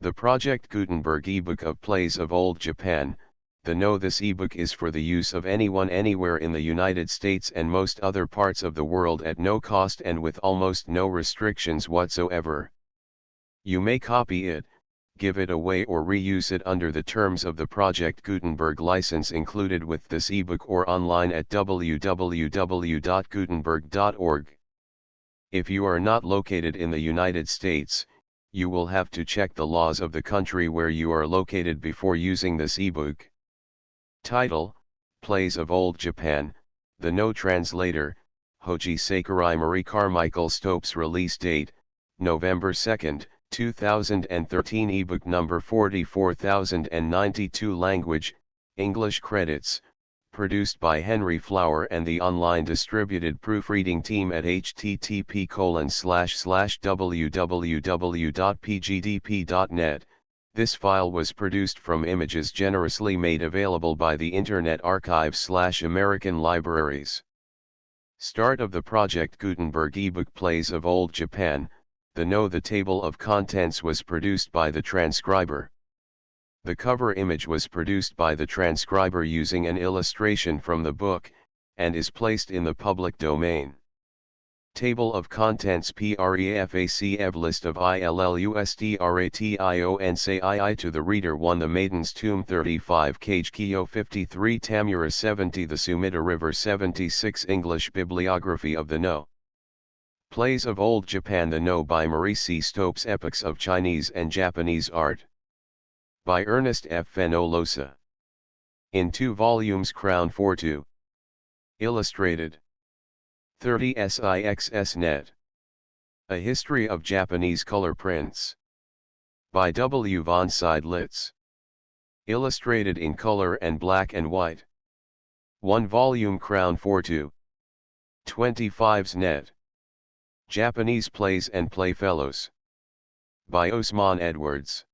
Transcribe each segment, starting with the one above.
The Project Gutenberg ebook of Plays of Old Japan. This ebook is for the use of anyone anywhere in the United States and most other parts of the world at no cost and with almost no restrictions whatsoever. You may copy it, give it away or reuse it under the terms of the Project Gutenberg license included with this ebook or online at www.gutenberg.org. If you are not located in the United States, you will have to check the laws of the country where you are located before using this ebook. Title: Plays of Old Japan, The No Translator, Hoji Sakurai Marie Carmichael Stopes. Release date, November 2, 2013. Ebook number 44092. Language, English. Credits, produced by Henry Flower and the online distributed proofreading team at http://www.pgdp.net. This file was produced from images generously made available by the Internet Archive/American Libraries. Start of the Project Gutenberg ebook Plays of Old Japan. The table of contents was produced by the transcriber. The cover image was produced by the transcriber using an illustration from the book, and is placed in the public domain. Table of Contents PREFACEV List of ILLUSTRATION Say II to the Reader 1 The Maiden's Tomb 35 Cage Kyo 53 Tamura 70 The Sumida River 76 English Bibliography of the No. Plays of Old Japan. The No by Marie C. Stopes. Epochs of Chinese and Japanese Art by Ernest F. Fenollosa. In 2 volumes. Crown 4 Illustrated. 30 SIXS Net. A History of Japanese Color Prints. By W. von Seidlitz. Illustrated in color and black and white. 1 volume. Crown 4 25s Net. Japanese Plays and Playfellows. By Osman Edwards.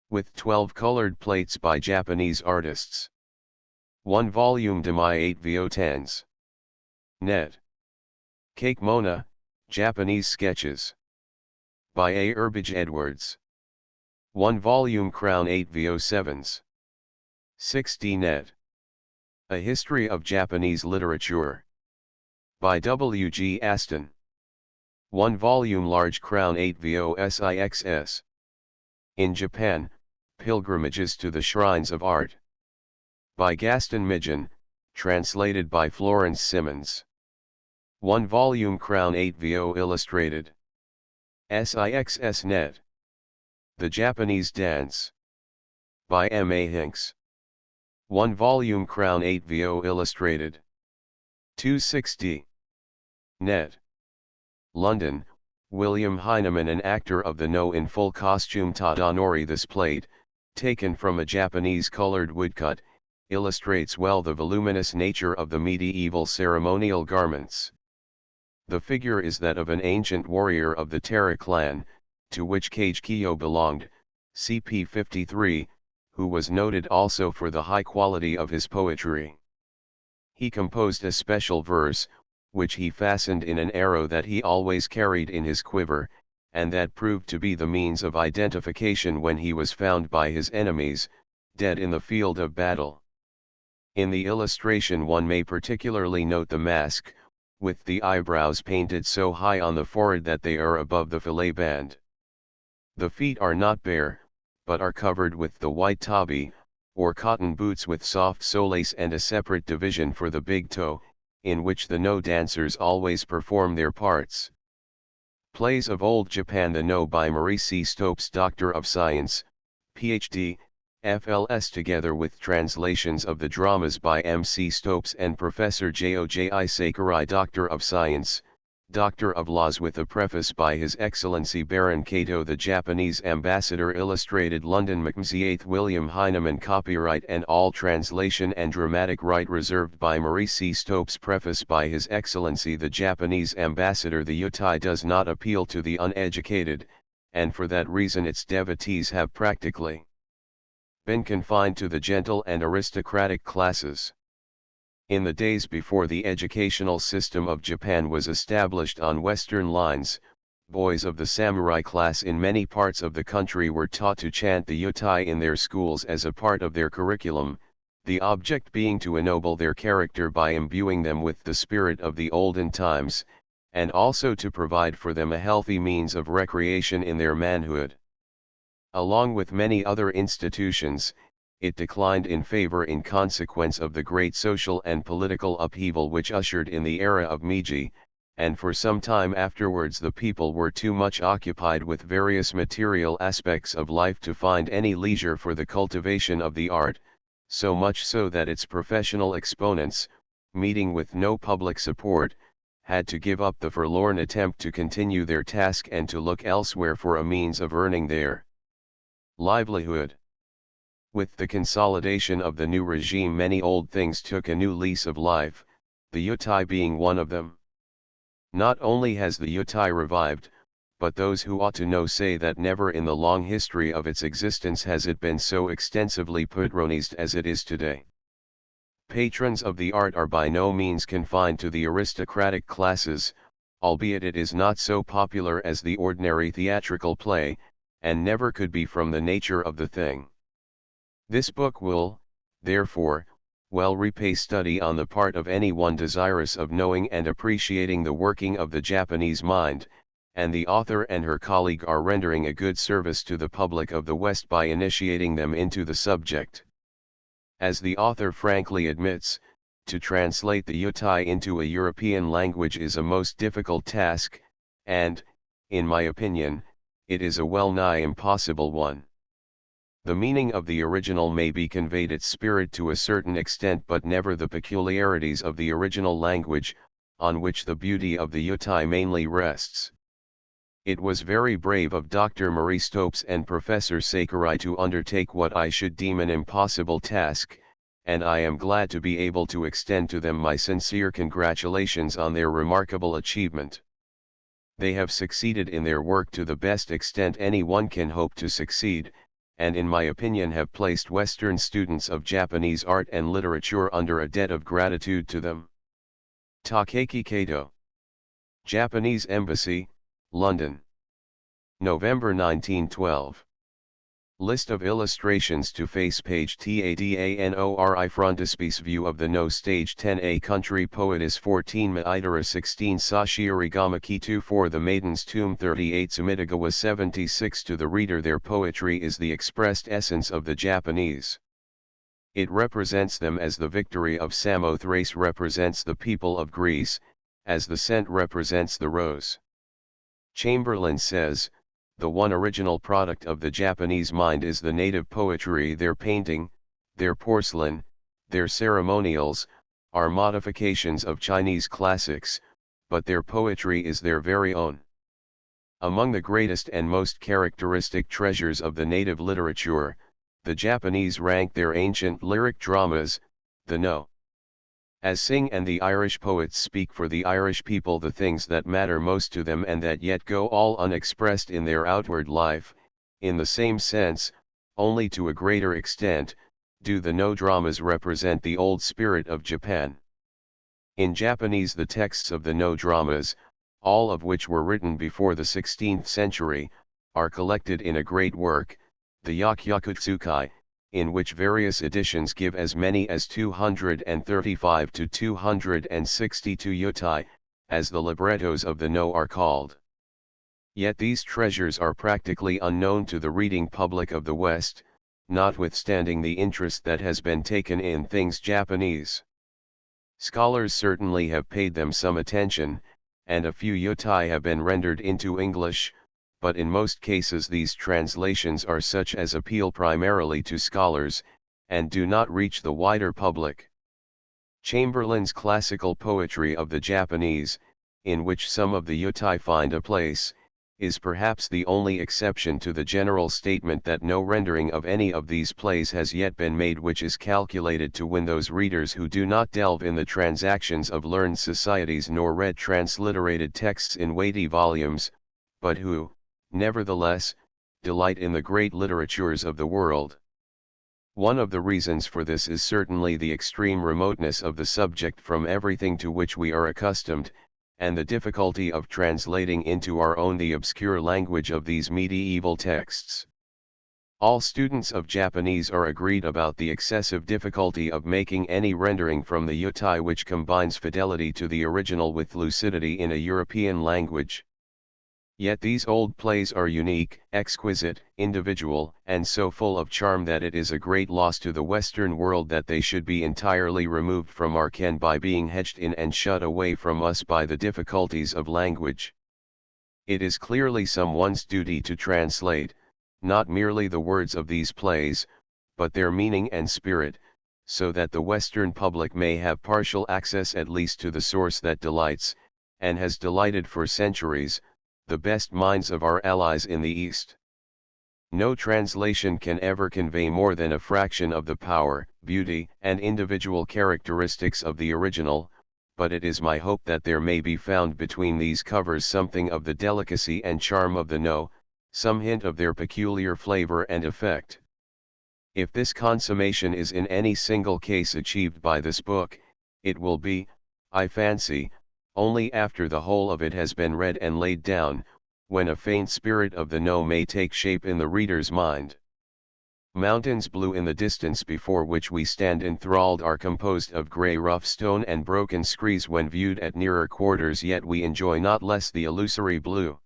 With 12 colored plates by Japanese artists. 1 volume. Demai 8 VO10s. Net. Cake Mona, Japanese Sketches. By A. Urbage Edwards. 1 volume. Crown 8 VO7s. 6D Net. A History of Japanese Literature. By W. G. Aston. 1 volume. Large. Crown 8 VOSIXS. In Japan, Pilgrimages to the Shrines of Art. By Gaston Midgen, translated by Florence Simmons. 1 volume. Crown 8 VO Illustrated. SIXS Net. The Japanese Dance. By M. A. Hinks. 1 volume. Crown 8 VO Illustrated. 260. Net. London, William Heinemann. An actor of the No in full costume Tadanori. This plate, taken from a Japanese colored woodcut, illustrates well the voluminous nature of the medieval ceremonial garments. The figure is that of an ancient warrior of the Tara clan, to which Kage Kyo belonged, CP 53, who was noted also for the high quality of his poetry. He composed a special verse, which he fastened in an arrow that he always carried in his quiver, and that proved to be the means of identification when he was found by his enemies, dead in the field of battle. In the illustration one may particularly note the mask, with the eyebrows painted so high on the forehead that they are above the fillet band. The feet are not bare, but are covered with the white tabi, or cotton boots with soft solace and a separate division for the big toe, in which the No dancers always perform their parts. Plays of Old Japan. The No by Marie C. Stopes. Doctor of Science, Ph.D., FLS, together with translations of the dramas by M. C. Stopes and Professor J.O.J.I. Sakurai. Doctor of Science, Doctor of Laws, with a preface by His Excellency Baron Kato the Japanese Ambassador. Illustrated. London, Mackenzie 8th. William Heinemann. Copyright and all translation and dramatic right reserved by Marie C. Stopes. Preface by His Excellency the Japanese Ambassador. The Yutai does not appeal to the uneducated, and for that reason its devotees have practically been confined to the gentle and aristocratic classes. In the days before the educational system of Japan was established on Western lines, boys of the samurai class in many parts of the country were taught to chant the yutai in their schools as a part of their curriculum, the object being to ennoble their character by imbuing them with the spirit of the olden times, and also to provide for them a healthy means of recreation in their manhood. Along with many other institutions, it declined in favor in consequence of the great social and political upheaval which ushered in the era of Meiji, and for some time afterwards the people were too much occupied with various material aspects of life to find any leisure for the cultivation of the art, so much so that its professional exponents, meeting with no public support, had to give up the forlorn attempt to continue their task and to look elsewhere for a means of earning their livelihood. With the consolidation of the new regime, many old things took a new lease of life, the yutai being one of them. Not only has the yutai revived, but those who ought to know say that never in the long history of its existence has it been so extensively patronized as it is today. Patrons of the art are by no means confined to the aristocratic classes, albeit it is not so popular as the ordinary theatrical play, and never could be from the nature of the thing. This book will, therefore, well repay study on the part of anyone desirous of knowing and appreciating the working of the Japanese mind, and the author and her colleague are rendering a good service to the public of the West by initiating them into the subject. As the author frankly admits, to translate the yutai into a European language is a most difficult task, and, in my opinion, it is a well-nigh impossible one. The meaning of the original may be conveyed its spirit to a certain extent, but never the peculiarities of the original language, on which the beauty of the yutai mainly rests. It was very brave of Dr. Marie Stopes and Professor Sakurai to undertake what I should deem an impossible task, and I am glad to be able to extend to them my sincere congratulations on their remarkable achievement. They have succeeded in their work to the best extent any one can hope to succeed, and in my opinion have placed Western students of Japanese art and literature under a debt of gratitude to them. Takeki Kato. Japanese Embassy, London. November 1912. List of illustrations to face page TADANORI frontispiece view of the No stage 10A country poetess 14 Maidara 16 Sashi Origamaki 24 The Maiden's Tomb 38 Sumidagawa 76 To the reader their poetry is the expressed essence of the Japanese. It represents them as the victory of Samothrace represents the people of Greece, as the scent represents the rose. Chamberlain says, the one original product of the Japanese mind is the native poetry. Their painting, their porcelain, their ceremonials, are modifications of Chinese classics, but their poetry is their very own. Among the greatest and most characteristic treasures of the native literature, the Japanese rank their ancient lyric dramas, the No. As Synge and the Irish poets speak for the Irish people the things that matter most to them and that yet go all unexpressed in their outward life, in the same sense, only to a greater extent, do the No dramas represent the old spirit of Japan. In Japanese the texts of the No dramas, all of which were written before the 16th century, are collected in a great work, the Yakyakutsukai, in which various editions give as many as 235 to 262 yutai, as the librettos of the No are called. Yet these treasures are practically unknown to the reading public of the West, notwithstanding the interest that has been taken in things Japanese. Scholars certainly have paid them some attention, and a few yutai have been rendered into English, but in most cases these translations are such as appeal primarily to scholars, and do not reach the wider public. Chamberlain's classical poetry of the Japanese, in which some of the yutai find a place, is perhaps the only exception to the general statement that no rendering of any of these plays has yet been made which is calculated to win those readers who do not delve in the transactions of learned societies nor read transliterated texts in weighty volumes, but who, nevertheless, delight in the great literatures of the world. One of the reasons for this is certainly the extreme remoteness of the subject from everything to which we are accustomed, and the difficulty of translating into our own the obscure language of these medieval texts. All students of Japanese are agreed about the excessive difficulty of making any rendering from the Yutai which combines fidelity to the original with lucidity in a European language. Yet these old plays are unique, exquisite, individual, and so full of charm that it is a great loss to the Western world that they should be entirely removed from our ken by being hedged in and shut away from us by the difficulties of language. It is clearly someone's duty to translate, not merely the words of these plays, but their meaning and spirit, so that the Western public may have partial access at least to the source that delights, and has delighted for centuries, the best minds of our allies in the East. No translation can ever convey more than a fraction of the power, beauty, and individual characteristics of the original, but it is my hope that there may be found between these covers something of the delicacy and charm of the No, some hint of their peculiar flavor and effect. If this consummation is in any single case achieved by this book, it will be, I fancy, only after the whole of it has been read and laid down, when a faint spirit of the No may take shape in the reader's mind. Mountains blue in the distance before which we stand enthralled are composed of grey rough stone and broken screes when viewed at nearer quarters, yet we enjoy not less the illusory blue.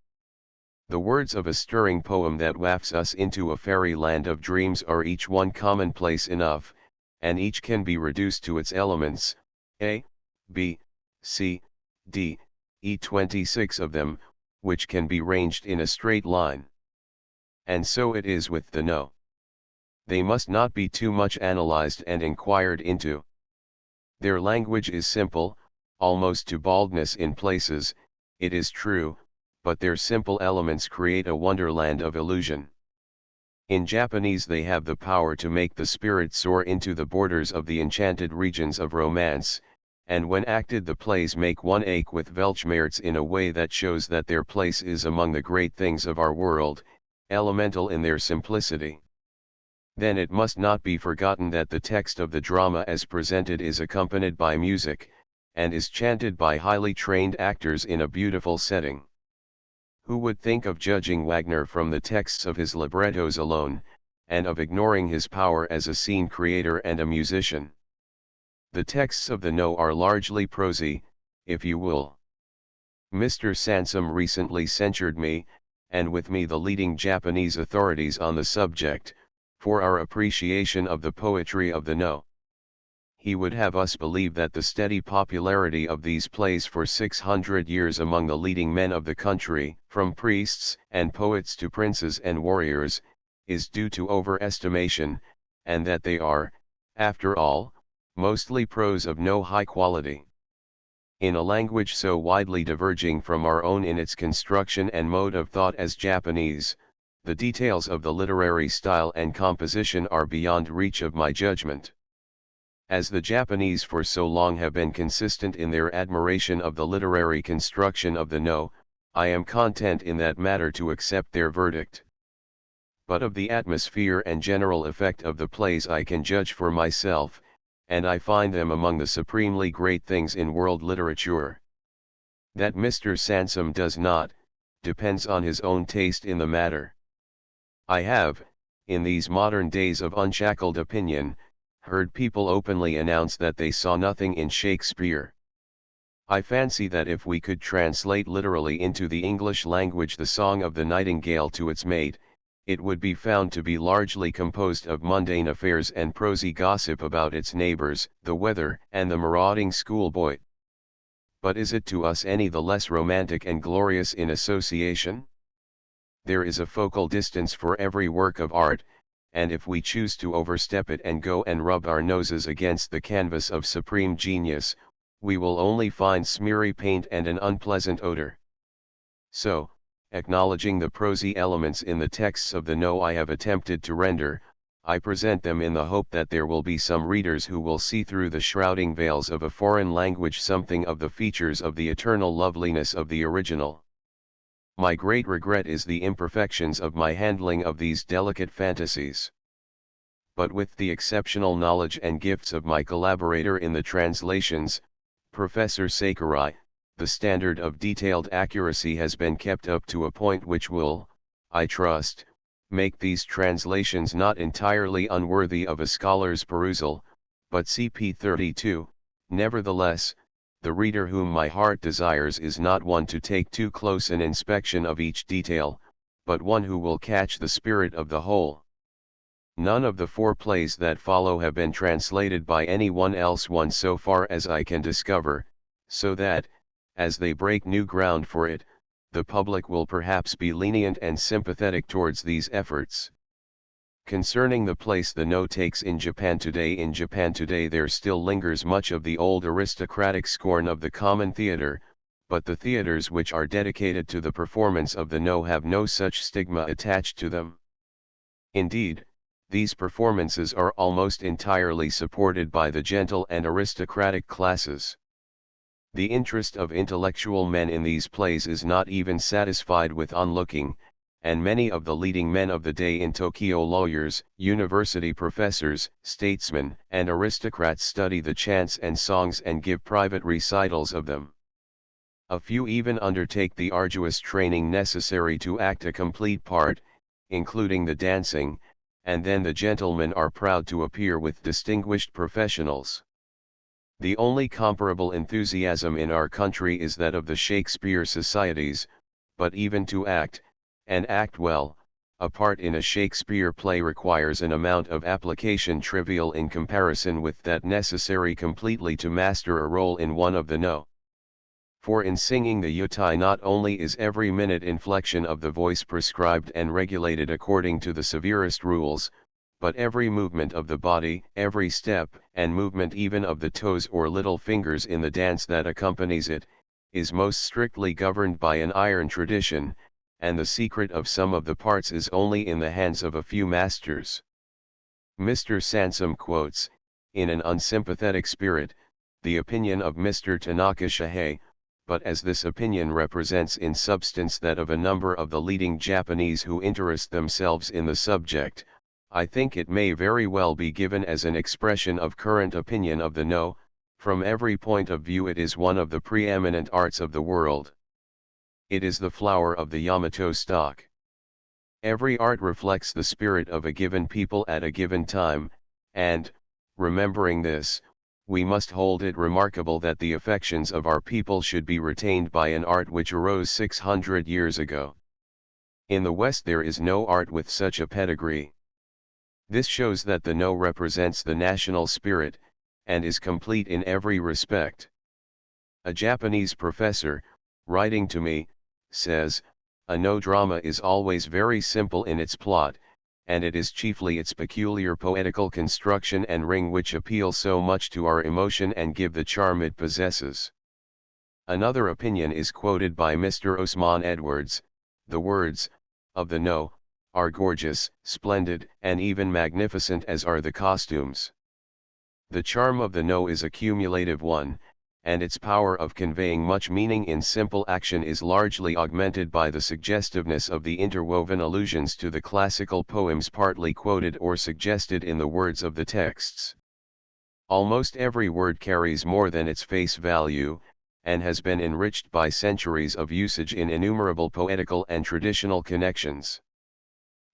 The words of a stirring poem that wafts us into a fairyland of dreams are each one commonplace enough, and each can be reduced to its elements, A, B, C, D, E, 26 of them, which can be ranged in a straight line. And so it is with the No. They must not be too much analyzed and inquired into. Their language is simple, almost to baldness in places, it is true, but their simple elements create a wonderland of illusion. In Japanese they have the power to make the spirit soar into the borders of the enchanted regions of romance, and when acted the plays make one ache with Weltschmerz in a way that shows that their place is among the great things of our world, elemental in their simplicity. Then it must not be forgotten that the text of the drama as presented is accompanied by music, and is chanted by highly trained actors in a beautiful setting. Who would think of judging Wagner from the texts of his librettos alone, and of ignoring his power as a scene creator and a musician? The texts of the No are largely prosy, if you will. Mr. Sansom recently censured me, and with me the leading Japanese authorities on the subject, for our appreciation of the poetry of the No. He would have us believe that the steady popularity of these plays for 600 years among the leading men of the country, from priests and poets to princes and warriors, is due to overestimation, and that they are, after all, mostly prose of no high quality. In a language so widely diverging from our own in its construction and mode of thought as Japanese, the details of the literary style and composition are beyond reach of my judgment. As the Japanese for so long have been consistent in their admiration of the literary construction of the No, I am content in that matter to accept their verdict. But of the atmosphere and general effect of the plays I can judge for myself, and I find them among the supremely great things in world literature. That Mr. Sansom does not, depends on his own taste in the matter. I have, in these modern days of unshackled opinion, heard people openly announce that they saw nothing in Shakespeare. I fancy that if we could translate literally into the English language the Song of the Nightingale to its mate, it would be found to be largely composed of mundane affairs and prosy gossip about its neighbors, the weather, and the marauding schoolboy. But is it to us any the less romantic and glorious in association? There is a focal distance for every work of art, and if we choose to overstep it and go and rub our noses against the canvas of supreme genius, we will only find smeary paint and an unpleasant odor. So, acknowledging the prosy elements in the texts of the No I have attempted to render, I present them in the hope that there will be some readers who will see through the shrouding veils of a foreign language something of the features of the eternal loveliness of the original. My great regret is the imperfections of my handling of these delicate fantasies. But with the exceptional knowledge and gifts of my collaborator in the translations, Professor Sakurai, the standard of detailed accuracy has been kept up to a point which will, I trust, make these translations not entirely unworthy of a scholar's perusal, but CP 32, nevertheless, the reader whom my heart desires is not one to take too close an inspection of each detail, but one who will catch the spirit of the whole. None of the 4 plays that follow have been translated by anyone else one so far as I can discover, so that, as they break new ground for it, the public will perhaps be lenient and sympathetic towards these efforts. Concerning the place the No takes in Japan today there still lingers much of the old aristocratic scorn of the common theater, but the theaters which are dedicated to the performance of the No have no such stigma attached to them. Indeed, these performances are almost entirely supported by the gentle and aristocratic classes. The interest of intellectual men in these plays is not even satisfied with onlooking, and many of the leading men of the day in Tokyo, lawyers, university professors, statesmen, and aristocrats, study the chants and songs and give private recitals of them. A few even undertake the arduous training necessary to act a complete part, including the dancing, and then the gentlemen are proud to appear with distinguished professionals. The only comparable enthusiasm in our country is that of the Shakespeare societies, but even to act, and act well, a part in a Shakespeare play requires an amount of application trivial in comparison with that necessary completely to master a role in one of the No. For in singing the yutai not only is every minute inflection of the voice prescribed and regulated according to the severest rules, but every movement of the body, every step and movement even of the toes or little fingers in the dance that accompanies it, is most strictly governed by an iron tradition, and the secret of some of the parts is only in the hands of a few masters. Mr. Sansom quotes, in an unsympathetic spirit, the opinion of Mr. Tanaka Shihei, but as this opinion represents in substance that of a number of the leading Japanese who interest themselves in the subject, I think it may very well be given as an expression of current opinion of the No. From every point of view it is one of the preeminent arts of the world. It is the flower of the Yamato stock. Every art reflects the spirit of a given people at a given time, and, remembering this, we must hold it remarkable that the affections of our people should be retained by an art which arose 600 years ago. In the West there is no art with such a pedigree. This shows that the No represents the national spirit, and is complete in every respect. A Japanese professor, writing to me, says, a No drama is always very simple in its plot, and it is chiefly its peculiar poetical construction and ring which appeal so much to our emotion and give the charm it possesses. Another opinion is quoted by Mr. Osman Edwards, the words, of the No, are gorgeous, splendid, and even magnificent as are the costumes. The charm of the No is a cumulative one, and its power of conveying much meaning in simple action is largely augmented by the suggestiveness of the interwoven allusions to the classical poems partly quoted or suggested in the words of the texts. Almost every word carries more than its face value, and has been enriched by centuries of usage in innumerable poetical and traditional connections.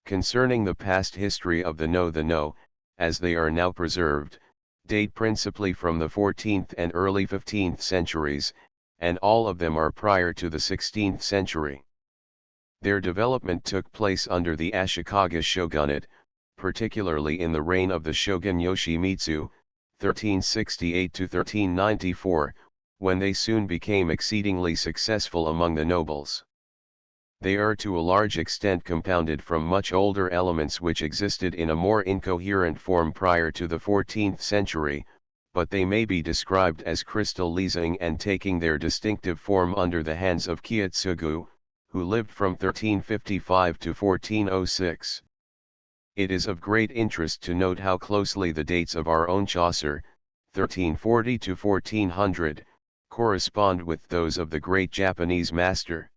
Concerning the past history of the No, as they are now preserved, date principally from the 14th and early 15th centuries, and all of them are prior to the 16th century. Their development took place under the Ashikaga shogunate, particularly in the reign of the shogun Yoshimitsu, 1368–1394, when they soon became exceedingly successful among the nobles. They are to a large extent compounded from much older elements which existed in a more incoherent form prior to the 14th century, but they may be described as crystallizing and taking their distinctive form under the hands of Kiyotsugu, who lived from 1355 to 1406. It is of great interest to note how closely the dates of our own Chaucer, 1340 to 1400, correspond with those of the great Japanese master.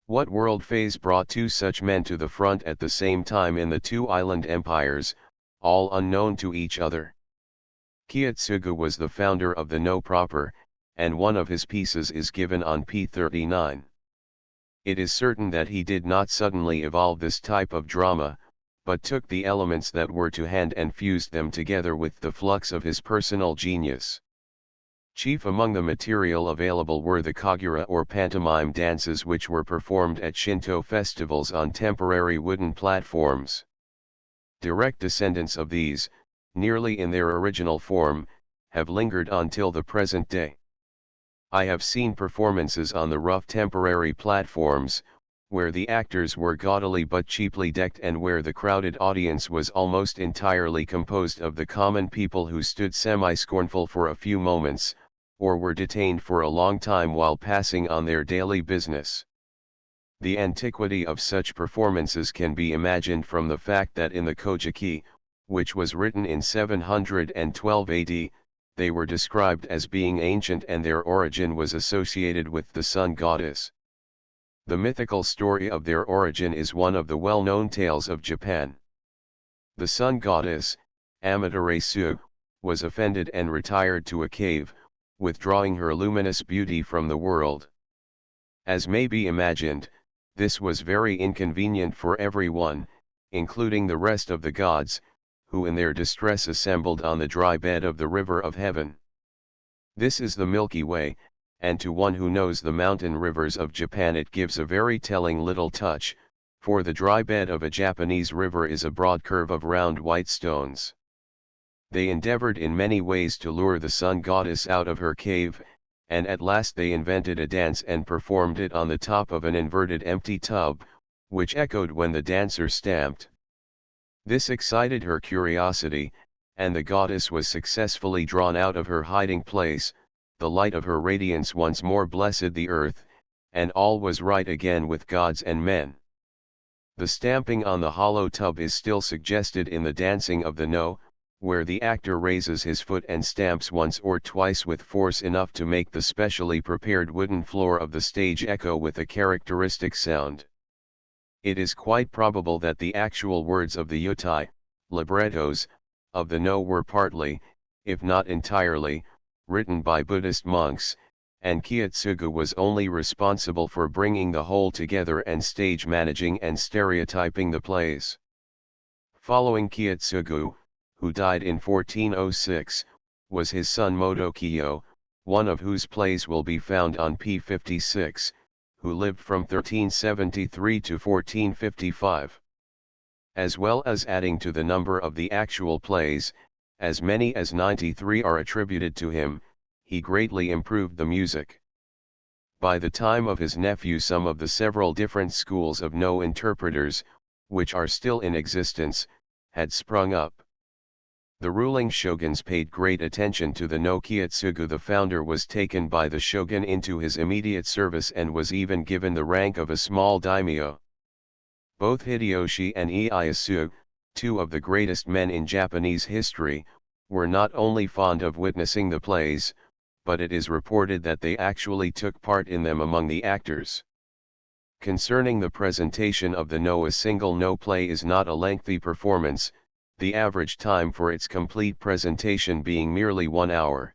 What world phase brought two such men to the front at the same time in the two island empires, all unknown to each other? Kiyotsugu was the founder of the No proper, and one of his pieces is given on p39. It is certain that he did not suddenly evolve this type of drama, but took the elements that were to hand and fused them together with the flux of his personal genius. Chief among the material available were the kagura or pantomime dances, which were performed at Shinto festivals on temporary wooden platforms. Direct descendants of these, nearly in their original form, have lingered until the present day. I have seen performances on the rough temporary platforms, where the actors were gaudily but cheaply decked and where the crowded audience was almost entirely composed of the common people who stood semi-scornful for a few moments, or were detained for a long time while passing on their daily business. The antiquity of such performances can be imagined from the fact that in the Kojiki, which was written in 712 AD, they were described as being ancient and their origin was associated with the sun goddess. The mythical story of their origin is one of the well-known tales of Japan. The sun goddess, Amaterasu, was offended and retired to a cave, withdrawing her luminous beauty from the world. As may be imagined, this was very inconvenient for everyone, including the rest of the gods, who in their distress assembled on the dry bed of the river of heaven. This is the Milky Way, and to one who knows the mountain rivers of Japan it gives a very telling little touch, for the dry bed of a Japanese river is a broad curve of round white stones. They endeavored in many ways to lure the sun goddess out of her cave, and at last they invented a dance and performed it on the top of an inverted empty tub, which echoed when the dancer stamped. This excited her curiosity, and the goddess was successfully drawn out of her hiding place. The light of her radiance once more blessed the earth, and all was right again with gods and men. The stamping on the hollow tub is still suggested in the dancing of the No, where the actor raises his foot and stamps once or twice with force enough to make the specially prepared wooden floor of the stage echo with a characteristic sound. It is quite probable that the actual words of the yutai, librettos, of the No were partly, if not entirely, written by Buddhist monks, and Kiyotsugu was only responsible for bringing the whole together and stage managing and stereotyping the plays. Following Kiyotsugu, who died in 1406, was his son Motokiyo, one of whose plays will be found on p56, who lived from 1373 to 1455. As well as adding to the number of the actual plays, as many as 93 are attributed to him, he greatly improved the music. By the time of his nephew some of the several different schools of No interpreters, which are still in existence, had sprung up. The ruling shoguns paid great attention to the No. Kiyotsugu. The founder was taken by the shogun into his immediate service and was even given the rank of a small daimyo. Both Hideyoshi and Ieyasu, two of the greatest men in Japanese history, were not only fond of witnessing the plays, but it is reported that they actually took part in them among the actors. Concerning the presentation of the No, a single No play is not a lengthy performance, the average time for its complete presentation being merely 1 hour.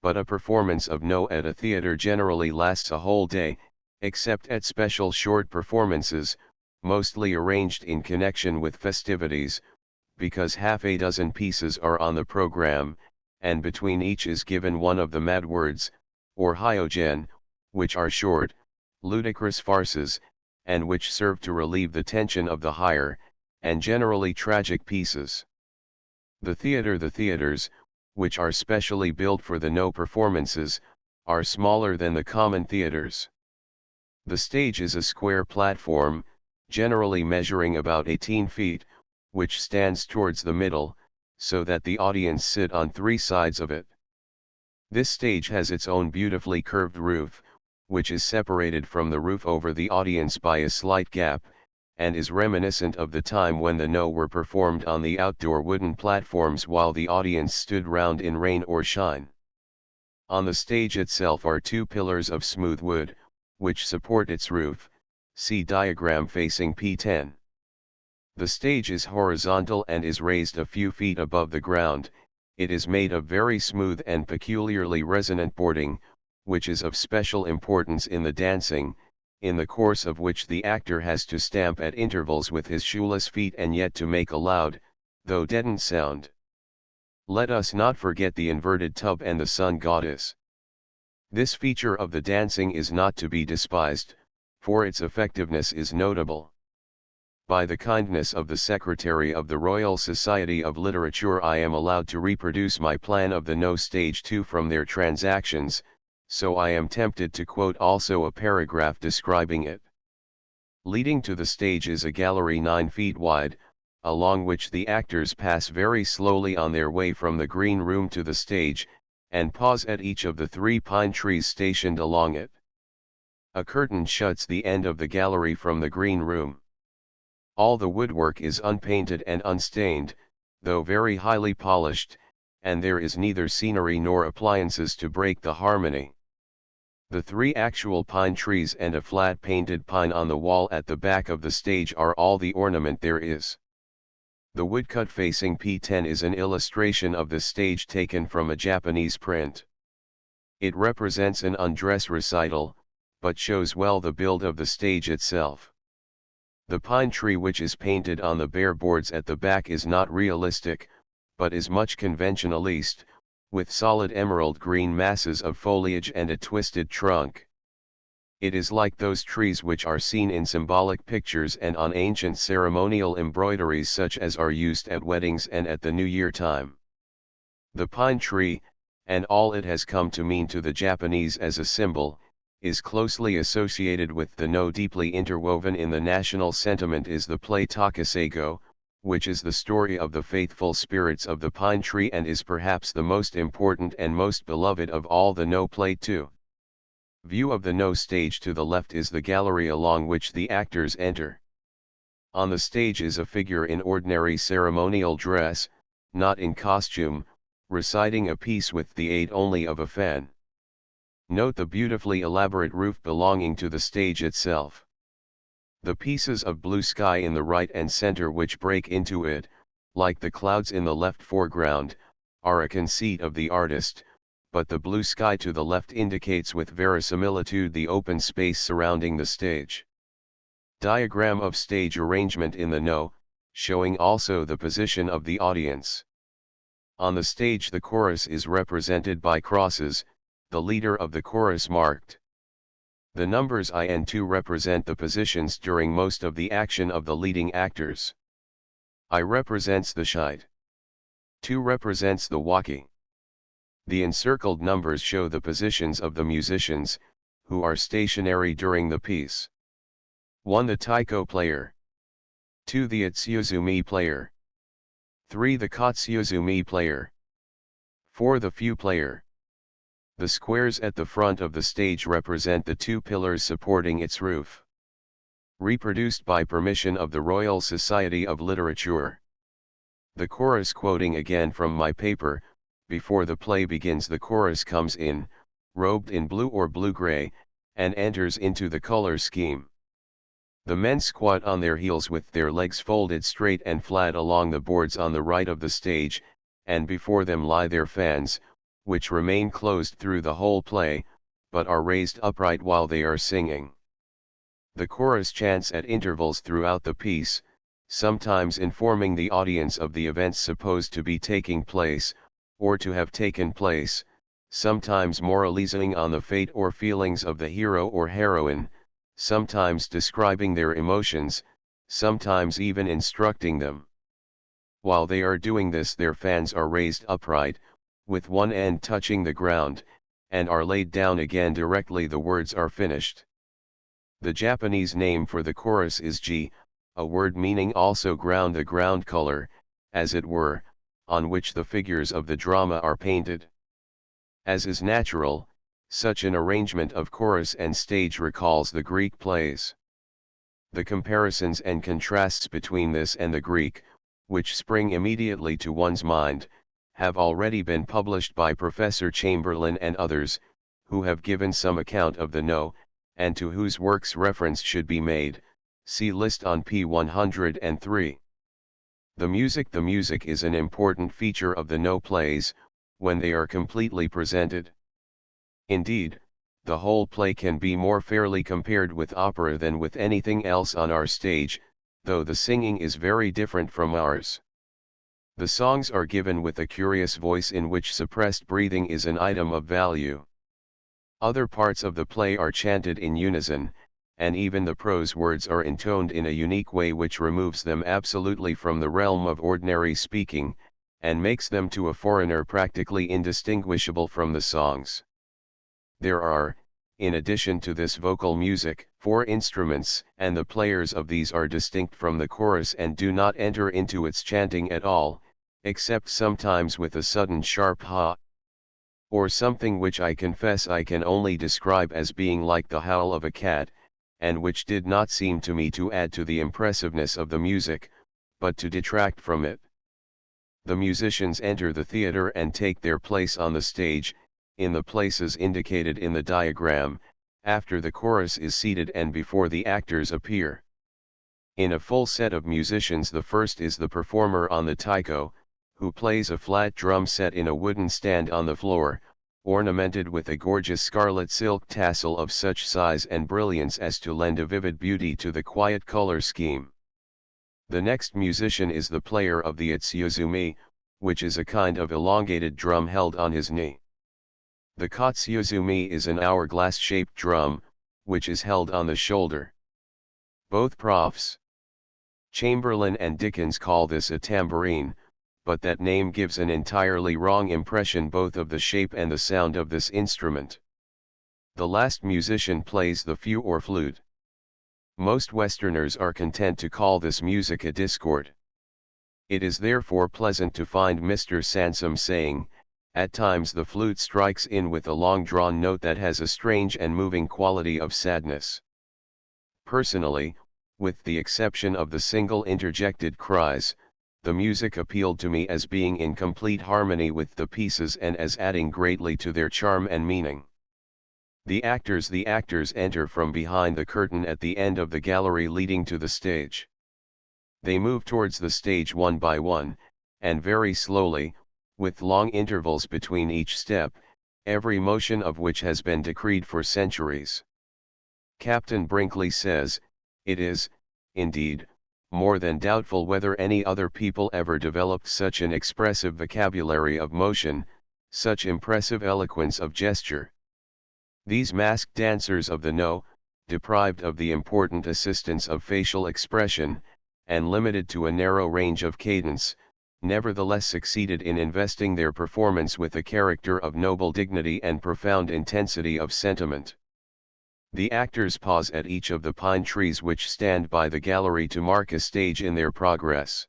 But a performance of No at a theater generally lasts a whole day, except at special short performances, mostly arranged in connection with festivities, because half a dozen pieces are on the program, and between each is given one of the mad words, or hyogen, which are short, ludicrous farces, and which serve to relieve the tension of the higher, and generally tragic pieces. The theaters, which are specially built for the No performances, are smaller than the common theaters. The stage is a square platform, generally measuring about 18 feet, which stands towards the middle, so that the audience sit on 3 sides of it. This stage has its own beautifully curved roof, which is separated from the roof over the audience by a slight gap, and is reminiscent of the time when the No were performed on the outdoor wooden platforms while the audience stood round in rain or shine. On the stage itself are 2 pillars of smooth wood, which support its roof, see diagram facing p10. The stage is horizontal and is raised a few feet above the ground, It is made of very smooth and peculiarly resonant boarding, which is of special importance in the dancing, in the course of which the actor has to stamp at intervals with his shoeless feet and yet to make a loud, though deadened sound. Let us not forget the inverted tub and the sun goddess. This feature of the dancing is not to be despised, for its effectiveness is notable. By the kindness of the Secretary of the Royal Society of Literature, I am allowed to reproduce my plan of the No Stage 2 from their transactions, so I am tempted to quote also a paragraph describing it. Leading to the stage is a gallery 9 feet wide, along which the actors pass very slowly on their way from the green room to the stage, and pause at each of the 3 pine trees stationed along it. A curtain shuts the end of the gallery from the green room. All the woodwork is unpainted and unstained, though very highly polished, and there is neither scenery nor appliances to break the harmony. The 3 actual pine trees and a flat painted pine on the wall at the back of the stage are all the ornament there is. The woodcut facing P10 is an illustration of the stage taken from a Japanese print. It represents an undress recital, but shows well the build of the stage itself. The pine tree which is painted on the bare boards at the back is not realistic, but is much conventionalist, with solid emerald green masses of foliage and a twisted trunk. It is like those trees which are seen in symbolic pictures and on ancient ceremonial embroideries such as are used at weddings and at the New Year time. The pine tree, and all it has come to mean to the Japanese as a symbol, is closely associated with the No. Deeply interwoven in the national sentiment is the play Takasago, which is the story of the faithful spirits of the pine tree and is perhaps the most important and most beloved of all the No play too. View of the No stage to the left is the gallery along which the actors enter. On the stage is a figure in ordinary ceremonial dress, not in costume, reciting a piece with the aid only of a fan. Note the beautifully elaborate roof belonging to the stage itself. The pieces of blue sky in the right and center which break into it, like the clouds in the left foreground, are a conceit of the artist, but the blue sky to the left indicates with verisimilitude the open space surrounding the stage. Diagram of stage arrangement in the No, showing also the position of the audience. On the stage the chorus is represented by crosses, the leader of the chorus marked. The numbers I and 2 represent the positions during most of the action of the leading actors. I represents the shite. 2 represents the walkie. The encircled numbers show the positions of the musicians, who are stationary during the piece. 1 the taiko player. 2 the Utsuzumi player. 3 the Katsuzumi player. 4 the Fu player. The squares at the front of the stage represent the 2 pillars supporting its roof. Reproduced by permission of the Royal Society of Literature. The chorus, quoting again from my paper, before the play begins the chorus comes in, robed in blue or blue-gray, and enters into the color scheme. The men squat on their heels with their legs folded straight and flat along the boards on the right of the stage, and before them lie their fans, which remain closed through the whole play, but are raised upright while they are singing. The chorus chants at intervals throughout the piece, sometimes informing the audience of the events supposed to be taking place, or to have taken place, sometimes moralizing on the fate or feelings of the hero or heroine, sometimes describing their emotions, sometimes even instructing them. While they are doing this their fans are raised upright, with one end touching the ground, and are laid down again directly the words are finished. The Japanese name for the chorus is ji, a word meaning also ground, the ground color, as it were, on which the figures of the drama are painted. As is natural, such an arrangement of chorus and stage recalls the Greek plays. The comparisons and contrasts between this and the Greek, which spring immediately to one's mind, have already been published by Professor Chamberlain and others, who have given some account of the No, and to whose works reference should be made, see list on p. 103. The music is an important feature of the No plays, when they are completely presented. Indeed, the whole play can be more fairly compared with opera than with anything else on our stage, though the singing is very different from ours. The songs are given with a curious voice in which suppressed breathing is an item of value. Other parts of the play are chanted in unison, and even the prose words are intoned in a unique way which removes them absolutely from the realm of ordinary speaking, and makes them to a foreigner practically indistinguishable from the songs. There are, in addition to this vocal music, 4 instruments, and the players of these are distinct from the chorus and do not enter into its chanting at all, except sometimes with a sudden sharp ha, or something which I confess I can only describe as being like the howl of a cat, and which did not seem to me to add to the impressiveness of the music, but to detract from it. The musicians enter the theater and take their place on the stage, in the places indicated in the diagram, after the chorus is seated and before the actors appear. In a full set of musicians, the first is the performer on the taiko, who plays a flat drum set in a wooden stand on the floor, ornamented with a gorgeous scarlet silk tassel of such size and brilliance as to lend a vivid beauty to the quiet color scheme. The next musician is the player of the Itsuyuzumi, which is a kind of elongated drum held on his knee. The Katsuyuzumi is an hourglass-shaped drum, which is held on the shoulder. Both Profs. Chamberlain and Dickens call this a tambourine, but that name gives an entirely wrong impression both of the shape and the sound of this instrument. The last musician plays the fugue or flute. Most Westerners are content to call this music a discord. It is therefore pleasant to find Mr. Sansom saying, "At times the flute strikes in with a long-drawn note that has a strange and moving quality of sadness." Personally, with the exception of the single interjected cries, the music appealed to me as being in complete harmony with the pieces and as adding greatly to their charm and meaning. The actors enter from behind the curtain at the end of the gallery leading to the stage. They move towards the stage one by one, and very slowly, with long intervals between each step, every motion of which has been decreed for centuries. Captain Brinkley says, "It is, indeed, more than doubtful whether any other people ever developed such an expressive vocabulary of motion, such impressive eloquence of gesture. These masked dancers of the No, deprived of the important assistance of facial expression, and limited to a narrow range of cadence, nevertheless succeeded in investing their performance with a character of noble dignity and profound intensity of sentiment." The actors pause at each of the pine trees which stand by the gallery to mark a stage in their progress.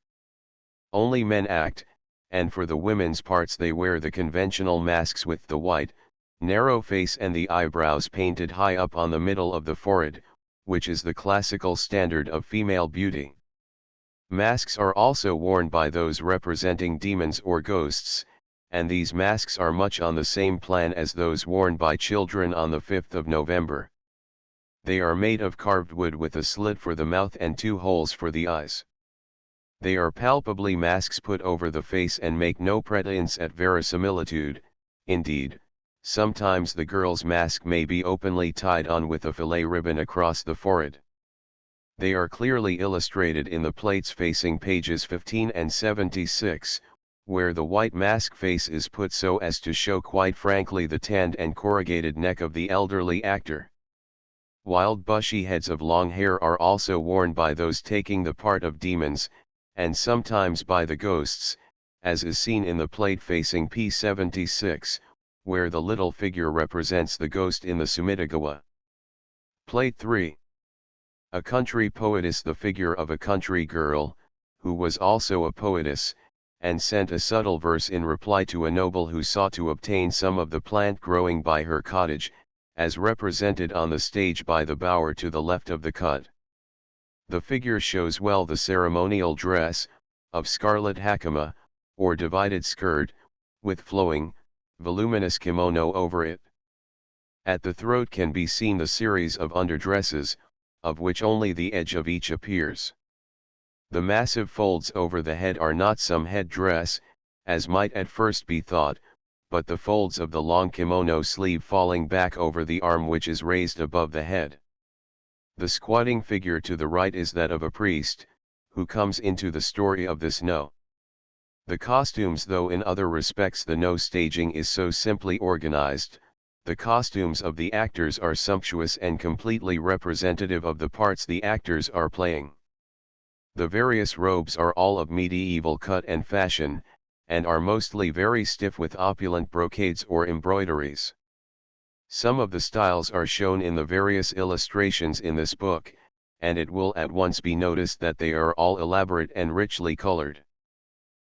Only men act, and for the women's parts they wear the conventional masks with the white, narrow face and the eyebrows painted high up on the middle of the forehead, which is the classical standard of female beauty. Masks are also worn by those representing demons or ghosts, and these masks are much on the same plan as those worn by children on the 5th of November. They are made of carved wood with a slit for the mouth and 2 holes for the eyes. They are palpably masks put over the face and make no pretense at verisimilitude. Indeed, sometimes the girl's mask may be openly tied on with a fillet ribbon across the forehead. They are clearly illustrated in the plates facing pages 15 and 76, where the white mask face is put so as to show quite frankly the tanned and corrugated neck of the elderly actor. Wild bushy heads of long hair are also worn by those taking the part of demons, and sometimes by the ghosts, as is seen in the plate facing P76, where the little figure represents the ghost in the Sumidagawa. Plate 3. A country poetess. The figure of a country girl, who was also a poetess, and sent a subtle verse in reply to a noble who sought to obtain some of the plant growing by her cottage, as represented on the stage by the bower to the left of the cut. The figure shows well the ceremonial dress, of scarlet hakama, or divided skirt, with flowing, voluminous kimono over it. At the throat can be seen the series of underdresses, of which only the edge of each appears. The massive folds over the head are not some head-dress, as might at first be thought, but the folds of the long kimono sleeve falling back over the arm which is raised above the head. The squatting figure to the right is that of a priest, who comes into the story of this No. The costumes, though in other respects the No staging is so simply organized, the costumes of the actors are sumptuous and completely representative of the parts the actors are playing. The various robes are all of medieval cut and fashion, and are mostly very stiff with opulent brocades or embroideries. Some of the styles are shown in the various illustrations in this book, and it will at once be noticed that they are all elaborate and richly colored.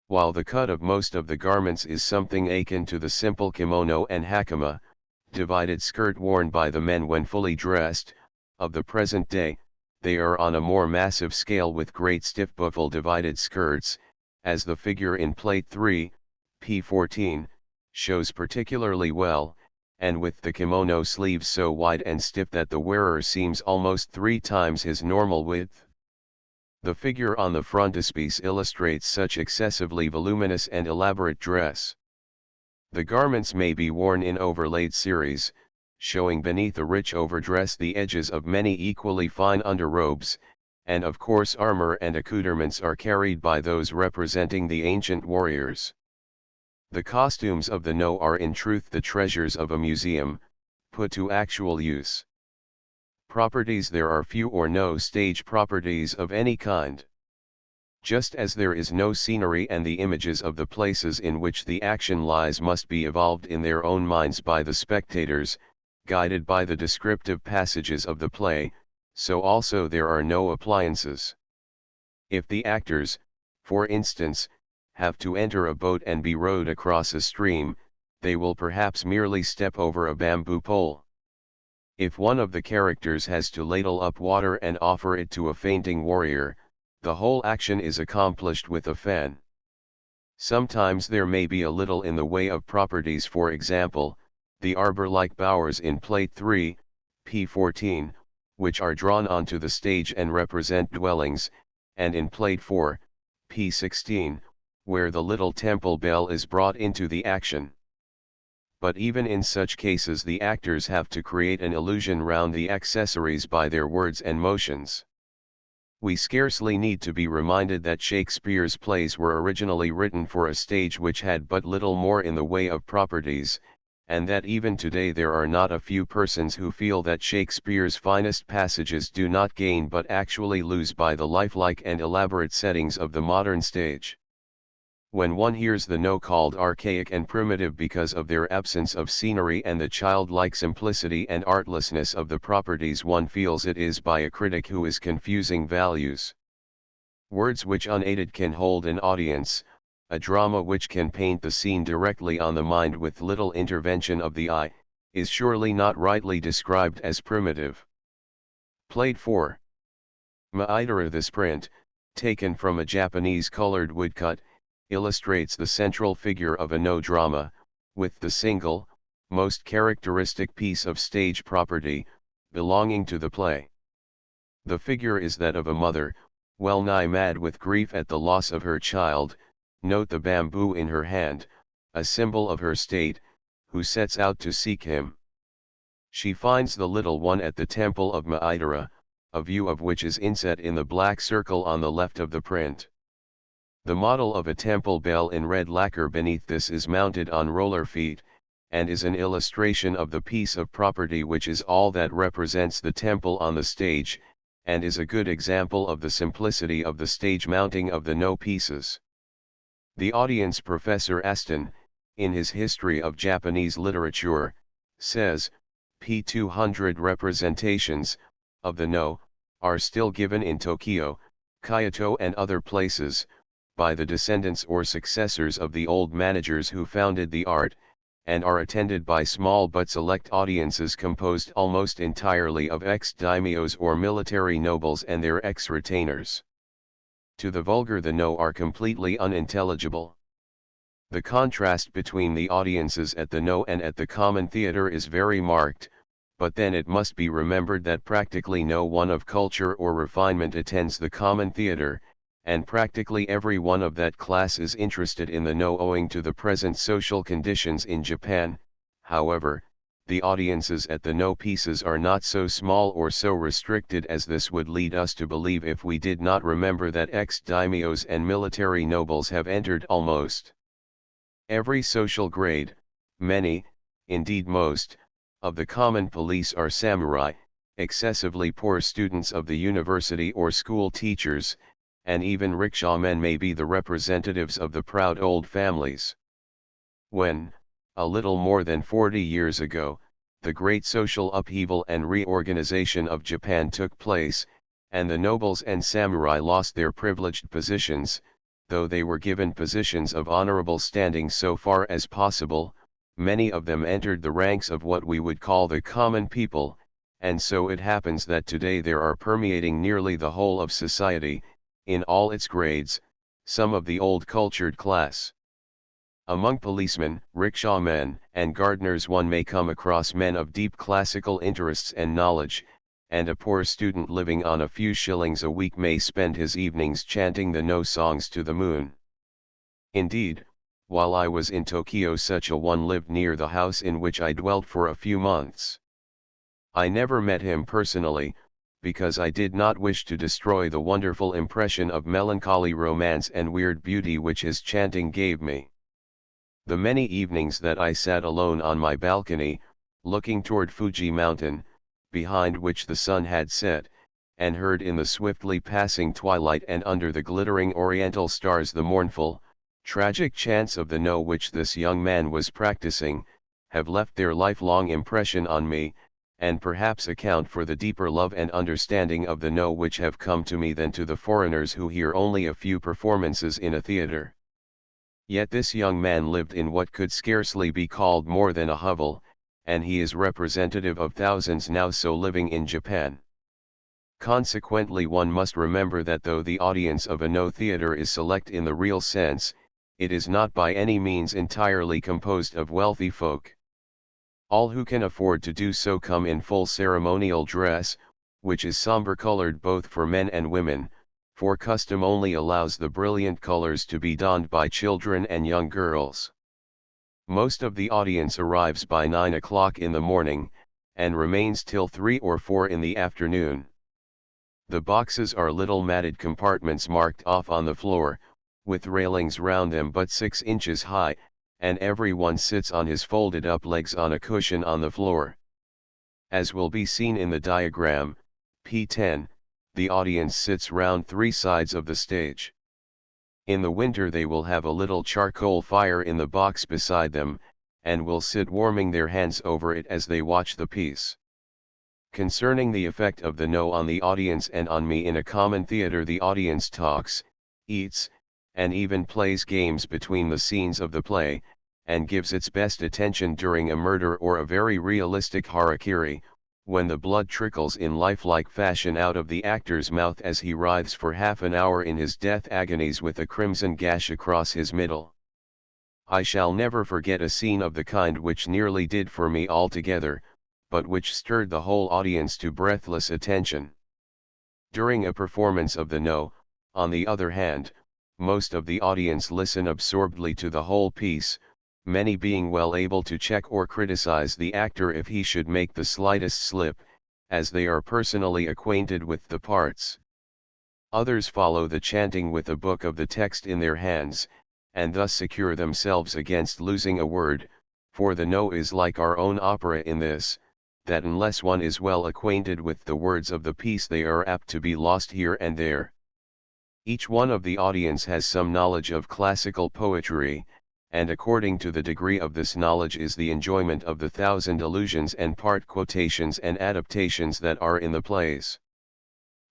While the cut of most of the garments is something akin to the simple kimono and hakama, divided skirt worn by the men when fully dressed, of the present day, they are on a more massive scale with great stiff buckle divided skirts, as the figure in Plate 3, p14, shows particularly well, and with the kimono sleeves so wide and stiff that the wearer seems almost 3 times his normal width. The figure on the frontispiece illustrates such excessively voluminous and elaborate dress. The garments may be worn in overlaid series, showing beneath a rich overdress the edges of many equally fine underrobes, and of course armor and accoutrements are carried by those representing the ancient warriors. The costumes of the No are in truth the treasures of a museum, put to actual use. Properties: there are few or no stage properties of any kind. Just as there is no scenery, and the images of the places in which the action lies must be evolved in their own minds by the spectators, guided by the descriptive passages of the play, so also there are no appliances. If the actors, for instance, have to enter a boat and be rowed across a stream, they will perhaps merely step over a bamboo pole. If one of the characters has to ladle up water and offer it to a fainting warrior, the whole action is accomplished with a fan. Sometimes there may be a little in the way of properties, for example, the arbor-like bowers in Plate 3, p14, which are drawn onto the stage and represent dwellings, and in Plate 4, p16, where the little temple bell is brought into the action. But even in such cases the actors have to create an illusion round the accessories by their words and motions. We scarcely need to be reminded that Shakespeare's plays were originally written for a stage which had but little more in the way of properties, and that even today there are not a few persons who feel that Shakespeare's finest passages do not gain but actually lose by the lifelike and elaborate settings of the modern stage. When one hears the No called archaic and primitive because of their absence of scenery and the childlike simplicity and artlessness of the properties, one feels it is by a critic who is confusing values. Words which unaided can hold an audience, a drama which can paint the scene directly on the mind with little intervention of the eye, is surely not rightly described as primitive. Plate 4. Maidara. This print, taken from a Japanese colored woodcut, illustrates the central figure of a No drama, with the single, most characteristic piece of stage property, belonging to the play. The figure is that of a mother, well nigh mad with grief at the loss of her child, note the bamboo in her hand, a symbol of her state, who sets out to seek him. She finds the little one at the temple of Maidara, a view of which is inset in the black circle on the left of the print. The model of a temple bell in red lacquer beneath this is mounted on roller feet, and is an illustration of the piece of property which is all that represents the temple on the stage, and is a good example of the simplicity of the stage mounting of the No pieces. The audience, Professor Aston, in his History of Japanese Literature, says, p200 representations of the No are still given in Tokyo, Kyoto and other places, by the descendants or successors of the old managers who founded the art, and are attended by small but select audiences composed almost entirely of ex-daimyos or military nobles and their ex-retainers. To the vulgar the No are completely unintelligible. The contrast between the audiences at the No and at the common theater is very marked, but then it must be remembered that practically no one of culture or refinement attends the common theater, and practically every one of that class is interested in the No owing to the present social conditions in Japan. However, the audiences at the No pieces are not so small or so restricted as this would lead us to believe if we did not remember that ex-daimyos and military nobles have entered almost every social grade. Many, indeed most, of the common police are samurai, excessively poor students of the university or school teachers, and even rickshaw-men may be the representatives of the proud old families. When, a little more than 40 years ago, the great social upheaval and reorganization of Japan took place, and the nobles and samurai lost their privileged positions, though they were given positions of honorable standing so far as possible, many of them entered the ranks of what we would call the common people, and so it happens that today there are permeating nearly the whole of society, in all its grades, some of the old cultured class. Among policemen, rickshaw-men, and gardeners one may come across men of deep classical interests and knowledge, and a poor student living on a few shillings a week may spend his evenings chanting the No songs to the moon. Indeed, while I was in Tokyo such a one lived near the house in which I dwelt for a few months. I never met him personally, because I did not wish to destroy the wonderful impression of melancholy romance and weird beauty which his chanting gave me. The many evenings that I sat alone on my balcony, looking toward Fuji Mountain, behind which the sun had set, and heard in the swiftly passing twilight and under the glittering oriental stars the mournful, tragic chants of the No which this young man was practicing, have left their lifelong impression on me, and perhaps account for the deeper love and understanding of the No which have come to me than to the foreigners who hear only a few performances in a theater. Yet this young man lived in what could scarcely be called more than a hovel, and he is representative of thousands now so living in Japan. Consequently one must remember that though the audience of a No theater is select in the real sense, it is not by any means entirely composed of wealthy folk. All who can afford to do so come in full ceremonial dress, which is somber colored both for men and women, for custom only allows the brilliant colors to be donned by children and young girls. Most of the audience arrives by 9 o'clock in the morning, and remains till 3 or 4 in the afternoon. The boxes are little matted compartments marked off on the floor, with railings round them but 6 inches high, and every one sits on his folded up legs on a cushion on the floor. As will be seen in the diagram, P10, the audience sits round 3 sides of the stage. In the winter they will have a little charcoal fire in the box beside them, and will sit warming their hands over it as they watch the piece. Concerning the effect of the No on the audience and on me in a common theater, the audience talks, eats, and even plays games between the scenes of the play, and gives its best attention during a murder or a very realistic harakiri, when the blood trickles in lifelike fashion out of the actor's mouth as he writhes for half an hour in his death agonies with a crimson gash across his middle. I shall never forget a scene of the kind which nearly did for me altogether, but which stirred the whole audience to breathless attention. During a performance of the No, on the other hand, most of the audience listen absorbedly to the whole piece, many being well able to check or criticize the actor if he should make the slightest slip, as they are personally acquainted with the parts. Others follow the chanting with a book of the text in their hands, and thus secure themselves against losing a word, for the No is like our own opera in this, that unless one is well acquainted with the words of the piece they are apt to be lost here and there. Each one of the audience has some knowledge of classical poetry, and according to the degree of this knowledge is the enjoyment of the thousand allusions and part quotations and adaptations that are in the plays.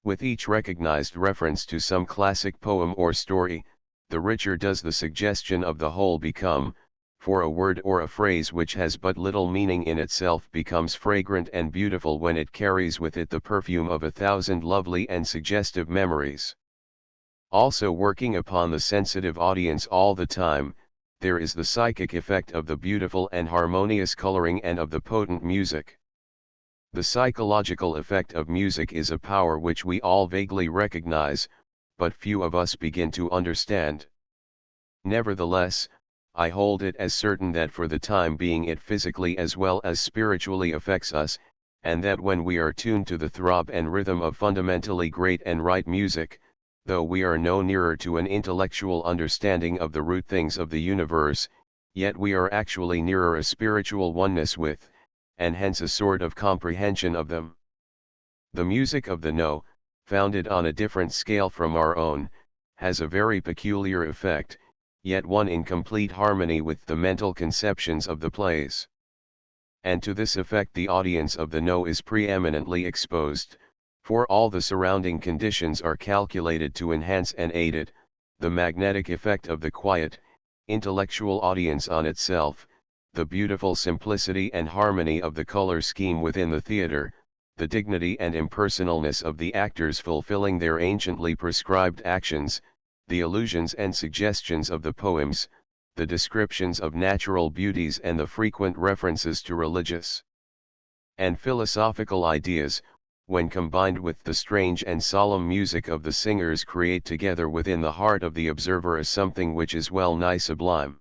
With each recognized reference to some classic poem or story, the richer does the suggestion of the whole become, for a word or a phrase which has but little meaning in itself becomes fragrant and beautiful when it carries with it the perfume of 1,000 lovely and suggestive memories. Also working upon the sensitive audience all the time, there is the psychic effect of the beautiful and harmonious coloring and of the potent music. The psychological effect of music is a power which we all vaguely recognize, but few of us begin to understand. Nevertheless, I hold it as certain that for the time being it physically as well as spiritually affects us, and that when we are tuned to the throb and rhythm of fundamentally great and right music, though we are no nearer to an intellectual understanding of the root things of the universe, yet we are actually nearer a spiritual oneness with, and hence a sort of comprehension of them. The music of the No, founded on a different scale from our own, has a very peculiar effect, yet one in complete harmony with the mental conceptions of the plays. And to this effect the audience of the No is preeminently exposed, for all the surrounding conditions are calculated to enhance and aid it, the magnetic effect of the quiet, intellectual audience on itself, the beautiful simplicity and harmony of the color scheme within the theater, the dignity and impersonalness of the actors fulfilling their anciently prescribed actions, the allusions and suggestions of the poems, the descriptions of natural beauties and the frequent references to religious and philosophical ideas, when combined with the strange and solemn music of the singers, create together within the heart of the observer a something which is well nigh sublime.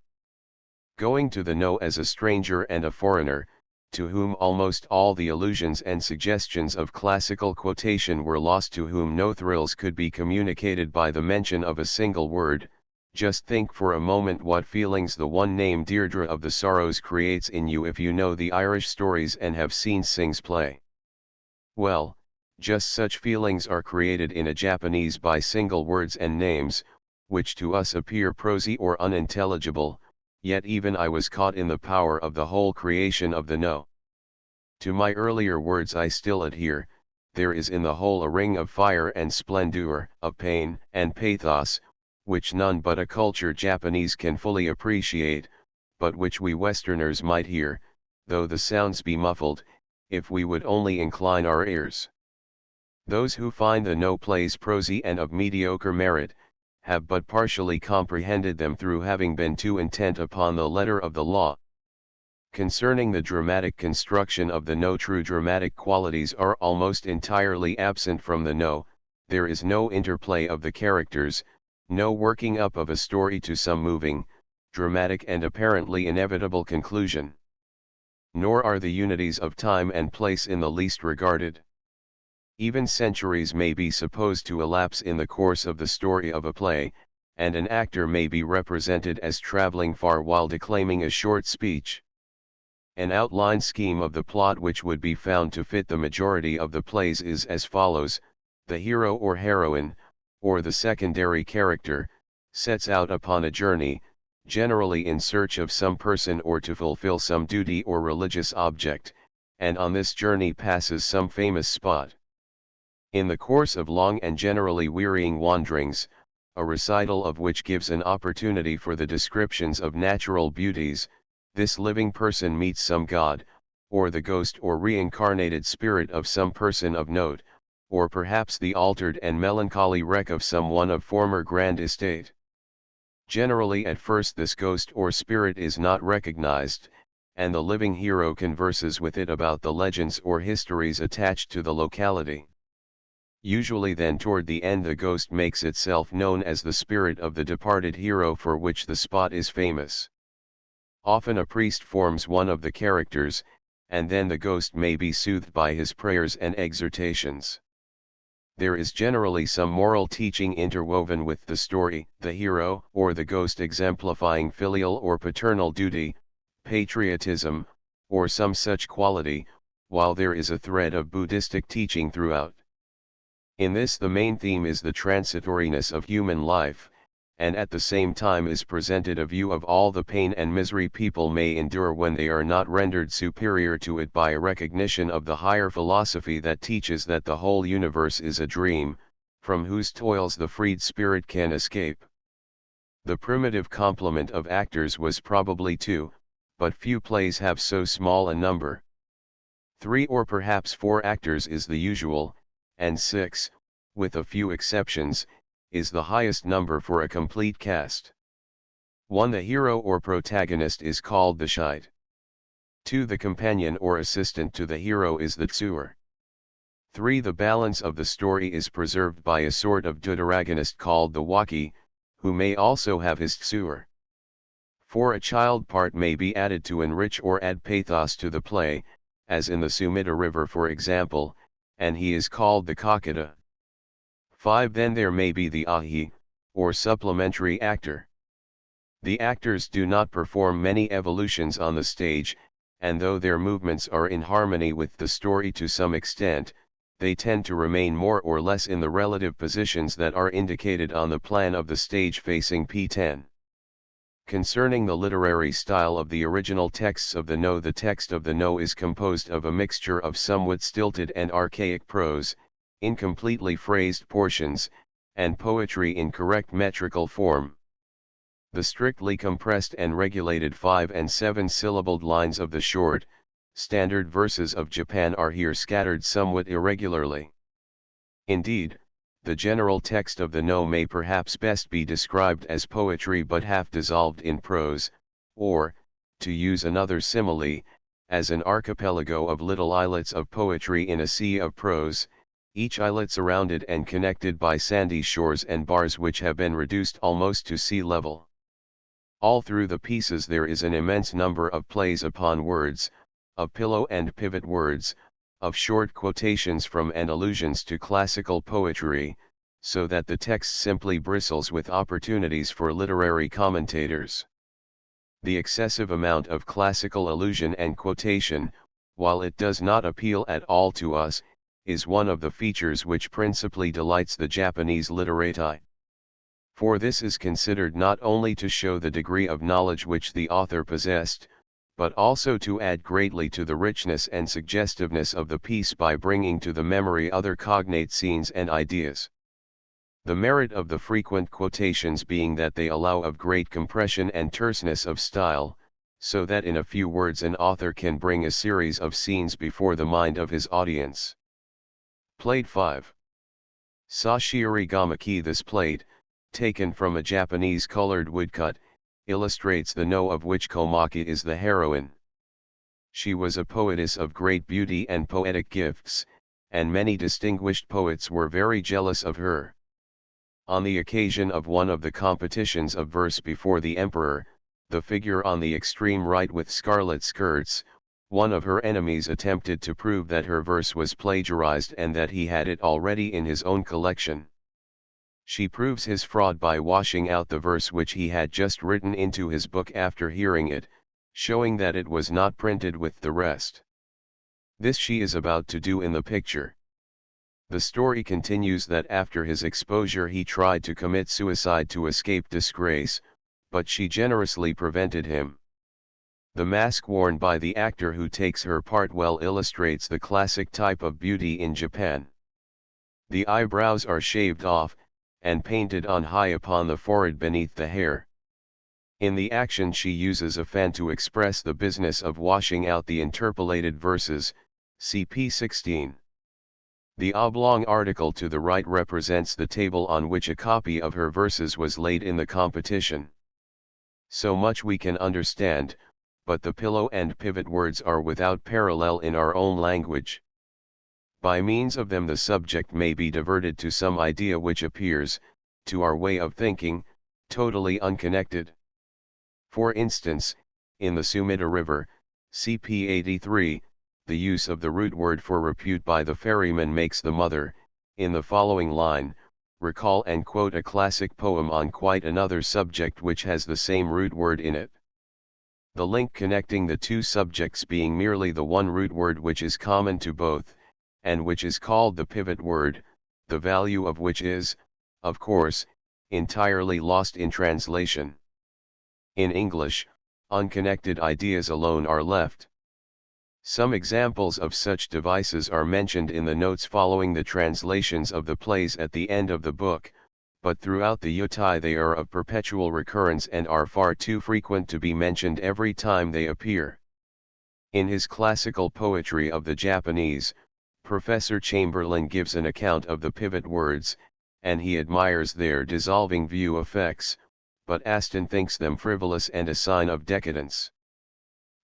Going to the No as a stranger and a foreigner, to whom almost all the allusions and suggestions of classical quotation were lost, to whom no thrills could be communicated by the mention of a single word, just think for a moment what feelings the one named Deirdre of the Sorrows creates in you if you know the Irish stories and have seen Synge's play. Well, just such feelings are created in a Japanese by single words and names, which to us appear prosy or unintelligible, yet even I was caught in the power of the whole creation of the No. To my earlier words I still adhere, there is in the whole a ring of fire and splendor, of pain and pathos, which none but a cultured Japanese can fully appreciate, but which we Westerners might hear, though the sounds be muffled, if we would only incline our ears. Those who find the No plays prosy and of mediocre merit, have but partially comprehended them through having been too intent upon the letter of the law. Concerning the dramatic construction of the No, true dramatic qualities are almost entirely absent from the No. There is no interplay of the characters, no working up of a story to some moving, dramatic and apparently inevitable conclusion. Nor are the unities of time and place in the least regarded. Even centuries may be supposed to elapse in the course of the story of a play, and an actor may be represented as traveling far while declaiming a short speech. An outline scheme of the plot which would be found to fit the majority of the plays is as follows: the hero or heroine, or the secondary character, sets out upon a journey, generally in search of some person or to fulfill some duty or religious object, and on this journey passes some famous spot. In the course of long and generally wearying wanderings, a recital of which gives an opportunity for the descriptions of natural beauties, this living person meets some god, or the ghost or reincarnated spirit of some person of note, or perhaps the altered and melancholy wreck of some one of former grand estate. Generally at first this ghost or spirit is not recognized, and the living hero converses with it about the legends or histories attached to the locality. Usually then toward the end the ghost makes itself known as the spirit of the departed hero for which the spot is famous. Often a priest forms one of the characters, and then the ghost may be soothed by his prayers and exhortations. There is generally some moral teaching interwoven with the story, the hero or the ghost exemplifying filial or paternal duty, patriotism, or some such quality, while there is a thread of Buddhistic teaching throughout. In this the main theme is the transitoriness of human life, and at the same time is presented a view of all the pain and misery people may endure when they are not rendered superior to it by a recognition of the higher philosophy that teaches that the whole universe is a dream, from whose toils the freed spirit can escape. The primitive complement of actors was probably 2, but few plays have so small a number. 3 or perhaps 4 actors is the usual, and 6, with a few exceptions, is the highest number for a complete cast. 1. The hero or protagonist is called the shite. 2. The companion or assistant to the hero is the tsuer. 3. The balance of the story is preserved by a sort of deuteragonist called the waki, who may also have his tsuer. 4. A child part may be added to enrich or add pathos to the play, as in the Sumida River for example, and he is called the Kakata. 5. Then there may be the ahi, or supplementary actor. The actors do not perform many evolutions on the stage, and though their movements are in harmony with the story to some extent, they tend to remain more or less in the relative positions that are indicated on the plan of the stage facing P10. Concerning the literary style of the original texts of the No, the text of the No is composed of a mixture of somewhat stilted and archaic prose, incompletely phrased portions, and poetry in correct metrical form. The strictly compressed and regulated 5 and 7 syllabled lines of the short, standard verses of Japan are here scattered somewhat irregularly. Indeed, the general text of the No may perhaps best be described as poetry but half dissolved in prose, or, to use another simile, as an archipelago of little islets of poetry in a sea of prose, each islet surrounded and connected by sandy shores and bars which have been reduced almost to sea level. All through the pieces there is an immense number of plays upon words, of pillow and pivot words, of short quotations from and allusions to classical poetry, so that the text simply bristles with opportunities for literary commentators. The excessive amount of classical allusion and quotation, while it does not appeal at all to us, is one of the features which principally delights the Japanese literati. For this is considered not only to show the degree of knowledge which the author possessed, but also to add greatly to the richness and suggestiveness of the piece by bringing to the memory other cognate scenes and ideas. The merit of the frequent quotations being that they allow of great compression and terseness of style, so that in a few words an author can bring a series of scenes before the mind of his audience. Plate 5. Sashiri Gamaki. This plate, taken from a Japanese colored woodcut, illustrates the No, of which Komaki is the heroine. She was a poetess of great beauty and poetic gifts, and many distinguished poets were very jealous of her. On the occasion of one of the competitions of verse before the emperor, the figure on the extreme right with scarlet skirts, one of her enemies attempted to prove that her verse was plagiarized and that he had it already in his own collection. She proves his fraud by washing out the verse which he had just written into his book after hearing it, showing that it was not printed with the rest. This she is about to do in the picture. The story continues that after his exposure he tried to commit suicide to escape disgrace, but she generously prevented him. The mask worn by the actor who takes her part well illustrates the classic type of beauty in Japan. The eyebrows are shaved off, and painted on high upon the forehead beneath the hair. In the action she uses a fan to express the business of washing out the interpolated verses, cp 16. The oblong article to the right represents the table on which a copy of her verses was laid in the competition. So much we can understand, but the pillow and pivot words are without parallel in our own language. By means of them the subject may be diverted to some idea which appears, to our way of thinking, totally unconnected. For instance, in the Sumida River, cp 83, the use of the root word for repute by the ferryman makes the mother, in the following line, recall and quote a classic poem on quite another subject which has the same root word in it. The link connecting the two subjects being merely the one root word which is common to both, and which is called the pivot word, the value of which is, of course, entirely lost in translation. In English, unconnected ideas alone are left. Some examples of such devices are mentioned in the notes following the translations of the plays at the end of the book, but throughout the yutai they are of perpetual recurrence and are far too frequent to be mentioned every time they appear. In his Classical Poetry of the Japanese, Professor Chamberlain gives an account of the pivot words, and he admires their dissolving view effects, but Aston thinks them frivolous and a sign of decadence.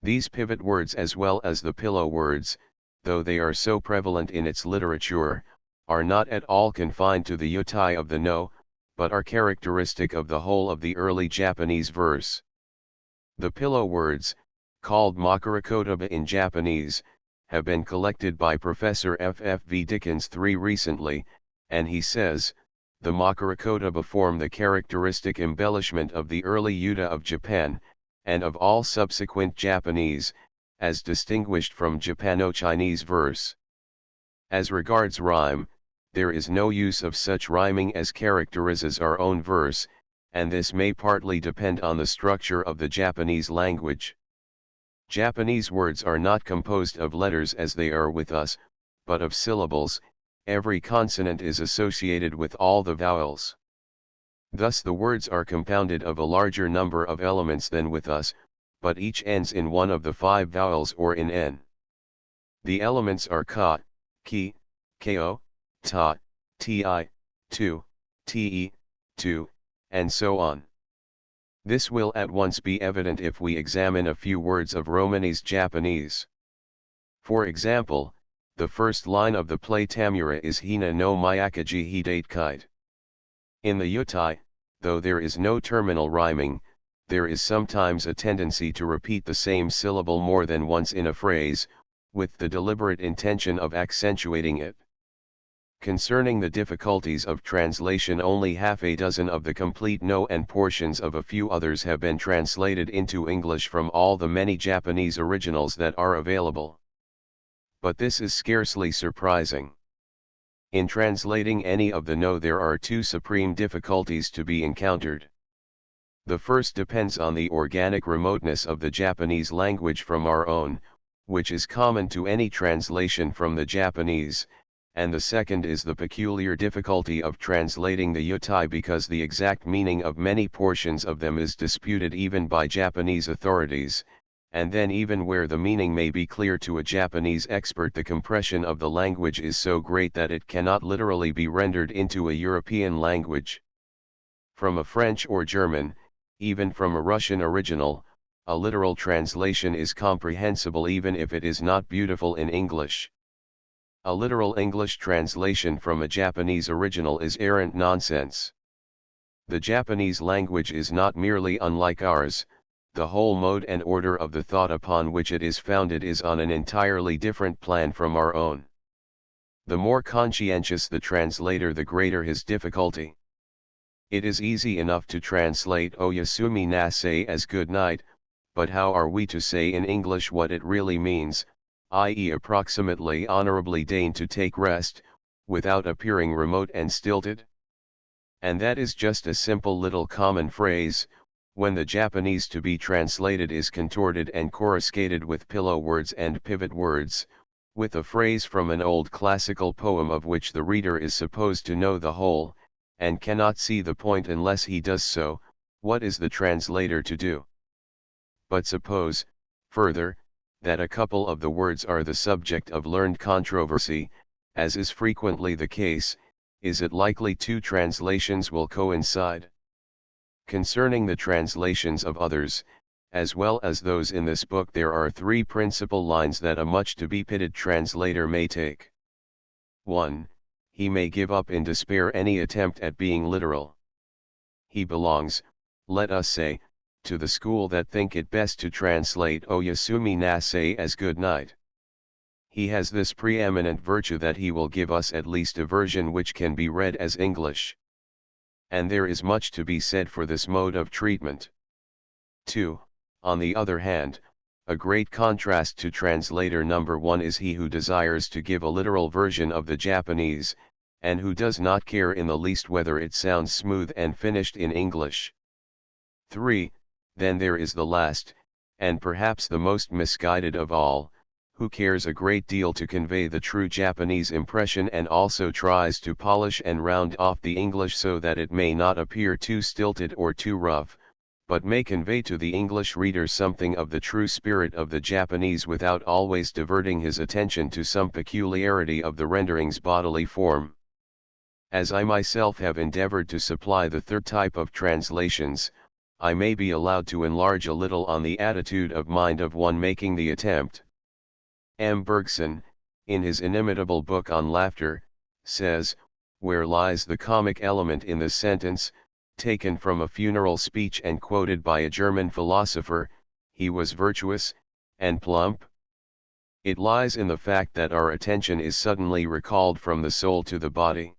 These pivot words as well as the pillow words, though they are so prevalent in its literature, are not at all confined to the yotai of the no, but are characteristic of the whole of the early Japanese verse. The pillow words, called makarakotoba in Japanese, have been collected by Professor F.F.V. Dickens III recently, and he says, the makarakotoba form the characteristic embellishment of the early yuta of Japan, and of all subsequent Japanese, as distinguished from Japano-Chinese verse. As regards rhyme, there is no use of such rhyming as characterizes our own verse, and this may partly depend on the structure of the Japanese language. Japanese words are not composed of letters as they are with us, but of syllables. Every consonant is associated with all the vowels. Thus the words are compounded of a larger number of elements than with us, but each ends in one of the 5 vowels or in n. The elements are ka, ki, ko, ta, ti, tu, te, tu, and so on. This will at once be evident if we examine a few words of Romanese Japanese. For example, the first line of the play Tamura is Hina no Miyakaji Hidate Kite. In the yotai, though there is no terminal rhyming, there is sometimes a tendency to repeat the same syllable more than once in a phrase, with the deliberate intention of accentuating it. Concerning the difficulties of translation, only half a dozen of the complete no and portions of a few others have been translated into English from all the many Japanese originals that are available. But this is scarcely surprising. In translating any of the no, there are 2 supreme difficulties to be encountered. The first depends on the organic remoteness of the Japanese language from our own, which is common to any translation from the Japanese, and the second is the peculiar difficulty of translating the yotai, because the exact meaning of many portions of them is disputed even by Japanese authorities, and then even where the meaning may be clear to a Japanese expert, the compression of the language is so great that it cannot literally be rendered into a European language. From a French or German, even from a Russian original, a literal translation is comprehensible even if it is not beautiful in English. A literal English translation from a Japanese original is arrant nonsense. The Japanese language is not merely unlike ours, the whole mode and order of the thought upon which it is founded is on an entirely different plan from our own. The more conscientious the translator, the greater his difficulty. It is easy enough to translate Oyasumi Nasai as good night, but how are we to say in English what it really means, i.e. approximately honorably deign to take rest, without appearing remote and stilted? And that is just a simple little common phrase, when the Japanese to be translated is contorted and coruscated with pillow words and pivot words, with a phrase from an old classical poem of which the reader is supposed to know the whole, and cannot see the point unless he does so. What is the translator to do? But suppose, further, that a couple of the words are the subject of learned controversy, as is frequently the case, is it likely 2 translations will coincide? Concerning the translations of others, as well as those in this book, there are 3 principal lines that a much to be pitied translator may take. 1. He may give up in despair any attempt at being literal. He belongs, let us say, to the school that think it best to translate Oyasumi Nasai as good night. He has this preeminent virtue that he will give us at least a version which can be read as English. And there is much to be said for this mode of treatment. 2. On the other hand, a great contrast to translator number 1 is he who desires to give a literal version of the Japanese, and who does not care in the least whether it sounds smooth and finished in English. 3. Then there is the last, and perhaps the most misguided of all, who cares a great deal to convey the true Japanese impression and also tries to polish and round off the English so that it may not appear too stilted or too rough, but may convey to the English reader something of the true spirit of the Japanese without always diverting his attention to some peculiarity of the rendering's bodily form. As I myself have endeavored to supply the third type of translations, I may be allowed to enlarge a little on the attitude of mind of one making the attempt. M. Bergson, in his inimitable book on laughter, says, "Where lies the comic element in this sentence, taken from a funeral speech and quoted by a German philosopher, he was virtuous, and plump? It lies in the fact that our attention is suddenly recalled from the soul to the body.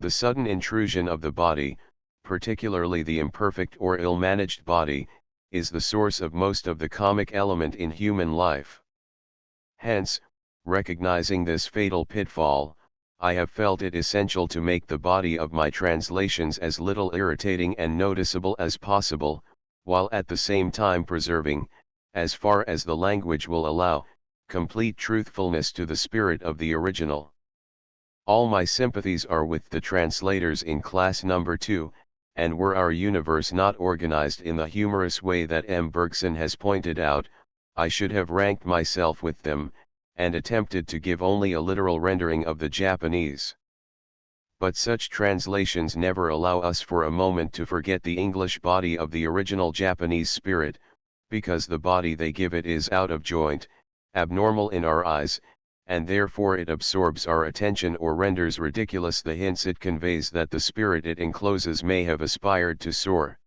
The sudden intrusion of the body, particularly the imperfect or ill-managed body, is the source of most of the comic element in human life. Hence, recognizing this fatal pitfall, I have felt it essential to make the body of my translations as little irritating and noticeable as possible, while at the same time preserving, as far as the language will allow, complete truthfulness to the spirit of the original. All my sympathies are with the translators in class number 2, and were our universe not organized in the humorous way that M. Bergson has pointed out, I should have ranked myself with them, and attempted to give only a literal rendering of the Japanese. But such translations never allow us for a moment to forget the English body of the original Japanese spirit, because the body they give it is out of joint, abnormal in our eyes, and therefore it absorbs our attention or renders ridiculous the hints it conveys that the spirit it encloses may have aspired to soar.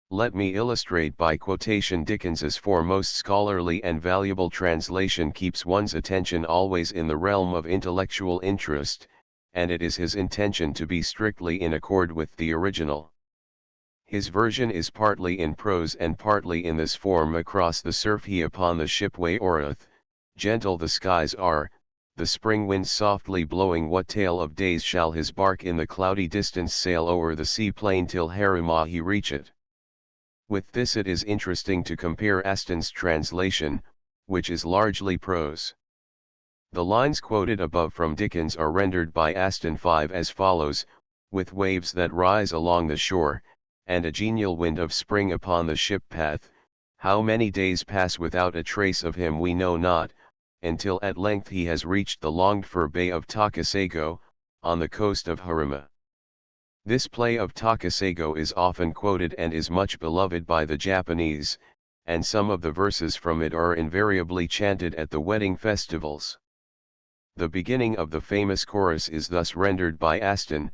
Let me illustrate by quotation. Dickens's foremost scholarly and valuable translation keeps one's attention always in the realm of intellectual interest, and it is his intention to be strictly in accord with the original. His version is partly in prose and partly in this form: across the surf he upon the ship way o'ereth, gentle the skies are, the spring wind softly blowing, what tale of days shall his bark in the cloudy distance sail o'er the sea plain till Harima he reach it. With this it is interesting to compare Aston's translation, which is largely prose. The lines quoted above from Dickens are rendered by Aston 5 as follows: with waves that rise along the shore, and a genial wind of spring upon the ship path, how many days pass without a trace of him we know not, until at length he has reached the longed-for bay of Takasago, on the coast of Harima. This play of Takasago is often quoted and is much beloved by the Japanese, and some of the verses from it are invariably chanted at the wedding festivals. The beginning of the famous chorus is thus rendered by Aston,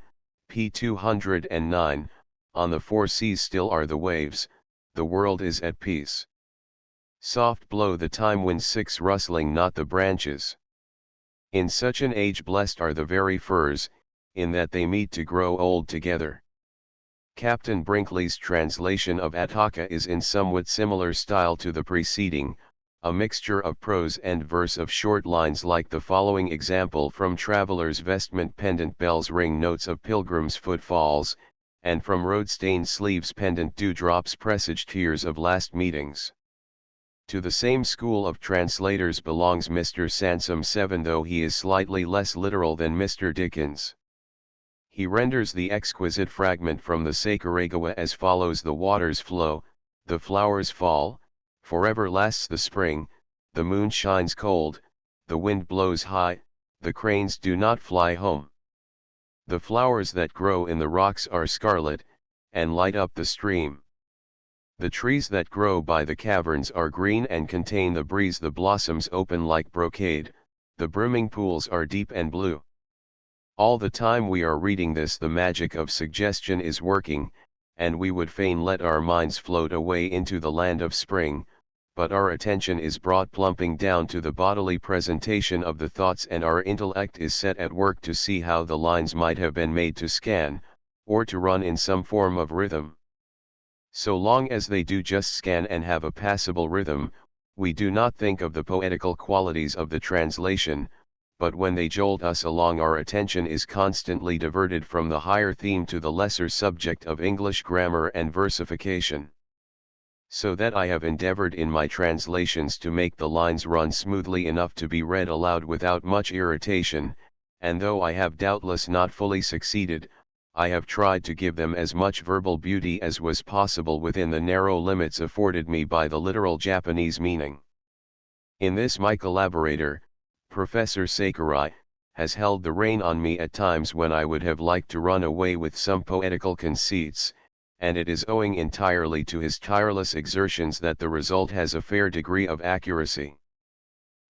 p. 209, on the four seas still are the waves, the world is at peace. Soft blow the time winds, six rustling not the branches. In such an age blessed are the very firs, in that they meet to grow old together. Captain Brinkley's translation of Ataka is in somewhat similar style to the preceding, a mixture of prose and verse of short lines like the following example from Traveller's Vestment: pendant bells ring notes of pilgrims' footfalls, and from road-stained sleeves pendant dewdrops presage tears of last meetings. To the same school of translators belongs Mr. Sansom 7, though he is slightly less literal than Mr. Dickens. He renders the exquisite fragment from the Sakuragawa as follows: the waters flow, the flowers fall, forever lasts the spring, the moon shines cold, the wind blows high, the cranes do not fly home. The flowers that grow in the rocks are scarlet, and light up the stream. The trees that grow by the caverns are green and contain the breeze, the blossoms open like brocade, the brimming pools are deep and blue. All the time we are reading this the magic of suggestion is working, and we would fain let our minds float away into the land of spring, but our attention is brought plumping down to the bodily presentation of the thoughts, and our intellect is set at work to see how the lines might have been made to scan, or to run in some form of rhythm. So long as they do just scan and have a passable rhythm, we do not think of the poetical qualities of the translation, but when they jolt us along our attention is constantly diverted from the higher theme to the lesser subject of English grammar and versification. So that I have endeavored in my translations to make the lines run smoothly enough to be read aloud without much irritation, and though I have doubtless not fully succeeded, I have tried to give them as much verbal beauty as was possible within the narrow limits afforded me by the literal Japanese meaning. In this my collaborator, Professor Sakurai, has held the rein on me at times when I would have liked to run away with some poetical conceits, and it is owing entirely to his tireless exertions that the result has a fair degree of accuracy.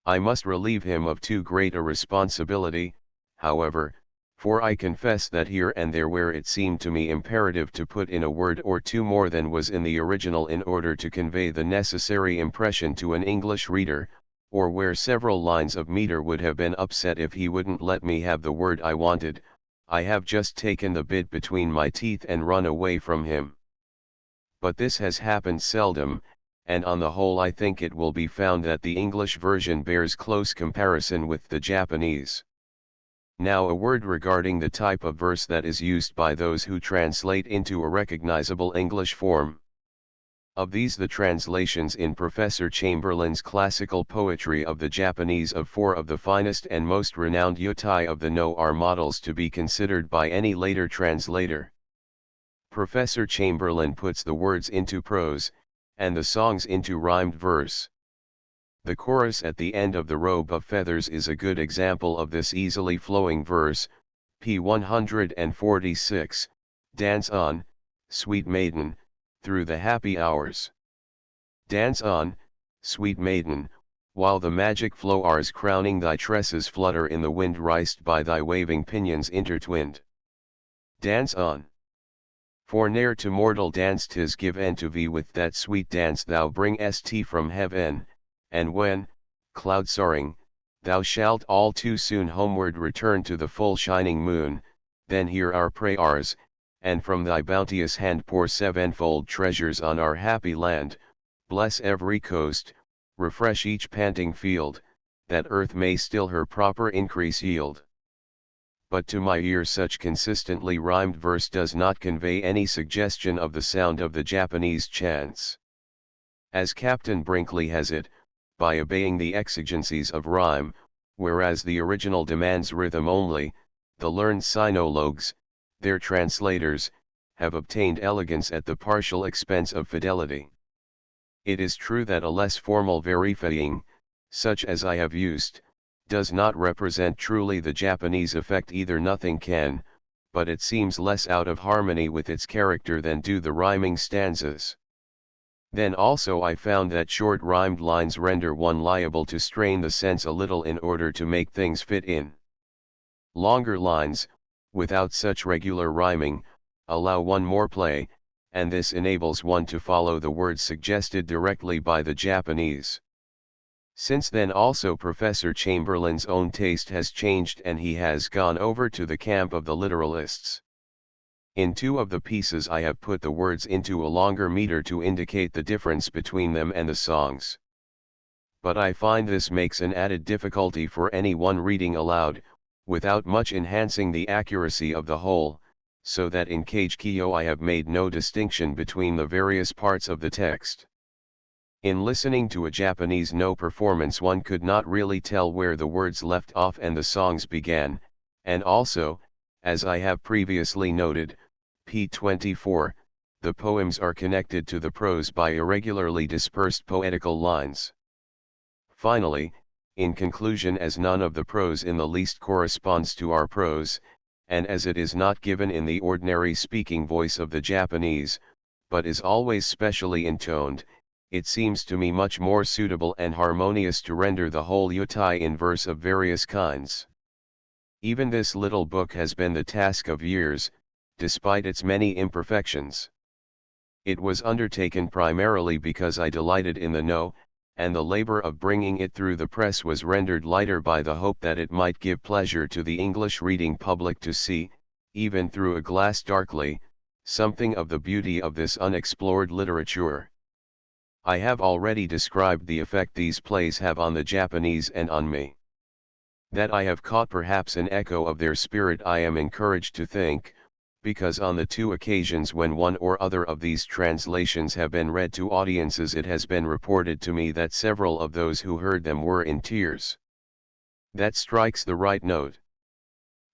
I must relieve him of too great a responsibility, however, for I confess that here and there where it seemed to me imperative to put in a word or two more than was in the original in order to convey the necessary impression to an English reader, or where several lines of meter would have been upset if he wouldn't let me have the word I wanted, I have just taken the bit between my teeth and run away from him. But this has happened seldom, and on the whole I think it will be found that the English version bears close comparison with the Japanese. Now a word regarding the type of verse that is used by those who translate into a recognizable English form. Of these the translations in Professor Chamberlain's classical poetry of the Japanese of four of the finest and most renowned yotai of the No are models to be considered by any later translator. Professor Chamberlain puts the words into prose, and the songs into rhymed verse. The chorus at the end of the Robe of Feathers is a good example of this easily flowing verse, p. 146, Dance on, sweet maiden, through the happy hours. Dance on, sweet maiden, while the magic flowers crowning thy tresses flutter in the wind riced by thy waving pinions intertwined. Dance on. For ne'er to mortal dance 'tis given to thee with that sweet dance thou bringest from heaven, and when, cloud soaring, thou shalt all too soon homeward return to the full shining moon, then hear our prayers, and from thy bounteous hand pour sevenfold treasures on our happy land, bless every coast, refresh each panting field, that earth may still her proper increase yield. But to my ear such consistently rhymed verse does not convey any suggestion of the sound of the Japanese chants. As Captain Brinkley has it, by obeying the exigencies of rhyme, whereas the original demands rhythm only, the learned sinologues, their translators, have obtained elegance at the partial expense of fidelity. It is true that a less formal verifying, such as I have used, does not represent truly the Japanese effect either. Nothing can, but it seems less out of harmony with its character than do the rhyming stanzas. Then also I found that short rhymed lines render one liable to strain the sense a little in order to make things fit in. Longer lines, without such regular rhyming, allow one more play, and this enables one to follow the words suggested directly by the Japanese. Since then also Professor Chamberlain's own taste has changed and he has gone over to the camp of the literalists. In two of the pieces I have put the words into a longer meter to indicate the difference between them and the songs. But I find this makes an added difficulty for any one reading aloud, without much enhancing the accuracy of the whole, so that in Kage-Kyo I have made no distinction between the various parts of the text. In listening to a Japanese No performance one could not really tell where the words left off and the songs began, and also, as I have previously noted, p. 24, the poems are connected to the prose by irregularly dispersed poetical lines. Finally, in conclusion, as none of the prose in the least corresponds to our prose, and as it is not given in the ordinary speaking voice of the Japanese, but is always specially intoned, it seems to me much more suitable and harmonious to render the whole yotai in verse of various kinds. Even this little book has been the task of years, despite its many imperfections. It was undertaken primarily because I delighted in the No, and the labor of bringing it through the press was rendered lighter by the hope that it might give pleasure to the English reading public to see, even through a glass darkly, something of the beauty of this unexplored literature. I have already described the effect these plays have on the Japanese and on me. That I have caught perhaps an echo of their spirit I am encouraged to think, because on the two occasions when one or other of these translations have been read to audiences it has been reported to me that several of those who heard them were in tears. That strikes the right note.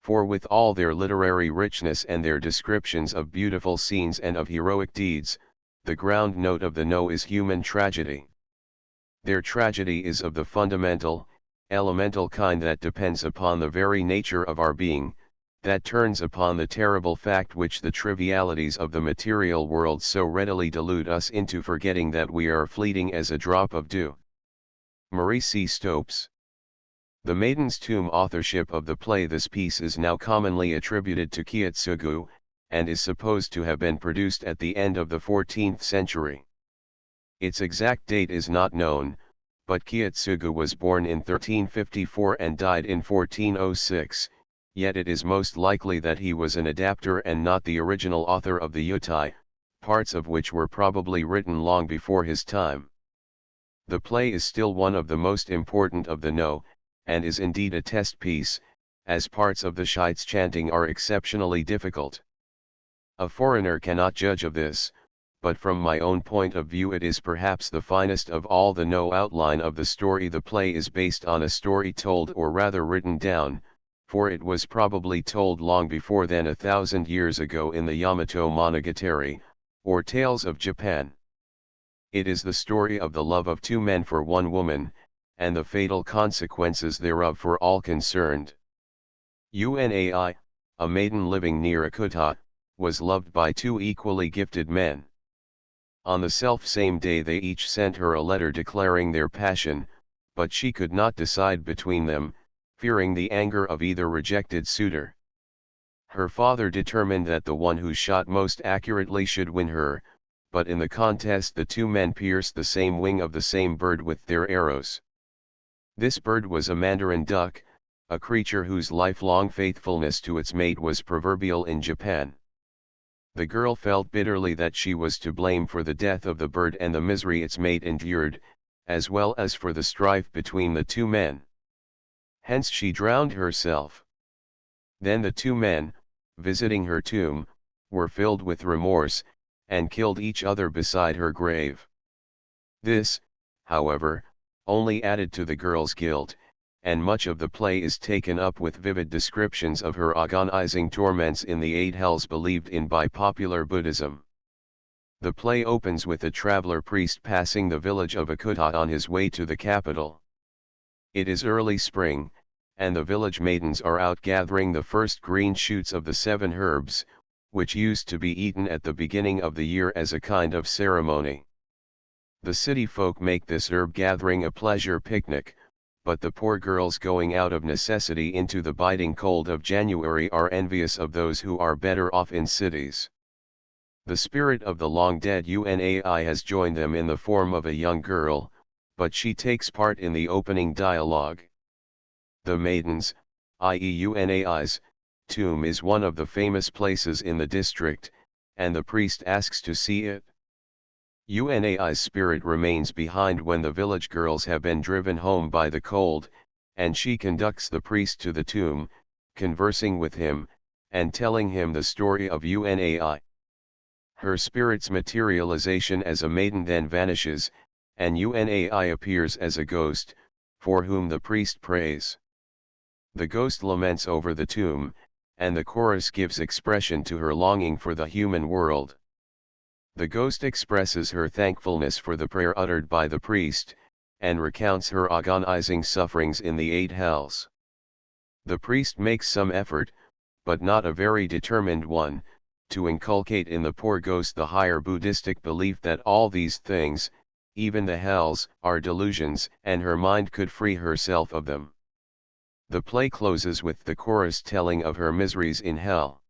For with all their literary richness and their descriptions of beautiful scenes and of heroic deeds, the ground note of the No is human tragedy. Their tragedy is of the fundamental, elemental kind that depends upon the very nature of our being, that turns upon the terrible fact which the trivialities of the material world so readily delude us into forgetting that we are fleeting as a drop of dew. Marie C. Stopes. The Maiden's Tomb authorship of the play. This piece is now commonly attributed to Kiyotsugu, and is supposed to have been produced at the end of the 14th century. Its exact date is not known, but Kiyotsugu was born in 1354 and died in 1406, yet it is most likely that he was an adapter and not the original author of the Yutai, parts of which were probably written long before his time. The play is still one of the most important of the No, and is indeed a test piece, as parts of the Shites chanting are exceptionally difficult. A foreigner cannot judge of this, but from my own point of view it is perhaps the finest of all. The No outline of the story. The play is based on a story told, or rather written down, for it was probably told long before then, 1,000 years ago, in the Yamato Monogatari, or Tales of Japan. It is the story of the love of two men for one woman, and the fatal consequences thereof for all concerned. Unai, a maiden living near Akuta, was loved by two equally gifted men. On the self-same day they each sent her a letter declaring their passion, but she could not decide between them, fearing the anger of either rejected suitor. Her father determined that the one who shot most accurately should win her, but in the contest the two men pierced the same wing of the same bird with their arrows. This bird was a mandarin duck, a creature whose lifelong faithfulness to its mate was proverbial in Japan. The girl felt bitterly that she was to blame for the death of the bird and the misery its mate endured, as well as for the strife between the two men. Hence she drowned herself. Then the two men, visiting her tomb, were filled with remorse, and killed each other beside her grave. This, however, only added to the girl's guilt, and much of the play is taken up with vivid descriptions of her agonizing torments in the 8 hells believed in by popular Buddhism. The play opens with a traveler priest passing the village of Akuta on his way to the capital. It is early spring, and the village maidens are out gathering the first green shoots of the 7 herbs, which used to be eaten at the beginning of the year as a kind of ceremony. The city folk make this herb gathering a pleasure picnic, but the poor girls going out of necessity into the biting cold of January are envious of those who are better off in cities. The spirit of the long-dead Unai has joined them in the form of a young girl, but she takes part in the opening dialogue. The maidens, i.e. Unai's, tomb is one of the famous places in the district, and the priest asks to see it. Unai's spirit remains behind when the village girls have been driven home by the cold, and she conducts the priest to the tomb, conversing with him, and telling him the story of Unai. Her spirit's materialization as a maiden then vanishes, and Unai appears as a ghost, for whom the priest prays. The ghost laments over the tomb, and the chorus gives expression to her longing for the human world. The ghost expresses her thankfulness for the prayer uttered by the priest, and recounts her agonizing sufferings in the 8 hells. The priest makes some effort, but not a very determined one, to inculcate in the poor ghost the higher Buddhistic belief that all these things, even the hells, are delusions, and her mind could free herself of them. The play closes with the chorus telling of her miseries in hell.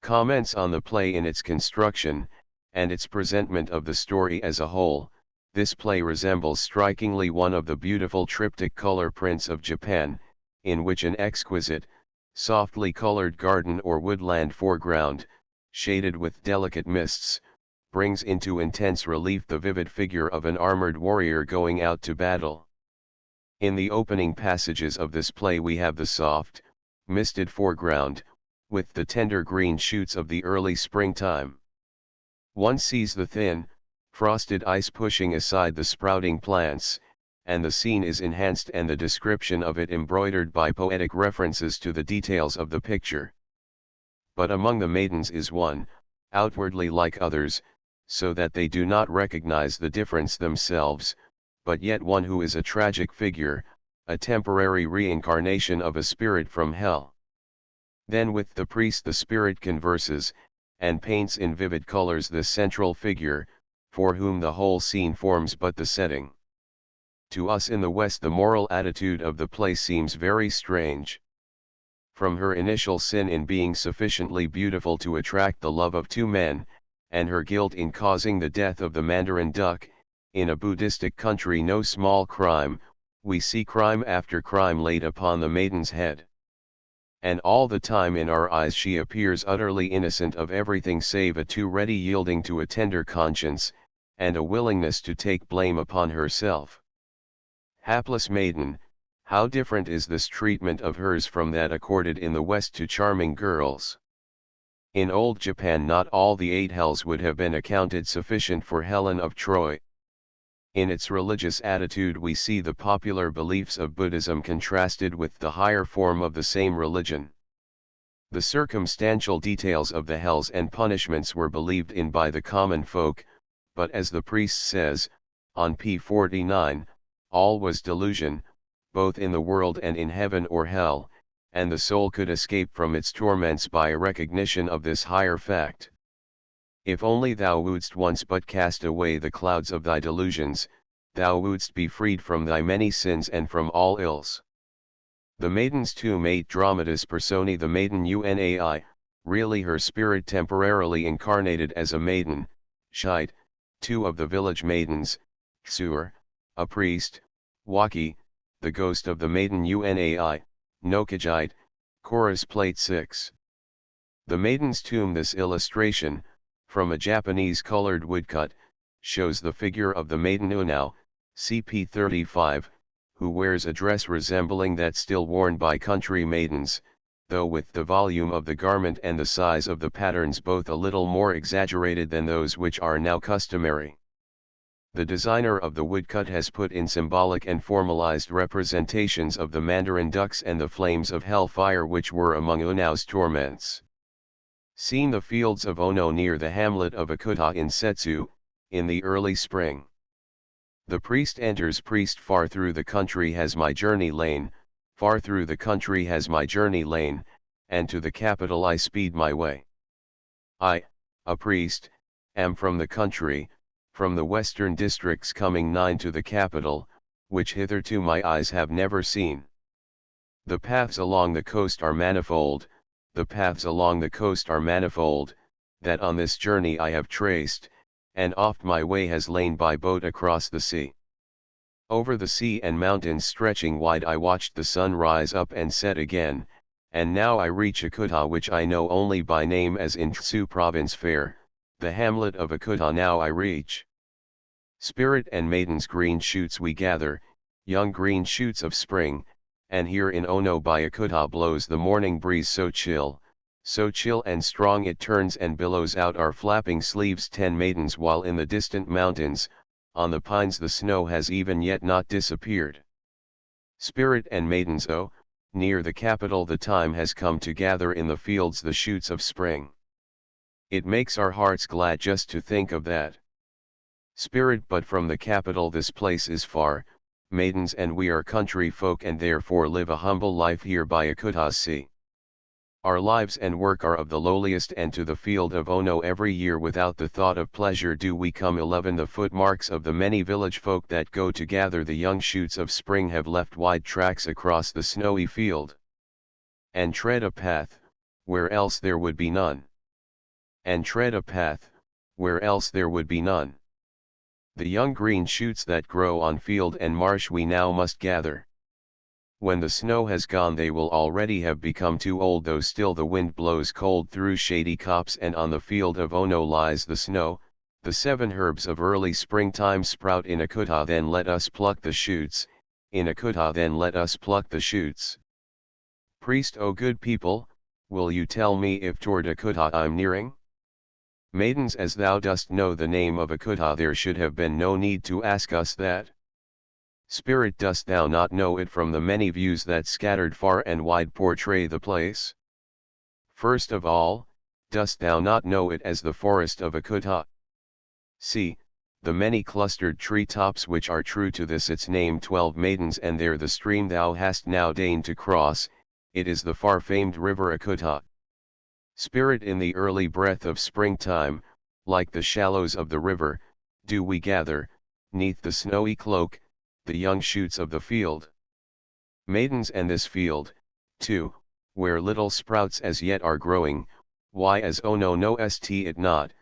Comments on the play in its construction, and its presentment of the story as a whole. This play resembles strikingly one of the beautiful triptych color prints of Japan, in which an exquisite, softly colored garden or woodland foreground, shaded with delicate mists, brings into intense relief the vivid figure of an armored warrior going out to battle. In the opening passages of this play we have the soft, misted foreground, with the tender green shoots of the early springtime. One sees the thin, frosted ice pushing aside the sprouting plants, and the scene is enhanced and the description of it embroidered by poetic references to the details of the picture. But among the maidens is one, outwardly like others, so that they do not recognize the difference themselves, but yet one who is a tragic figure, a temporary reincarnation of a spirit from hell. Then with the priest the spirit converses, and paints in vivid colors the central figure, for whom the whole scene forms but the setting. To us in the West the moral attitude of the place seems very strange. From her initial sin in being sufficiently beautiful to attract the love of two men, and her guilt in causing the death of the mandarin duck, in a Buddhistic country no small crime, we see crime after crime laid upon the maiden's head. And all the time in our eyes she appears utterly innocent of everything save a too ready yielding to a tender conscience, and a willingness to take blame upon herself. Hapless maiden, how different is this treatment of hers from that accorded in the West to charming girls. In old Japan not all the 8 hells would have been accounted sufficient for Helen of Troy. In its religious attitude we see the popular beliefs of Buddhism contrasted with the higher form of the same religion. The circumstantial details of the hells and punishments were believed in by the common folk, but as the priest says, on p. 49, all was delusion, both in the world and in heaven or hell, and the soul could escape from its torments by a recognition of this higher fact. If only thou wouldst once but cast away the clouds of thy delusions, thou wouldst be freed from thy many sins and from all ills. The Maiden's Tomb 8 Dramatis Personae. The maiden Unai, really her spirit temporarily incarnated as a maiden, Shite, 2 of the village maidens, Xur, a priest, Waki, the ghost of the maiden Unai, Nokajite, Chorus Plate 6. The Maiden's Tomb. This illustration, from a Japanese colored woodcut, shows the figure of the maiden Unau, cp 35, who wears a dress resembling that still worn by country maidens, though with the volume of the garment and the size of the patterns both a little more exaggerated than those which are now customary. The designer of the woodcut has put in symbolic and formalized representations of the mandarin ducks and the flames of hellfire which were among Unau's torments. Seen the fields of Ono near the hamlet of Akuta in Setsu, in the early spring. The priest enters. Priest, far through the country has my journey lain, far through the country has my journey lain, and to the capital I speed my way. I, a priest, am from the country, from the western districts coming nigh to the capital, which hitherto my eyes have never seen. The paths along the coast are manifold, the paths along the coast are manifold, that on this journey I have traced, and oft my way has lain by boat across the sea. Over the sea and mountains stretching wide I watched the sun rise up and set again, and now I reach Akuta, which I know only by name as in Tsu province fair, the hamlet of Akuta now I reach. Spirit and maidens, green shoots we gather, young green shoots of spring, and here in Ono by Akuta blows the morning breeze so chill and strong it turns and billows out our flapping sleeves. 10 maidens, while in the distant mountains, on the pines the snow has even yet not disappeared. Spirit and maidens, oh, near the capital the time has come to gather in the fields the shoots of spring. It makes our hearts glad just to think of that. Spirit, but from the capital this place is far, maidens, and we are country folk and therefore live a humble life here by Akuta's sea. Our lives and work are of the lowliest, and to the field of Ono every year without the thought of pleasure do we come. 11 The footmarks of the many village folk that go to gather the young shoots of spring have left wide tracks across the snowy field, and tread a path, where else there would be none. And tread a path, where else there would be none. The young green shoots that grow on field and marsh we now must gather. When the snow has gone they will already have become too old, though still the wind blows cold through shady copse, and on the field of Ono lies the snow. The 7 herbs of early springtime sprout in Akuta, then let us pluck the shoots, in Akuta then let us pluck the shoots. Priest, O good people, will you tell me if toward Akuta I'm nearing? Maidens, as thou dost know the name of Akuta, there should have been no need to ask us that. Spirit, dost thou not know it from the many views that scattered far and wide portray the place? First of all, dost thou not know it as the forest of Akuta? See, the many clustered tree tops which are true to this its name. 12 maidens, and there the stream thou hast now deigned to cross, it is the far famed river Akuta. Spirit, in the early breath of springtime, like the shallows of the river, do we gather, neath the snowy cloak, the young shoots of the field. Maidens and this field, too, where little sprouts as yet are growing, why as oh no st it not,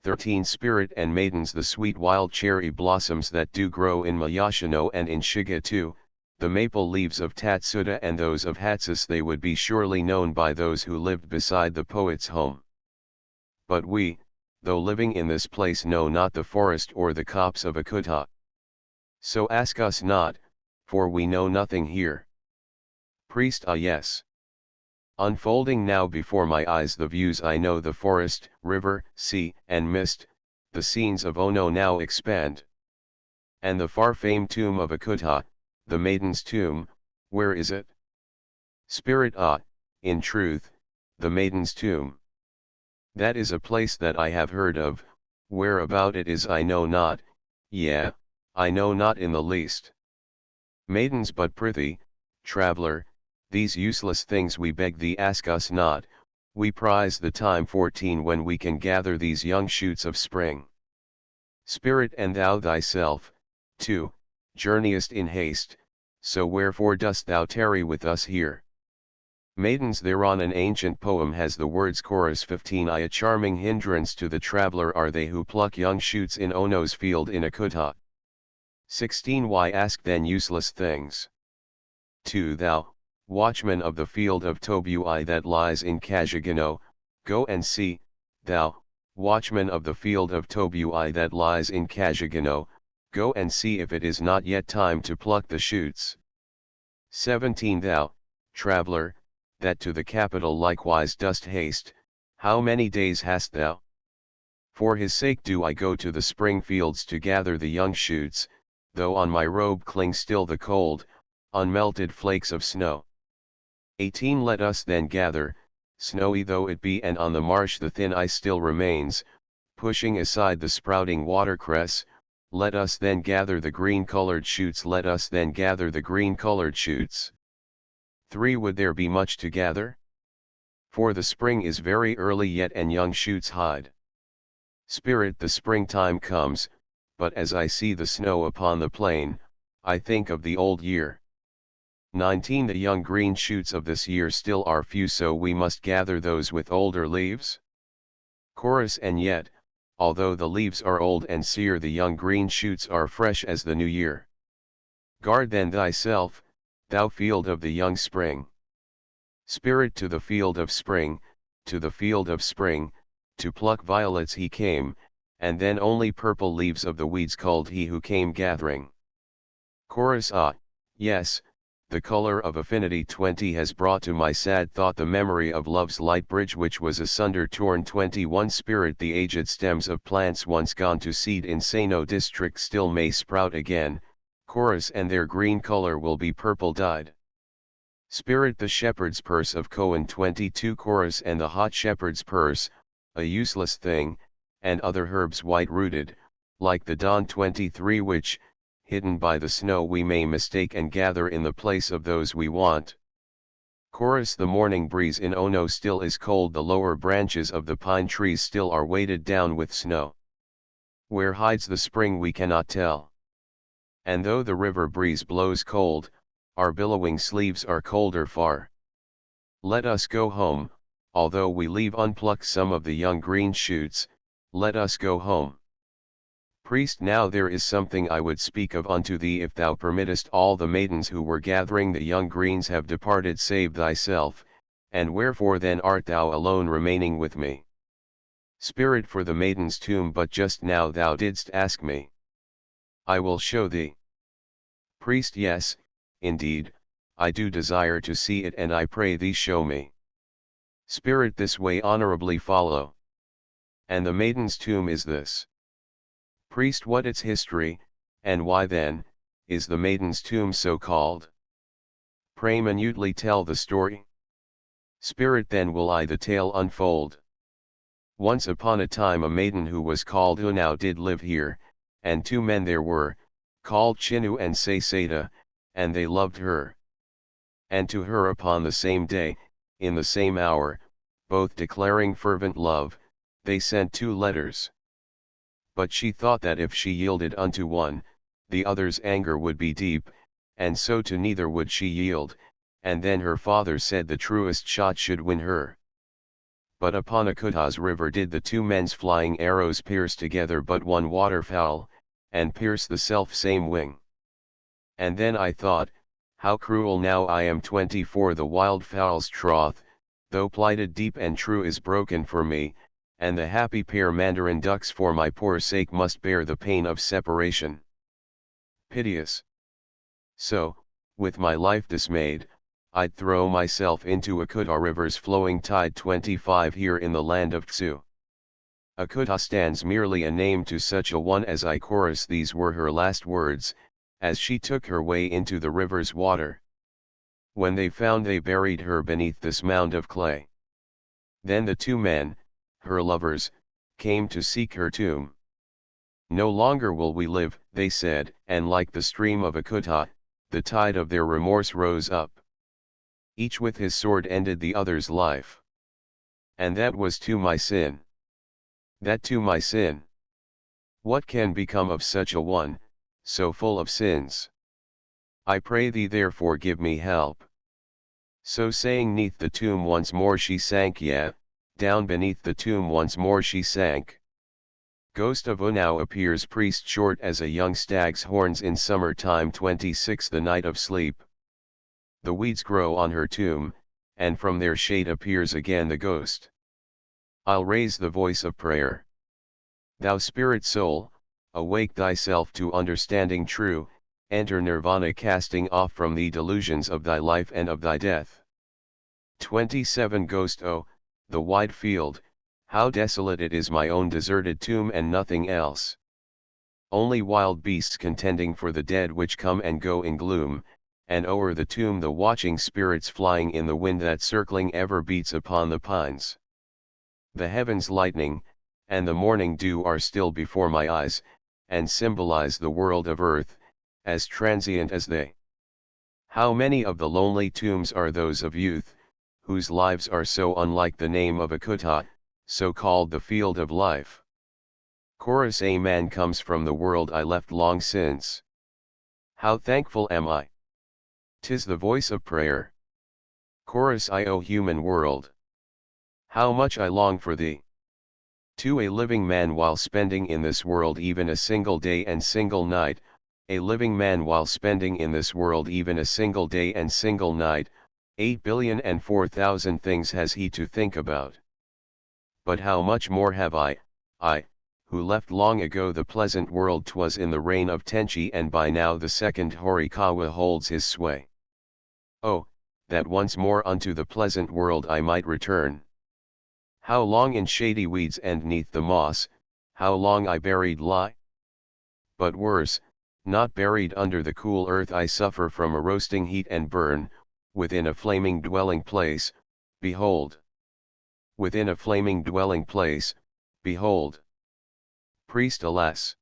13 Spirit and maidens the sweet wild cherry blossoms that do grow in Mayashino and in Shiga too, the maple leaves of Tatsuta and those of Hatsus they would be surely known by those who lived beside the poet's home. But we, though living in this place know not the forest or the copse of Akuta. So ask us not, for we know nothing here. Priest: Ah yes. Unfolding now before my eyes the views I know, the forest, river, sea, and mist, the scenes of Ono now expand. And the far-famed tomb of Akuta, the maiden's tomb, where is it? Spirit: Ah, in truth, the maiden's tomb. That is a place that I have heard of, where about it is I know not, yea, I know not in the least. Maidens: but prithee, traveller, these useless things we beg thee ask us not, we prize the time 14 when we can gather these young shoots of spring. Spirit: and thou thyself, too, journeyest in haste, so wherefore dost thou tarry with us here? Maidens: thereon an ancient poem has the words chorus 15 I a charming hindrance to the traveller are they who pluck young shoots in Ono's field in Akuta. 16 Why ask then useless things? 2 Thou, watchman of the field of Tobui that lies in Kajigano, go and see, thou, watchman of the field of Tobui that lies in Kajigano, go and see if it is not yet time to pluck the shoots. 17 Thou, traveller, that to the capital likewise dost haste, how many days hast thou? For his sake do I go to the spring fields to gather the young shoots, though on my robe cling still the cold, unmelted flakes of snow. 18 Let us then gather, snowy though it be, and on the marsh the thin ice still remains, pushing aside the sprouting watercress, let us then gather the green-colored shoots, let us then gather the green-colored shoots. 3 Would there be much to gather? For the spring is very early yet and young shoots hide. Spirit: the springtime comes, but as I see the snow upon the plain, I think of the old year. 19 The young green shoots of this year still are few, so we must gather those with older leaves. Chorus: and yet, although the leaves are old and sere, the young green shoots are fresh as the new year. Guard then thyself, thou field of the young spring. Spirit: to the field of spring, to the field of spring, to pluck violets he came, and then only purple leaves of the weeds culled he who came gathering. Chorus: Ah, yes, the color of affinity 20 has brought to my sad thought the memory of love's light bridge which was asunder torn. 21 Spirit: the aged stems of plants once gone to seed in Sano district still may sprout again, chorus, and their green color will be purple dyed. Spirit: the shepherd's purse of Cohen 22 Chorus: and the hot shepherd's purse, a useless thing, and other herbs white rooted, like the dawn 23 which, hidden by the snow we may mistake and gather in the place of those we want. Chorus: the morning breeze in Ono still is cold, the lower branches of the pine trees still are weighted down with snow. Where hides the spring we cannot tell. And though the river breeze blows cold, our billowing sleeves are colder far. Let us go home, although we leave unplucked some of the young green shoots, let us go home. Priest: now there is something I would speak of unto thee, if thou permittest. All the maidens who were gathering the young greens have departed save thyself, and wherefore then art thou alone remaining with me? Spirit: for the maiden's tomb, but just now thou didst ask me. I will show thee. Priest: yes, indeed, I do desire to see it, and I pray thee show me. Spirit: this way honorably follow. And the maiden's tomb is this. Priest: what its history, and why then, is the maiden's tomb so called? Pray minutely tell the story. Spirit: then will I the tale unfold. Once upon a time a maiden who was called Unao did live here, and 2 men there were, called Chinu and Seiseta, and they loved her. And to her upon the same day, in the same hour, both declaring fervent love, they sent 2 letters. But she thought that if she yielded unto one, the other's anger would be deep, and so to neither would she yield, and then her father said the truest shot should win her. But upon Akuta's river did the two men's flying arrows pierce together but one waterfowl, and pierce the self-same wing. And then I thought, how cruel now I am 24 the wild fowl's troth, though plighted deep and true is broken for me, and the happy pair mandarin ducks for my poor sake must bear the pain of separation. Piteous. So, with my life dismayed, I'd throw myself into Akuta river's flowing tide 25 here in the land of Tsu. Akuta stands merely a name to such a one as I. Chorus. These were her last words, as she took her way into the river's water. When they found, they buried her beneath this mound of clay. Then the two men, her lovers, came to seek her tomb. No longer will we live, they said, and like the stream of Akuta, the tide of their remorse rose up. Each with his sword ended the other's life. And that was to my sin. That to my sin. What can become of such a one, so full of sins? I pray thee therefore give me help. So saying, neath the tomb once more she sank, yeah, down beneath the tomb once more she sank. Ghost of Unau appears, priest short as a young stag's horns in summer time 26 the night of sleep. The weeds grow on her tomb, and from their shade appears again the ghost. I'll raise the voice of prayer. Thou spirit soul, awake thyself to understanding true, enter nirvana casting off from thee delusions of thy life and of thy death. 27 Ghost. Oh, the wide field, how desolate it is, my own deserted tomb and nothing else. Only wild beasts contending for the dead which come and go in gloom, and o'er the tomb the watching spirits flying in the wind that circling ever beats upon the pines. The heavens lightning, and the morning dew are still before my eyes, and symbolize the world of earth, as transient as they. How many of the lonely tombs are those of youth, whose lives are so unlike the name of Akuta, so called the field of life. Chorus. A man comes from the world I left long since. How thankful am I! 'Tis the voice of prayer. Chorus. I, O human world, how much I long for thee. To a living man while spending in this world even a single day and single night, a living man while spending in this world even a single day and single night, 8,004,000 things has he to think about. But how much more have I, who left long ago the pleasant world 'twas in the reign of Tenchi, and by now the second Horikawa holds his sway. Oh, that once more unto the pleasant world I might return. How long in shady weeds and neath the moss, how long I buried lie? But worse, not buried under the cool earth I suffer from a roasting heat and burn, within a flaming dwelling place, behold. Within a flaming dwelling place, behold. Priest. Alas!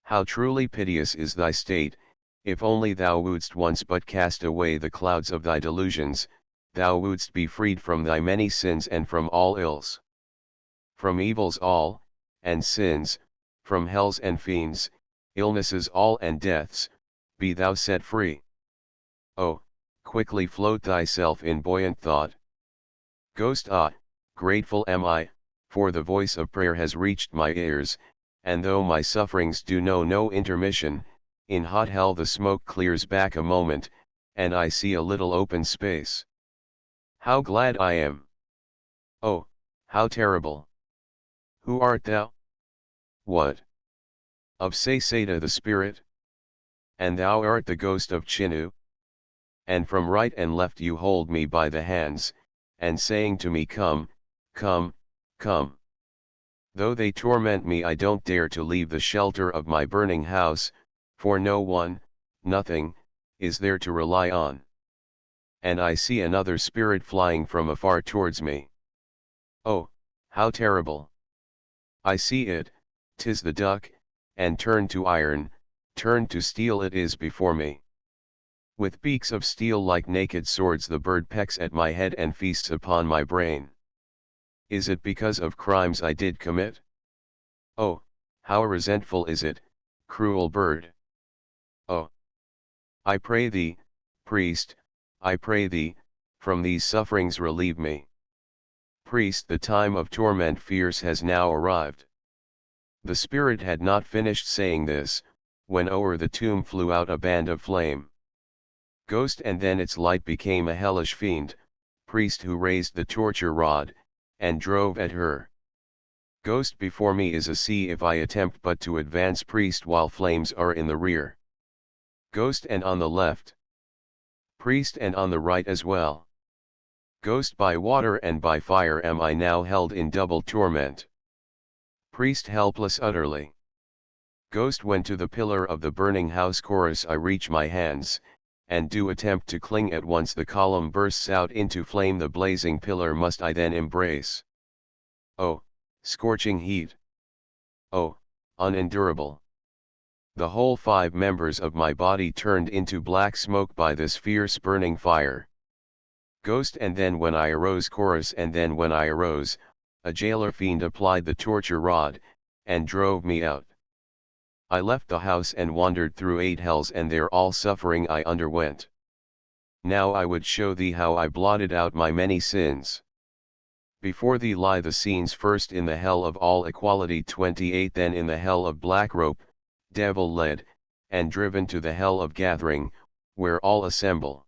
How truly piteous is thy state, if only thou wouldst once but cast away the clouds of thy delusions, thou wouldst be freed from thy many sins and from all ills. From evils all, and sins, from hells and fiends, illnesses all and deaths, be thou set free. Oh, quickly float thyself in buoyant thought. Ghost. Ah, grateful am I, for the voice of prayer has reached my ears, and though my sufferings do know no intermission, in hot hell the smoke clears back a moment, and I see a little open space. How glad I am! Oh, how terrible! Who art thou? What? Of Seiseda the spirit? And thou art the ghost of Chinu? And from right and left you hold me by the hands, and saying to me, come, come, come. Though they torment me, I don't dare to leave the shelter of my burning house, for no one, nothing, is there to rely on. And I see another spirit flying from afar towards me. Oh, how terrible! I see it, 'tis the duck, and turned to iron, turned to steel it is before me. With beaks of steel like naked swords the bird pecks at my head and feasts upon my brain. Is it because of crimes I did commit? Oh, how resentful is it, cruel bird! Oh! I pray thee, priest, I pray thee, from these sufferings relieve me. Priest, the time of torment fierce has now arrived. The spirit had not finished saying this, when o'er the tomb flew out a band of flame. Ghost, and then its light became a hellish fiend, priest who raised the torture rod, and drove at her. Ghost, before me is a sea if I attempt but to advance, priest, while flames are in the rear. Ghost, and on the left. Priest, and on the right as well. Ghost, by water and by fire am I now held in double torment. Priest, helpless utterly. Ghost, when to the pillar of the burning house chorus I reach my hands, and do attempt to cling, at once the column bursts out into flame, the blazing pillar must I then embrace. Oh, scorching heat! Oh, unendurable! The whole 5 members of my body turned into black smoke by this fierce burning fire. Ghost, and then when I arose, chorus, and then when I arose, a jailer fiend applied the torture rod, and drove me out. I left the house and wandered through 8 hells, and there all suffering I underwent. Now I would show thee how I blotted out my many sins. Before thee lie the scenes, first in the hell of all equality 28, then in the hell of black rope, devil led, and driven to the hell of gathering, where all assemble.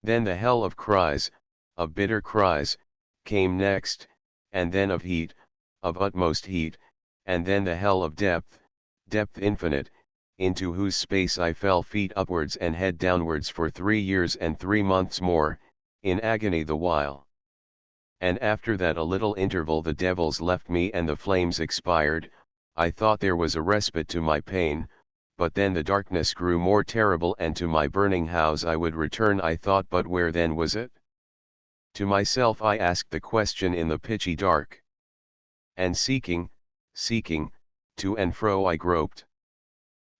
Then the hell of cries, of bitter cries, came next, and then of heat, of utmost heat, and then the hell of depth, depth infinite, into whose space I fell feet upwards and head downwards for 3 years and 3 months more, in agony the while. And after that a little interval the devils left me and the flames expired. I thought there was a respite to my pain, but then the darkness grew more terrible, and to my burning house I would return, I thought, but where then was it? To myself I asked the question in the pitchy dark. And seeking, to and fro I groped.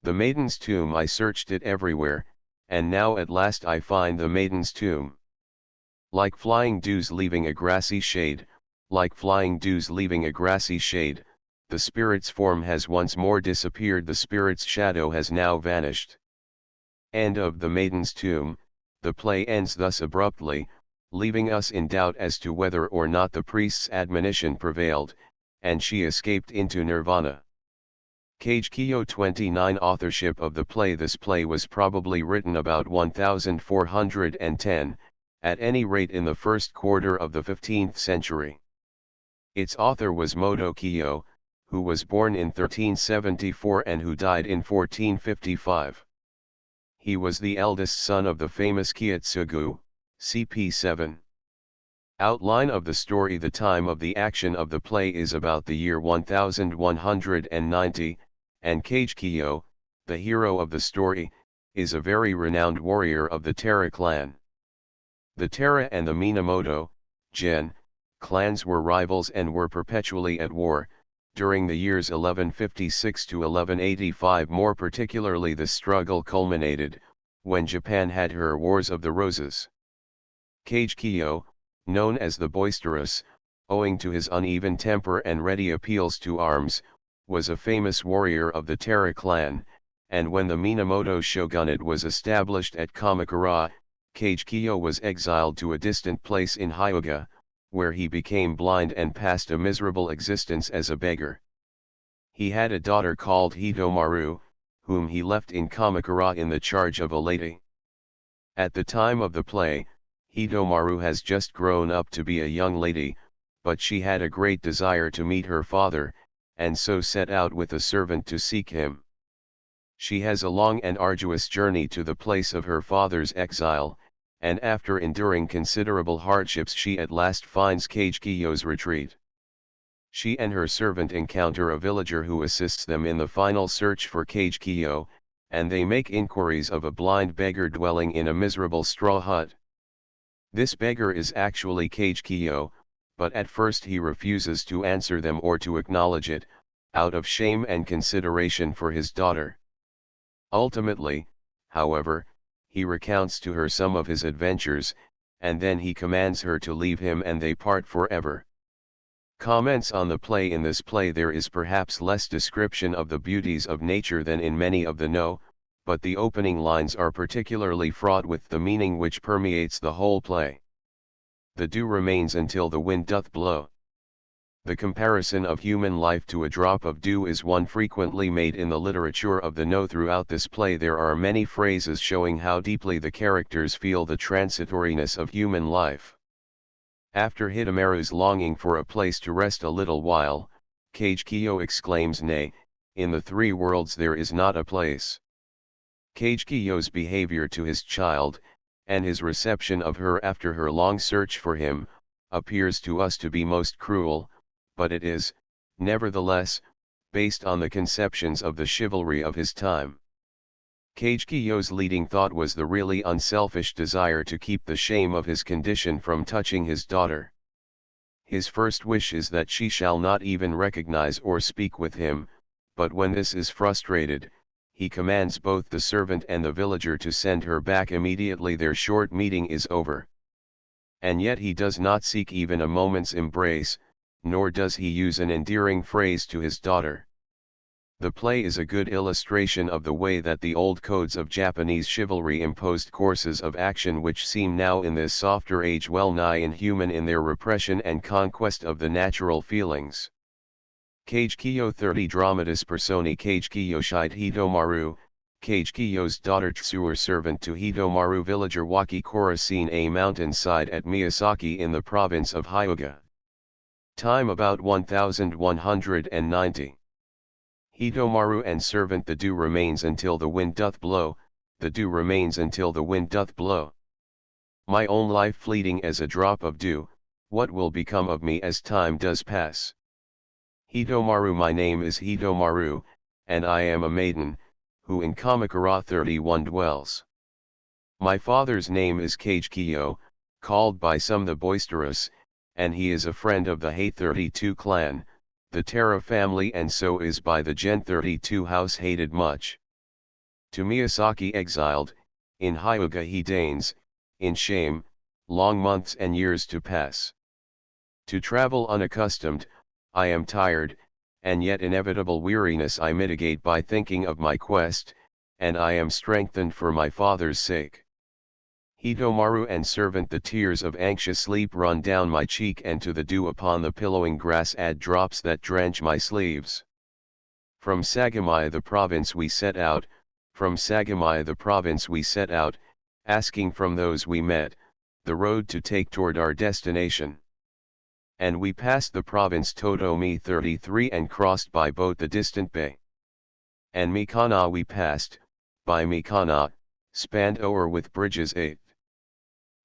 The maiden's tomb, I searched it everywhere, and now at last I find the maiden's tomb. Like flying dews leaving a grassy shade, like flying dews leaving a grassy shade, the spirit's form has once more disappeared, the spirit's shadow has now vanished. End of The Maiden's Tomb. The play ends thus abruptly, leaving us in doubt as to whether or not the priest's admonition prevailed, and she escaped into nirvana. Kage Kyo 29. Authorship of the play. This play was probably written about 1410, at any rate in the first quarter of the 15th century. Its author was Moto Kyo, who was born in 1374 and who died in 1455. He was the eldest son of the famous Kiyotsugu, CP 7. Outline of the story. The time of the action of the play is about the year 1190, and Kage Kyo, the hero of the story, is a very renowned warrior of the Tara clan. The Tara and the Minamoto, Gen, clans were rivals and were perpetually at war, during the years 1156 to 1185. More particularly the struggle culminated, when Japan had her Wars of the Roses. Kage Kyo, known as the Boisterous, owing to his uneven temper and ready appeals to arms, was a famous warrior of the Tara clan, and when the Minamoto shogunate was established at Kamakura, Kage Kyo was exiled to a distant place in Hyuga, where he became blind and passed a miserable existence as a beggar. He had a daughter called Hitomaru, whom he left in Kamakura in the charge of a lady. At the time of the play, Hitomaru has just grown up to be a young lady, but she had a great desire to meet her father, and so set out with a servant to seek him. She has a long and arduous journey to the place of her father's exile, and after enduring considerable hardships she at last finds Kage Kyo's retreat. She and her servant encounter a villager who assists them in the final search for Kage Kyo, and they make inquiries of a blind beggar dwelling in a miserable straw hut. This beggar is actually Kage Kyo, but at first he refuses to answer them or to acknowledge it, out of shame and consideration for his daughter. Ultimately, however, he recounts to her some of his adventures, and then he commands her to leave him and they part forever. Comments on the play. In this play there is perhaps less description of the beauties of nature than in many of the No, but the opening lines are particularly fraught with the meaning which permeates the whole play. The dew remains until the wind doth blow. The comparison of human life to a drop of dew is one frequently made in the literature of the No. Throughout this play there are many phrases showing how deeply the characters feel the transitoriness of human life. After Hidemaru's longing for a place to rest a little while, Kagekyo exclaims, "Nay, in the three worlds there is not a place." Kagekyo's behavior to his child, and his reception of her after her long search for him, appears to us to be most cruel, but it is, nevertheless, based on the conceptions of the chivalry of his time. Kagekyo's leading thought was the really unselfish desire to keep the shame of his condition from touching his daughter. His first wish is that she shall not even recognize or speak with him, but when this is frustrated, he commands both the servant and the villager to send her back immediately their short meeting is over. And yet he does not seek even a moment's embrace, nor does he use an endearing phrase to his daughter. The play is a good illustration of the way that the old codes of Japanese chivalry imposed courses of action which seem now in this softer age well nigh inhuman in their repression and conquest of the natural feelings. Kagekyo 30 Dramatis Personae Kagekyo shied Hidemaru, Kagekyo's daughter Tsuur servant to Hidemaru villager Wakikura seen a mountainside at Miyazaki in the province of Hyuga. Time about 1190. Hidemaru and servant the dew remains until the wind doth blow, the dew remains until the wind doth blow. My own life fleeting as a drop of dew, what will become of me as time does pass? Hidemaru my name is Hidemaru, and I am a maiden, who in Kamakura 31 dwells. My father's name is Kagekyo, called by some the Boisterous, and he is a friend of the Hate 32 clan, the Terra family, and so is by the Gen 32 house hated much. To Miyazaki exiled, in Hyuga he deigns, in shame, long months and years to pass. To travel unaccustomed, I am tired, and yet inevitable weariness I mitigate by thinking of my quest, and I am strengthened for my father's sake. Hidemaru and servant the tears of anxious sleep run down my cheek, and to the dew upon the pillowing grass add drops that drench my sleeves. From Sagami the province we set out, from Sagami the province we set out, asking from those we met, the road to take toward our destination. And we passed the province Totomi 33 and crossed by boat the distant bay. And Mikana we passed, by Mikana, spanned o'er with bridges 8.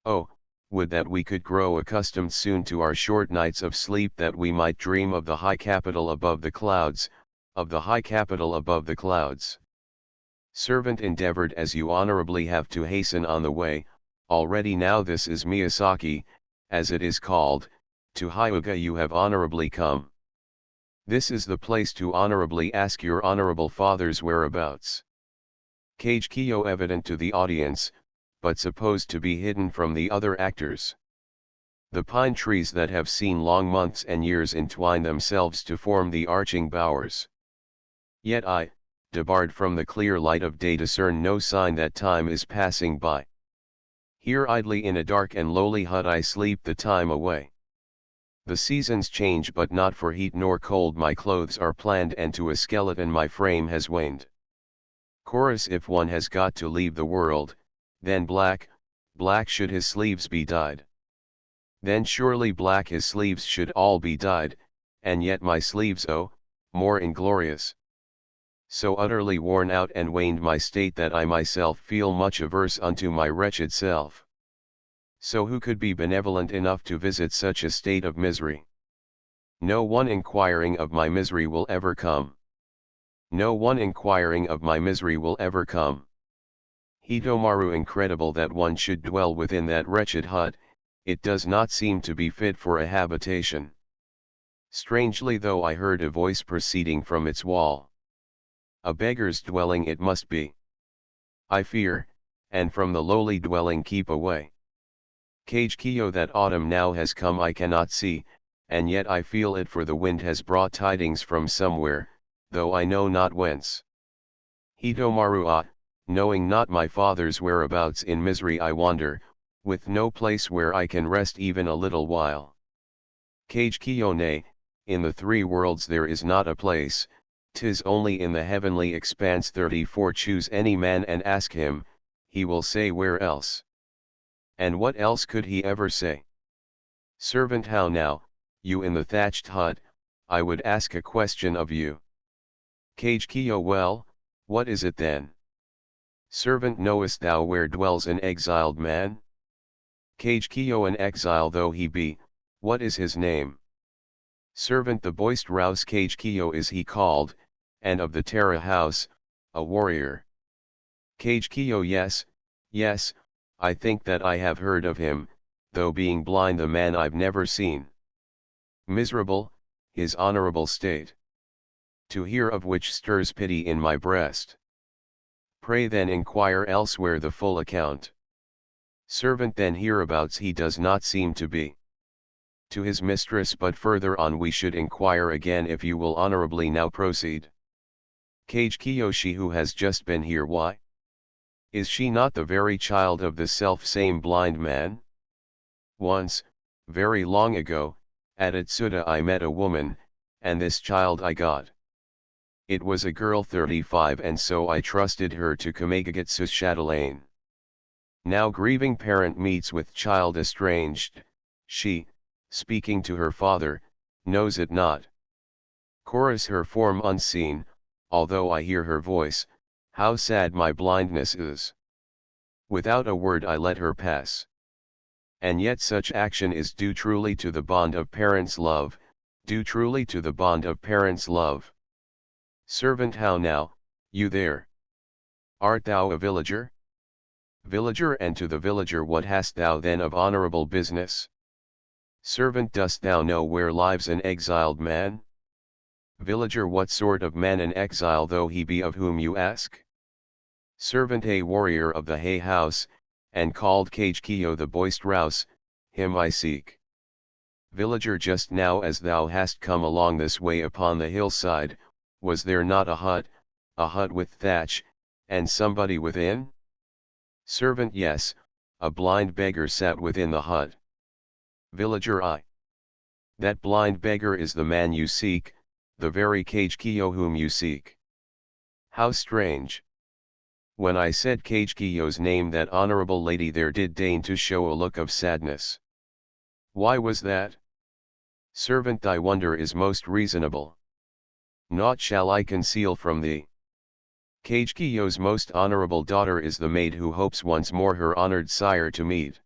Oh, would that we could grow accustomed soon to our short nights of sleep, that we might dream of the high capital above the clouds, of the high capital above the clouds. Servant endeavored as you honorably have to hasten on the way, already now this is Miyazaki, as it is called, to Hyuga you have honorably come. This is the place to honorably ask your honorable father's whereabouts. Kagekyo evident to the audience, but supposed to be hidden from the other actors. The pine trees that have seen long months and years entwine themselves to form the arching bowers. Yet I, debarred from the clear light of day, discern no sign that time is passing by. Here idly in a dark and lowly hut I sleep the time away. The seasons change, but not for heat nor cold my clothes are planned, and to a skeleton my frame has waned. Chorus: if one has got to leave the world, then black, black should his sleeves be dyed. Then surely black his sleeves should all be dyed, and yet my sleeves, oh, more inglorious. So utterly worn out and waned my state, that I myself feel much averse unto my wretched self. So who could be benevolent enough to visit such a state of misery? No one inquiring of my misery will ever come. No one inquiring of my misery will ever come. Hidemaru, incredible that one should dwell within that wretched hut, it does not seem to be fit for a habitation. Strangely though I heard a voice proceeding from its wall. A beggar's dwelling it must be. I fear, and from the lowly dwelling keep away. Kagekyo, that autumn now has come I cannot see, and yet I feel it, for the wind has brought tidings from somewhere, though I know not whence. Hidemaru, ah, knowing not my father's whereabouts in misery I wander, with no place where I can rest even a little while. Kage nay, in the three worlds there is not a place, 'tis only in the heavenly expanse. 34 Choose any man and ask him, he will say where else. And what else could he ever say? Servant, how now, you in the thatched hut, I would ask a question of you. Kage well, what is it then? Servant, knowest thou where dwells an exiled man? Kage an exile though he be, what is his name? Servant, the boisterous Kage is he called, and of the Terra house, a warrior. Kage yes, yes, I think that I have heard of him, though being blind the man I've never seen. Miserable, his honorable state, to hear of which stirs pity in my breast. Pray then inquire elsewhere the full account. Servant, then hereabouts he does not seem to be. To his mistress, but further on we should inquire again, if you will honorably now proceed. Kage she who has just been here, why? Is she not the very child of the self-same blind man? Once, very long ago, at Atsuta I met a woman, and this child I got. It was a girl 35, and so I trusted her to Kamegagitsu's chatelaine. Now grieving parent meets with child estranged, she, speaking to her father, knows it not. Chorus, her form unseen, although I hear her voice, how sad my blindness is. Without a word I let her pass. And yet such action is due truly to the bond of parents' love, due truly to the bond of parents' love. Servant, how now, you there? Art thou a villager? Villager, and to the villager what hast thou then of honorable business? Servant, dost thou know where lives an exiled man? Villager, what sort of man an exile though he be of whom you ask? Servant, a warrior of the Hay house, and called Kage the boisterous, him I seek. Villager, just now as thou hast come along this way upon the hillside, was there not a hut with thatch, and somebody within? Servant, yes, a blind beggar sat within the hut. Villager, I. That blind beggar is the man you seek, the very Kage whom you seek. How strange! When I said Kage name, that honorable lady there did deign to show a look of sadness. Why was that? Servant, thy wonder is most reasonable. Naught shall I conceal from thee. Kage most honorable daughter is the maid who hopes once more her honored sire to meet.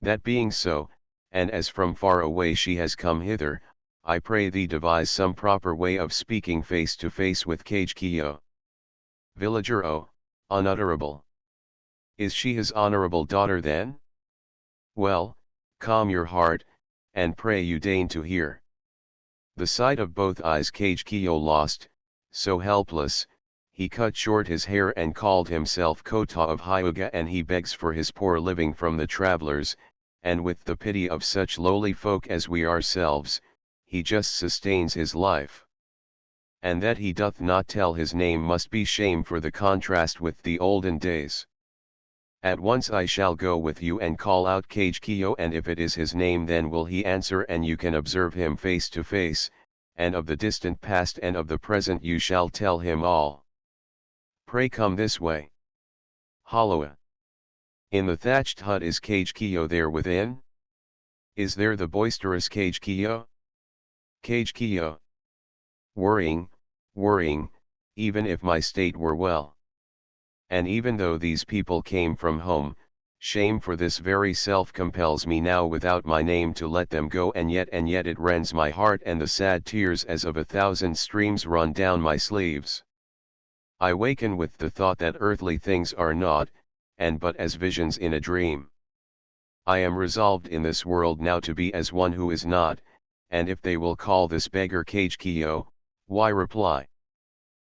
That being so, and as from far away she has come hither, I pray thee devise some proper way of speaking face to face with Kage. Villager, oh, unutterable. Is she his honorable daughter then? Well, calm your heart, and pray you deign to hear. The sight of both eyes Kage lost, so helpless, he cut short his hair and called himself Kota of Hyuga, and he begs for his poor living from the travelers, and with the pity of such lowly folk as we ourselves, he just sustains his life. And that he doth not tell his name must be shame for the contrast with the olden days. At once I shall go with you and call out Kage, and if it is his name then will he answer, and you can observe him face to face, and of the distant past and of the present you shall tell him all. Pray come this way. Halawa. In the thatched hut is Kage there within? Is there the boisterous Kage? Kage. Worrying, even if my state were well. And even though these people came from home, shame for this very self compels me now without my name to let them go, and yet it rends my heart, and the sad tears as of 1,000 streams run down my sleeves. I waken with the thought that earthly things are naught, and but as visions in a dream. I am resolved in this world now to be as one who is not, and if they will call this beggar Kage, why reply?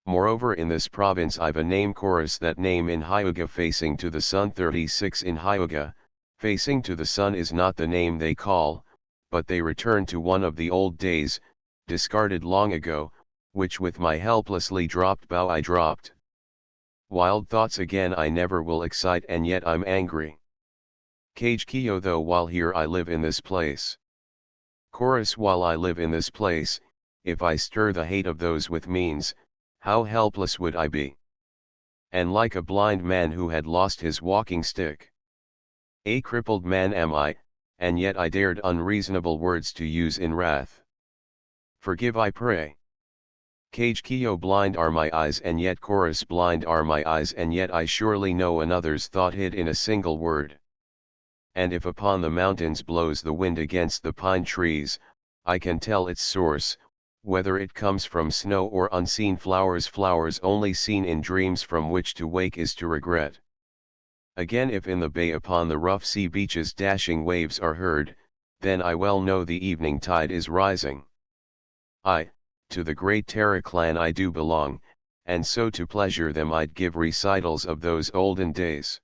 Moreover, in this province I've a name, Chorus, that name in Hyuga facing to the sun. 36 In Hyuga, facing to the sun is not the name they call, but they return to one of the old days, discarded long ago, which with my helplessly dropped bow I dropped. Wild thoughts again I never will excite, and yet I'm angry. Kage Kyo, though while here I live in this place. Chorus: while I live in this place, if I stir the hate of those with means, how helpless would I be? And like a blind man who had lost his walking stick. A crippled man am I, and yet I dared unreasonable words to use in wrath. Forgive, I pray. Kage Kyo: blind are my eyes, and yet chorus: blind are my eyes, and yet I surely know another's thought hid in a single word. And if upon the mountains blows the wind against the pine trees, I can tell its source, whether it comes from snow or unseen flowers, flowers only seen in dreams from which to wake is to regret. Again, if in the bay upon the rough sea beaches dashing waves are heard, then I well know the evening tide is rising. To the great Terra clan I do belong, and so to pleasure them I'd give recitals of those olden days.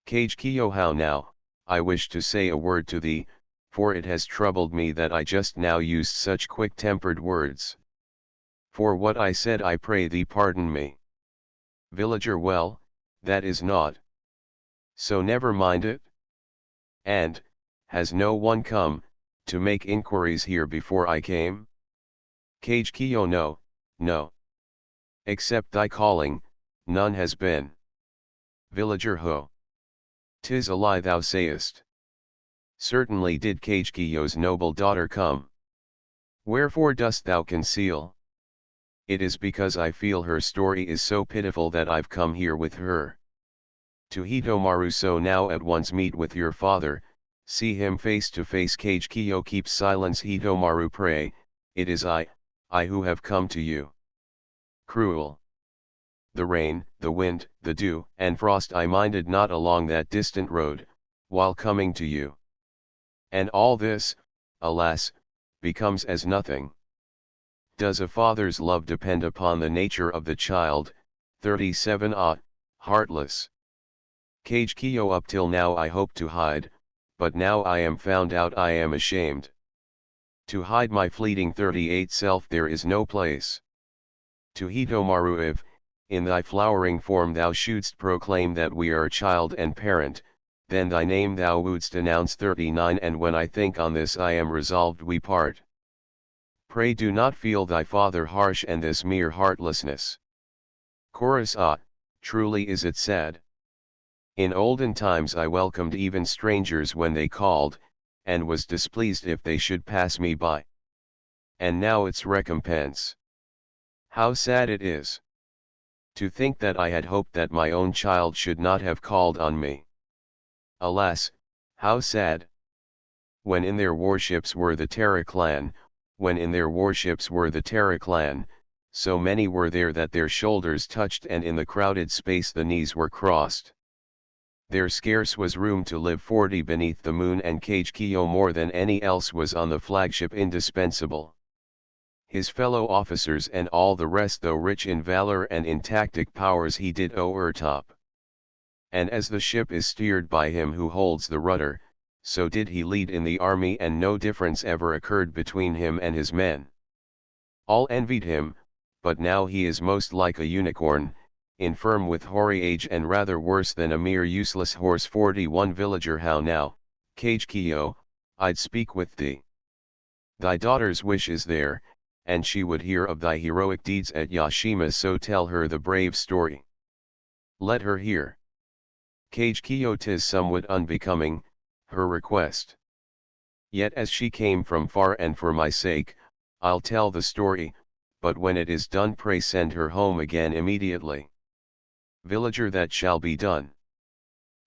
Kage Kyo: how now, I wish to say a word to thee, for it has troubled me that I just now used such quick-tempered words. For what I said I pray thee pardon me. Villager: well, that is naught. So never mind it. And, has no one come, to make inquiries here before I came? Kage Kyo: no, no. Except thy calling, none has been. Villager: ho. 'Tis a lie thou sayest. Certainly did Kage Kyo's noble daughter come. Wherefore dost thou conceal? It is because I feel her story is so pitiful that I've come here with her. To Hitomaru: so now at once meet with your father, see him face to face. Kage Kyo: keep silence. Hitomaru: pray, it is I who have come to you. Cruel. The rain, the wind, the dew, and frost I minded not along that distant road, while coming to you. And all this, alas, becomes as nothing. Does a father's love depend upon the nature of the child? 37 Heartless. Kage Kyo: up till now I hoped to hide, but now I am found out I am ashamed. To hide my fleeting 38 self there is no place. To Hitomaru: if, in thy flowering form thou shouldst proclaim that we are child and parent, then thy name thou wouldst announce. 39 And when I think on this I am resolved we part. Pray do not feel thy father harsh and this mere heartlessness. Chorus: truly is it sad. In olden times I welcomed even strangers when they called, and was displeased if they should pass me by. And now its recompense. How sad it is. To think that I had hoped that my own child should not have called on me. Alas, how sad. When in their warships were the Terra clan, when in their warships were the Terra clan, so many were there that their shoulders touched, and in the crowded space the knees were crossed. There scarce was room to live 40 beneath the moon, and Kage Kyo more than any else was on the flagship indispensable. His fellow officers and all the rest, though rich in valor and in tactic powers, he did o'ertop. And as the ship is steered by him who holds the rudder, so did he lead in the army, and no difference ever occurred between him and his men. All envied him, but now he is most like a unicorn, infirm with hoary age, and rather worse than a mere useless horse. 41 Villager: how now, Kage Kyo, I'd speak with thee. Thy daughter's wish is there, and she would hear of thy heroic deeds at Yashima, so tell her the brave story. Let her hear. Kage Kyo: 'tis somewhat unbecoming, her request. Yet as she came from far and for my sake, I'll tell the story, but when it is done pray send her home again immediately. Villager: that shall be done.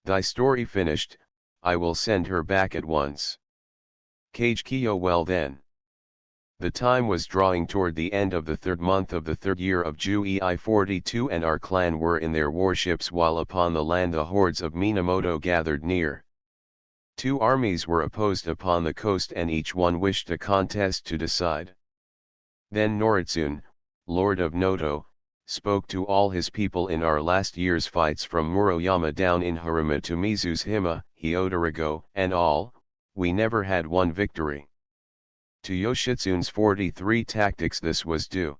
Thy story finished, I will send her back at once. Kage Kyo: well then. The time was drawing toward the end of the 3rd month of the 3rd year of Jui 42, and our clan were in their warships, while upon the land the hordes of Minamoto gathered near. 2 armies were opposed upon the coast, and each one wished a contest to decide. Then Noritsune, lord of Noto, spoke to all his people in our last year's fights from Muroyama down in Haruma to Mizu's Hima, Hyodorigo, and all, we never had won victory. To Yoshitsune's 43 tactics this was due.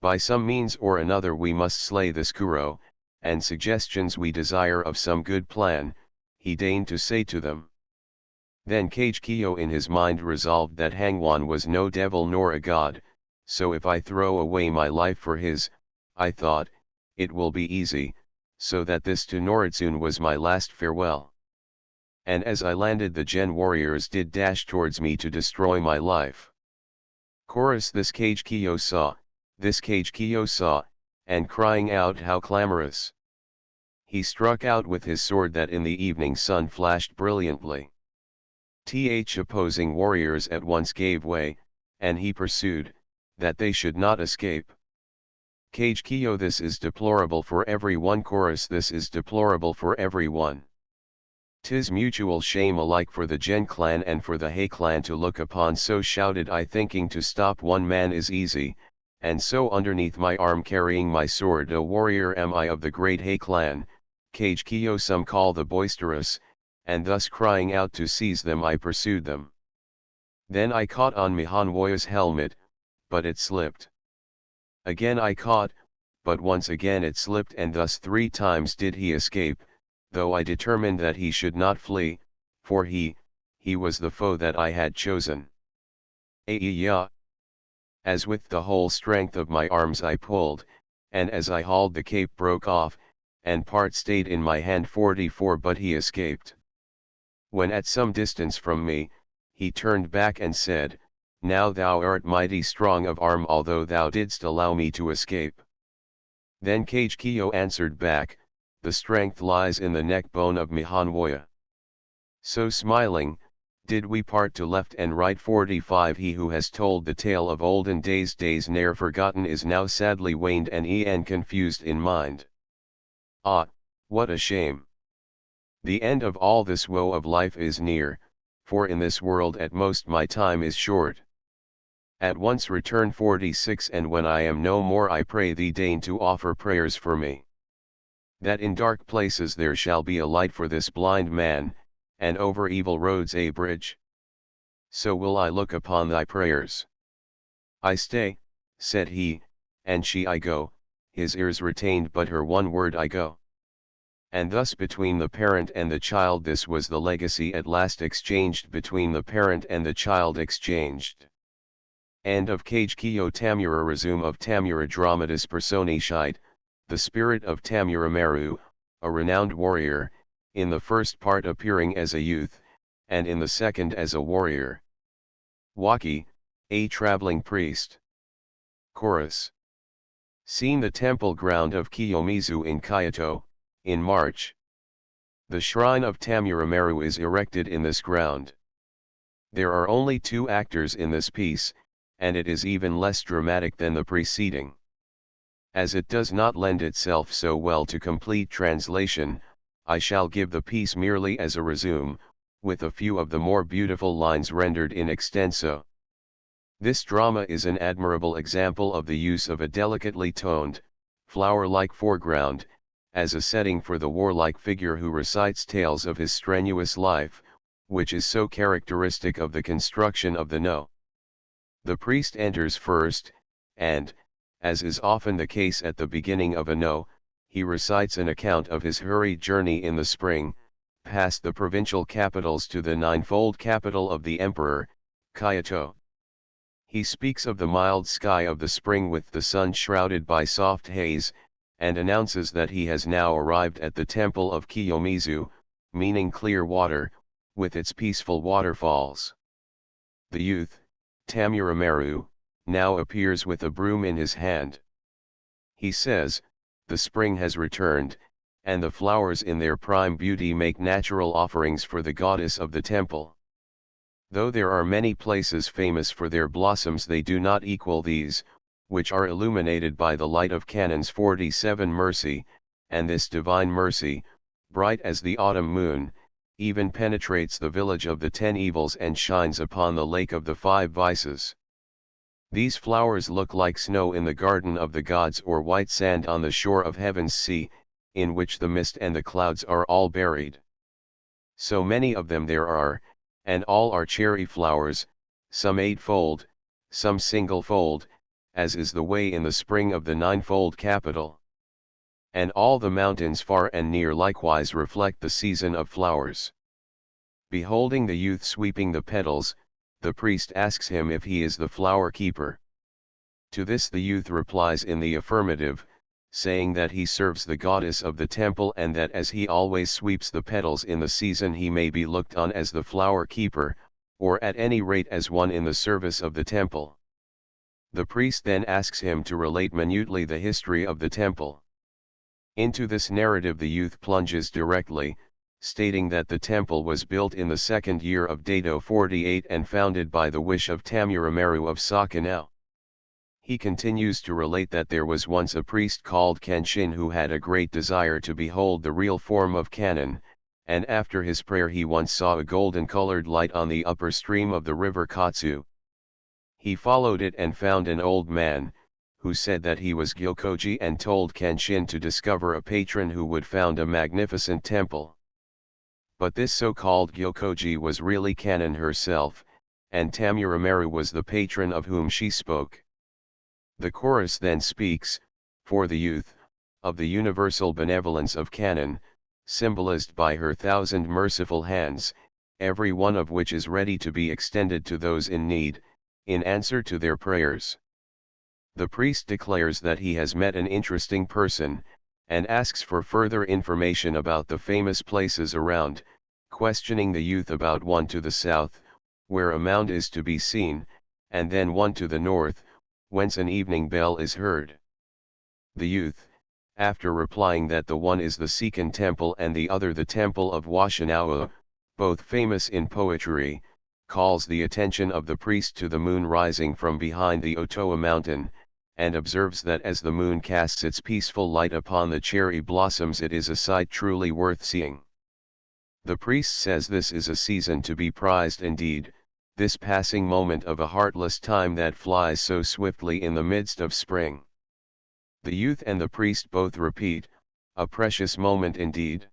By some means or another we must slay this Kuro, and suggestions we desire of some good plan, he deigned to say to them. Then Kagekyo in his mind resolved that Hangwan was no devil nor a god, so if I throw away my life for his, I thought, it will be easy, so that this to Noritsune was my last farewell. And as I landed the Gen warriors did dash towards me to destroy my life. Chorus. This Kagekyo saw, and crying out how clamorous. He struck out with his sword that in the evening sun flashed brilliantly. Opposing warriors at once gave way, and he pursued, that they should not escape. Kagekyo. This is deplorable for every one. Chorus. This is deplorable for every one. 'Tis mutual shame alike for the Gen clan and for the He clan to look upon. So shouted I, thinking to stop one man is easy, and so underneath my arm carrying my sword a warrior am I of the great He clan, Kagekyo some call the boisterous, and thus crying out to seize them I pursued them. Then I caught on Mihanwoya's helmet, but it slipped. Again I caught, but once again it slipped, and thus 3 times did he escape, though I determined that he should not flee, for he was the foe that I had chosen. Aiyah! As with the whole strength of my arms I pulled, and as I hauled the cape broke off, and part stayed in my hand 44, but he escaped. When at some distance from me, he turned back and said, Now thou art mighty strong of arm, although thou didst allow me to escape. Then Kagekyo answered back, The strength lies in the neck bone of Mihanwoya. So smiling, did we part to left and right. 45 He who has told the tale of olden days ne'er forgotten is now sadly waned and confused in mind. Ah, what a shame! The end of all this woe of life is near, for in this world at most my time is short. At once return. 46 And when I am no more I pray thee deign to offer prayers for me. That in dark places there shall be a light for this blind man, and over evil roads a bridge. So will I look upon thy prayers. I stay, said he, and she I go, his ears retained but her one word I go. And thus between the parent and the child this was the legacy at last exchanged between the parent and the child exchanged. End of Kagekyo. Tamura. Resume of Tamura Dramatis Personae Shite, the spirit of Tamura Meru, a renowned warrior, in the first part appearing as a youth, and in the second as a warrior. Waki, a traveling priest. Chorus. Seen the temple ground of Kiyomizu in Kyoto, in March. The shrine of Tamura Meru is erected in this ground. There are only 2 actors in this piece, and it is even less dramatic than the preceding. As it does not lend itself so well to complete translation, I shall give the piece merely as a resume, with a few of the more beautiful lines rendered in extenso. This drama is an admirable example of the use of a delicately toned, flower-like foreground, as a setting for the warlike figure who recites tales of his strenuous life, which is so characteristic of the construction of the No. The priest enters first, and, as is often the case at the beginning of a No, he recites an account of his hurried journey in the spring, past the provincial capitals to the ninefold capital of the emperor, Kyoto. He speaks of the mild sky of the spring with the sun shrouded by soft haze, and announces that he has now arrived at the temple of Kiyomizu, meaning clear water, with its peaceful waterfalls. The youth, Tamura Meru, now appears with a broom in his hand. He says, the spring has returned, and the flowers in their prime beauty make natural offerings for the goddess of the temple. Though there are many places famous for their blossoms, they do not equal these, which are illuminated by the light of Canon's 47 mercy, and this divine mercy, bright as the autumn moon, even penetrates the village of the 10 evils and shines upon the lake of the 5 vices. These flowers look like snow in the garden of the gods or white sand on the shore of heaven's sea, in which the mist and the clouds are all buried. So many of them there are, and all are cherry flowers, some 8-fold, some single-fold, as is the way in the spring of the ninefold capital. And all the mountains far and near likewise reflect the season of flowers. Beholding the youth sweeping the petals, the priest asks him if he is the flower keeper. To this the youth replies in the affirmative, saying that he serves the goddess of the temple and that as he always sweeps the petals in the season he may be looked on as the flower keeper, or at any rate as one in the service of the temple. The priest then asks him to relate minutely the history of the temple. Into this narrative the youth plunges directly, stating that the temple was built in the second year of Dato 48 and founded by the wish of Tamurameru of Sakinau. He continues to relate that there was once a priest called Kenshin who had a great desire to behold the real form of Kannon, and after his prayer he once saw a golden-colored light on the upper stream of the river Katsu. He followed it and found an old man, who said that he was Gyokoji and told Kenshin to discover a patron who would found a magnificent temple. But this so-called Gyokoji was really Kannon herself, and Tamurameru was the patron of whom she spoke. The chorus then speaks, for the youth, of the universal benevolence of Kannon, symbolized by her 1,000 merciful hands, every one of which is ready to be extended to those in need, in answer to their prayers. The priest declares that he has met an interesting person, and asks for further information about the famous places around, questioning the youth about one to the south, where a mound is to be seen, and then one to the north, whence an evening bell is heard. The youth, after replying that the one is the Sekan temple and the other the temple of Washinawa, both famous in poetry, calls the attention of the priest to the moon rising from behind the Otoa mountain, and observes that as the moon casts its peaceful light upon the cherry blossoms it is a sight truly worth seeing. The priest says this is a season to be prized indeed, this passing moment of a heartless time that flies so swiftly in the midst of spring. The youth and the priest both repeat, a precious moment indeed.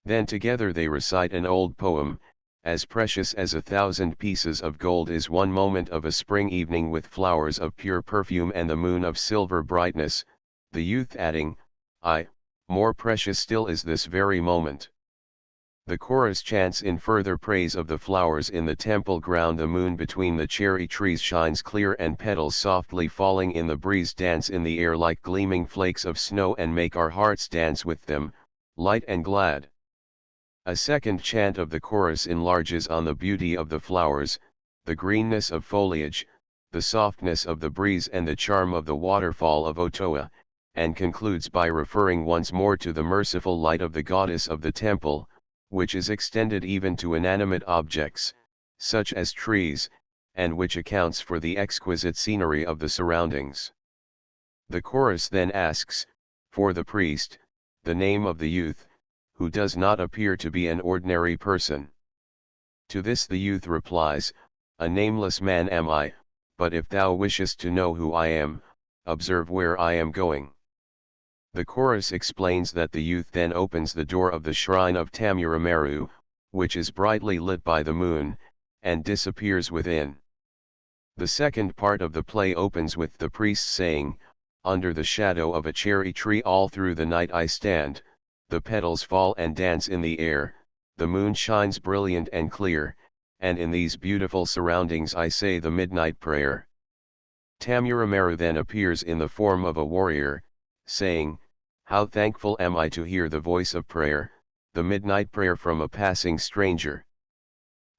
Then together they recite an old poem, as precious as 1,000 pieces of gold is one moment of a spring evening with flowers of pure perfume and the moon of silver brightness, the youth adding, aye, more precious still is this very moment. The chorus chants in further praise of the flowers in the temple ground. The moon between the cherry trees shines clear and petals softly falling in the breeze dance in the air like gleaming flakes of snow and make our hearts dance with them, light and glad. A second chant of the chorus enlarges on the beauty of the flowers, the greenness of foliage, the softness of the breeze and the charm of the waterfall of Otoa, and concludes by referring once more to the merciful light of the goddess of the temple, which is extended even to inanimate objects, such as trees, and which accounts for the exquisite scenery of the surroundings. The chorus then asks, for the priest, the name of the youth, who does not appear to be an ordinary person. To this the youth replies, a nameless man am I, but if thou wishest to know who I am, observe where I am going. The chorus explains that the youth then opens the door of the shrine of Tamurameru, which is brightly lit by the moon, and disappears within. The second part of the play opens with the priest saying, under the shadow of a cherry tree all through the night I stand, the petals fall and dance in the air, the moon shines brilliant and clear, and in these beautiful surroundings I say the midnight prayer. Tamurameru then appears in the form of a warrior, saying, how thankful am I to hear the voice of prayer, the midnight prayer from a passing stranger.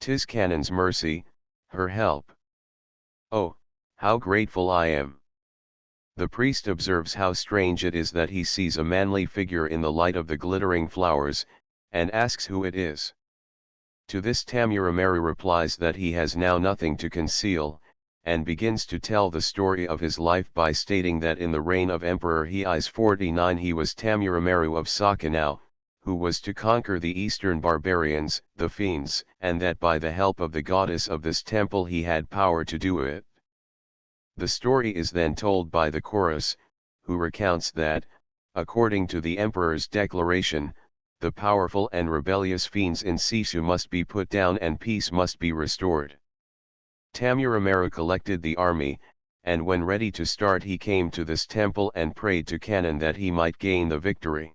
'Tis Kannon's mercy, her help. Oh, how grateful I am. The priest observes how strange it is that he sees a manly figure in the light of the glittering flowers, and asks who it is. To this Tamurameru replies that he has now nothing to conceal, and begins to tell the story of his life by stating that in the reign of Emperor Hei's 49 he was Tamurameru of Sakinau, who was to conquer the eastern barbarians, the fiends, and that by the help of the goddess of this temple he had power to do it. The story is then told by the chorus, who recounts that, according to the emperor's declaration, the powerful and rebellious fiends in Sisu must be put down and peace must be restored. Tamurameru collected the army, and when ready to start he came to this temple and prayed to Kanan that he might gain the victory.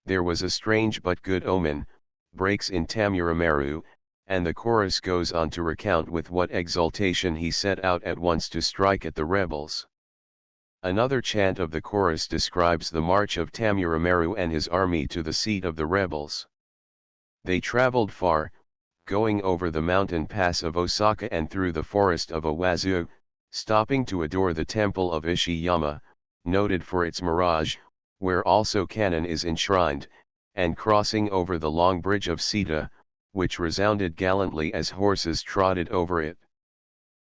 There was a strange but good omen, breaks in Tamuramaru, and the chorus goes on to recount with what exultation he set out at once to strike at the rebels. Another chant of the chorus describes the march of Tamuramaru and his army to the seat of the rebels. They traveled far, going over the mountain pass of Osaka and through the forest of Owazu, stopping to adore the temple of Ishiyama, noted for its mirage, where also Kanan is enshrined, and crossing over the long bridge of Sita, which resounded gallantly as horses trotted over it.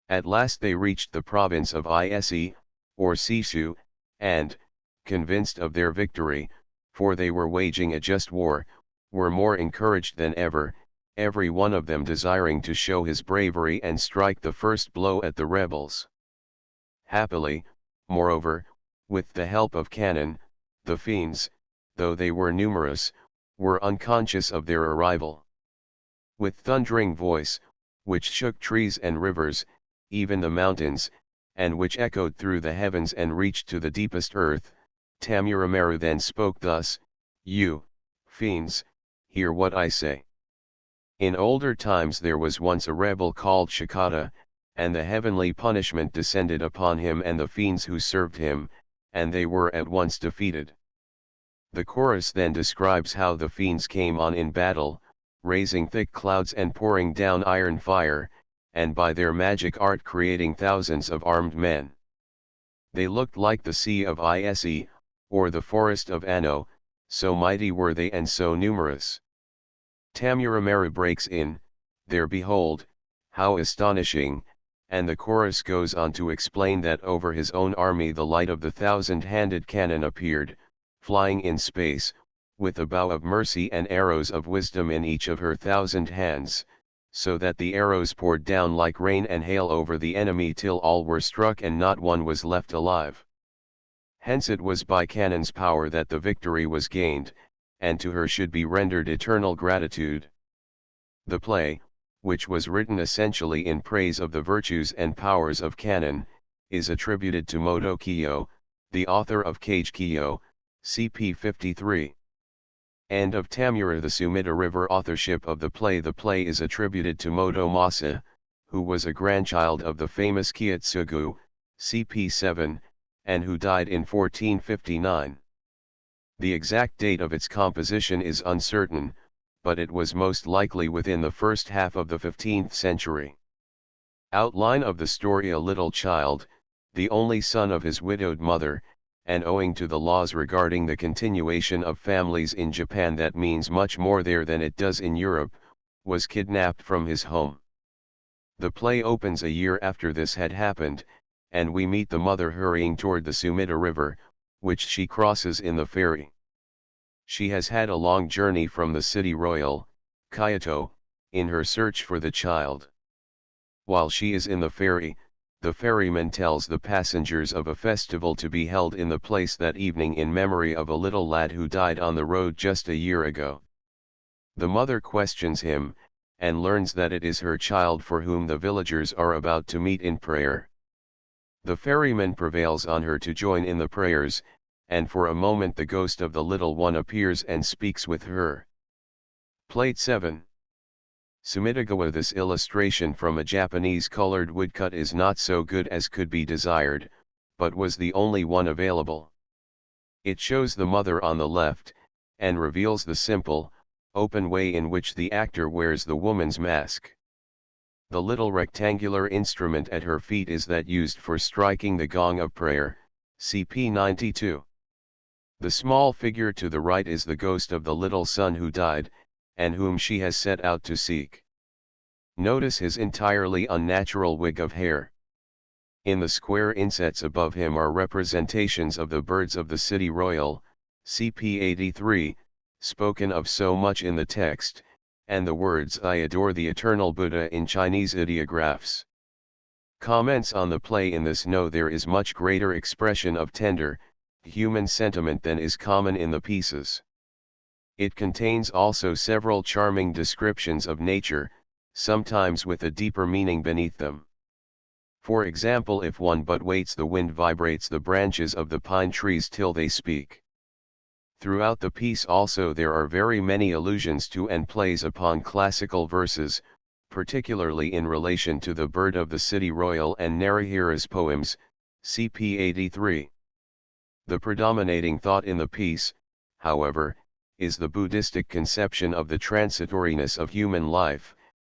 At last they reached the province of Ise, or Sisu, and, convinced of their victory, for they were waging a just war, were more encouraged than ever, every one of them desiring to show his bravery and strike the first blow at the rebels. Happily, moreover, with the help of Kanan, the fiends, though they were numerous, were unconscious of their arrival. With thundering voice, which shook trees and rivers, even the mountains, and which echoed through the heavens and reached to the deepest earth, Tamuramaru then spoke thus: "You, fiends, hear what I say. In older times there was once a rebel called Shikata, and the heavenly punishment descended upon him and the fiends who served him, and they were at once defeated." The chorus then describes how the fiends came on in battle, raising thick clouds and pouring down iron fire, and by their magic art creating thousands of armed men. They looked like the sea of Ise, or the forest of Ano, so mighty were they and so numerous. Tamuramaru breaks in, "There behold, how astonishing," and the chorus goes on to explain that over his own army the light of the thousand-handed cannon appeared, flying in space, with a bow of mercy and arrows of wisdom in each of her 1,000 hands, so that the arrows poured down like rain and hail over the enemy till all were struck and not one was left alive. Hence it was by Kanan's power that the victory was gained, and to her should be rendered eternal gratitude. The play, which was written essentially in praise of the virtues and powers of Kanan, is attributed to Moto Kiyo, the author of Kage Kiyo, CP 53. And of Tamura the Sumida River. Authorship of the play is attributed to Moto Masa, who was a grandchild of the famous Kiyotsugu, CP 7, and who died in 1459. The exact date of its composition is uncertain, but it was most likely within the first half of the 15th century. Outline of the story: a little child, the only son of his widowed mother, and owing to the laws regarding the continuation of families in Japan that means much more there than it does in Europe, was kidnapped from his home. The play opens a year after this had happened, and we meet the mother hurrying toward the Sumida River, which she crosses in the ferry. She has had a long journey from the city royal, Kyoto, in her search for the child. While she is in the ferryman tells the passengers of a festival to be held in the place that evening in memory of a little lad who died on the road just a year ago. The mother questions him, and learns that it is her child for whom the villagers are about to meet in prayer. The ferryman prevails on her to join in the prayers, and for a moment the ghost of the little one appears and speaks with her. Plate 7. Sumidagawa. This illustration from a Japanese colored woodcut is not so good as could be desired, but was the only one available. It shows the mother on the left, and reveals the simple, open way in which the actor wears the woman's mask. The little rectangular instrument at her feet is that used for striking the gong of prayer, CP 92. The small figure to the right is the ghost of the little son who died, and whom she has set out to seek. Notice his entirely unnatural wig of hair. In the square insets above him are representations of the birds of the city royal, CP 83, spoken of so much in the text, and the words "I adore the eternal Buddha" in Chinese ideographs. Comments on the play: in this note there is much greater expression of tender, human sentiment than is common in the pieces. It contains also several charming descriptions of nature, sometimes with a deeper meaning beneath them. For example, if one but waits, the wind vibrates the branches of the pine trees till they speak. Throughout the piece also there are very many allusions to and plays upon classical verses, particularly in relation to the Bird of the City Royal and Narahira's poems, cp. 83. The predominating thought in the piece, however, is the Buddhistic conception of the transitoriness of human life,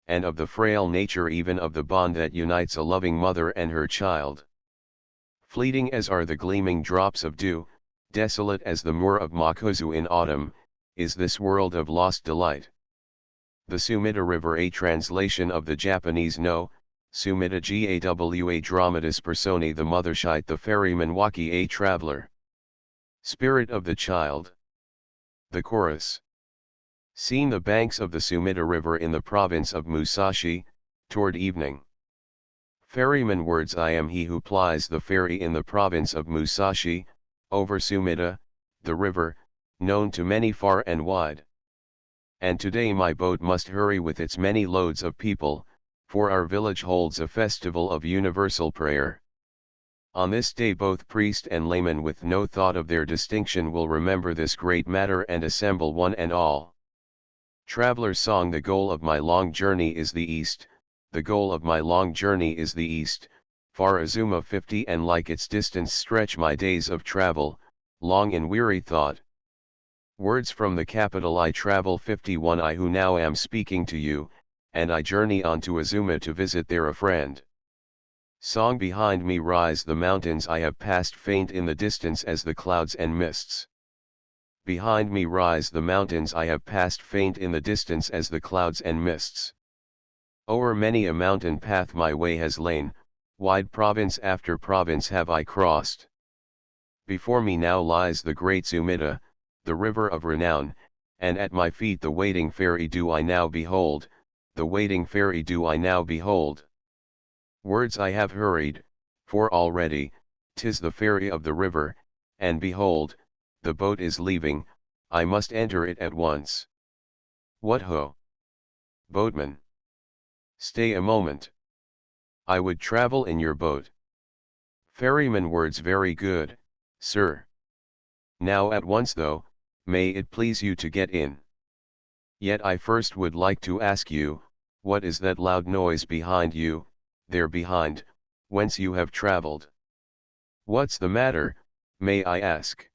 and of the frail nature even of the bond that unites a loving mother and her child. Fleeting as are the gleaming drops of dew, desolate as the moor of Makuzu in autumn, is this world of lost delight. The Sumida River, a translation of the Japanese no, Sumida Gawa Dramatis Personae, the Mothershite, the ferryman Waki, a traveler. Spirit of the child. The chorus. Seen the banks of the Sumida River in the province of Musashi, toward evening. Ferryman words. I am he who plies the ferry in the province of Musashi, over Sumida, the river, known to many far and wide. And today my boat must hurry with its many loads of people, for our village holds a festival of universal prayer. On this day both priest and layman, with no thought of their distinction, will remember this great matter and assemble one and all. Traveler's song. The goal of my long journey is the east, the goal of my long journey is the east, far Azuma 50, and like its distance stretch my days of travel, long in weary thought. Words from the capital. I travel 51, I who now am speaking to you, and I journey on to Azuma to visit there a friend. Song. Behind me rise the mountains I have passed, faint in the distance as the clouds and mists. Behind me rise the mountains I have passed, faint in the distance as the clouds and mists. O'er many a mountain path my way has lain, wide province after province have I crossed. Before me now lies the great Sumida, the river of renown, and at my feet the waiting ferry do I now behold, the waiting ferry do I now behold. Words. I have hurried, for already, 'tis the ferry of the river, and behold, the boat is leaving, I must enter it at once. What ho! Boatman! Stay a moment. I would travel in your boat. Ferryman. Words. Very good, sir. Now at once though, may it please you to get in. Yet I first would like to ask you, what is that loud noise behind you, there behind, whence you have traveled? What's the matter, may I ask?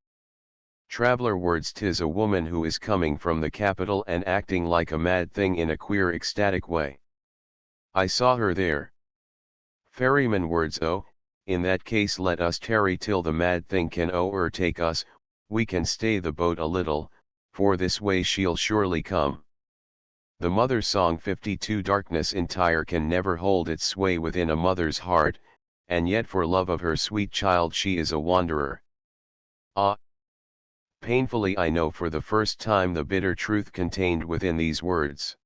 Traveler. Words. 'Tis a woman who is coming from the capital and acting like a mad thing in a queer ecstatic way. I saw her there. Ferryman. Words. Oh, in that case let us tarry till the mad thing can o'ertake us, we can stay the boat a little, for this way she'll surely come. The Mother's Song. 52. Darkness entire can never hold its sway within a mother's heart, and yet for love of her sweet child she is a wanderer. Ah! Painfully I know for the first time the bitter truth contained within these words.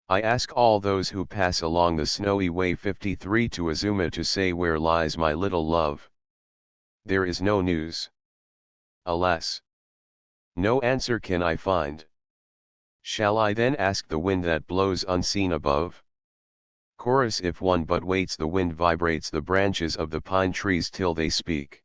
I ask all those who pass along the snowy way 53 to Azuma to say, where lies my little love? There is no news. Alas! No answer can I find. Shall I then ask the wind that blows unseen above? Chorus. If one but waits, the wind vibrates the branches of the pine trees till they speak.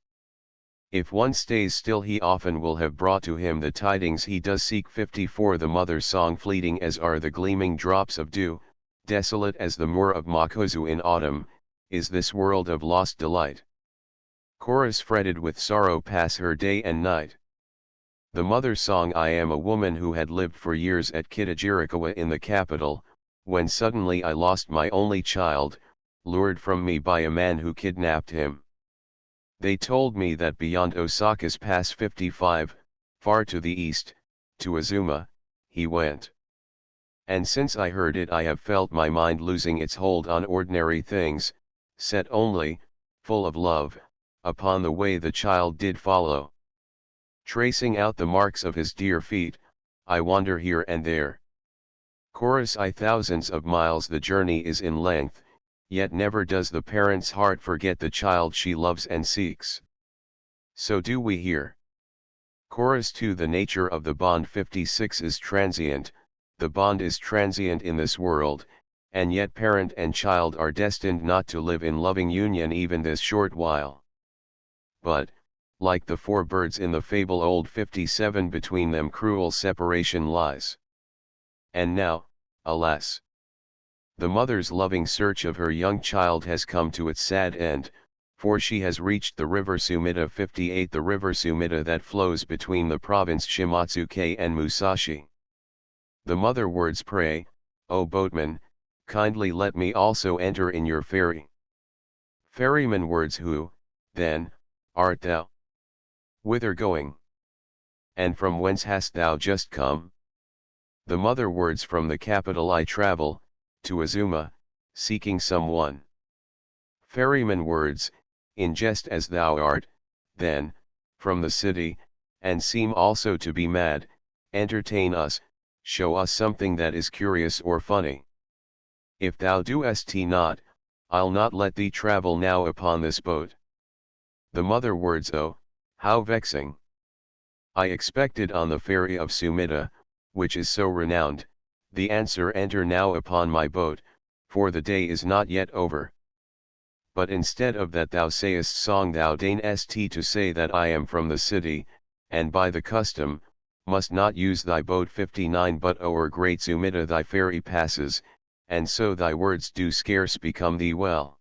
If one stays still, he often will have brought to him the tidings he does seek. 54. The Mother's Song. Fleeting as are the gleaming drops of dew, desolate as the moor of Makuzu in autumn, is this world of lost delight. Chorus. Fretted with sorrow pass her day and night. The Mother's Song. I am a woman who had lived for years at Kitajirikawa in the capital, when suddenly I lost my only child, lured from me by a man who kidnapped him. They told me that beyond Osaka's Pass 55, far to the east, to Azuma, he went. And since I heard it I have felt my mind losing its hold on ordinary things, set only, full of love, upon the way the child did follow. Tracing out the marks of his dear feet, I wander here and there. Chorus. Thousands of miles the journey is in length, yet never does the parent's heart forget the child she loves and seeks. So do we here. Chorus. 2. The nature of the bond 56 is transient, the bond is transient in this world, and yet parent and child are destined not to live in loving union even this short while. But, like the four birds in the fable old 57, between them cruel separation lies. And now, alas! The mother's loving search of her young child has come to its sad end, for she has reached the river Sumida 58, the river Sumida that flows between the province Shimatsuke and Musashi. The mother words pray, "O boatman, kindly let me also enter in your ferry." Ferryman words, who, then, art thou? Whither going? And from whence hast thou just come? The mother words, from the capital I travel, to Azuma, seeking someone. Ferryman words, in jest as thou art, then, from the city, and seem also to be mad, entertain us, show us something that is curious or funny. If thou doest not, I'll not let thee travel now upon this boat. The mother words, oh, how vexing! I expected on the ferry of Sumida, which is so renowned, the answer, enter now upon my boat, for the day is not yet over. But instead of that thou sayest song, thou deignest to say that I am from the city, and by the custom, must not use thy boat 59, but o'er great Sumida thy ferry passes, and so thy words do scarce become thee well.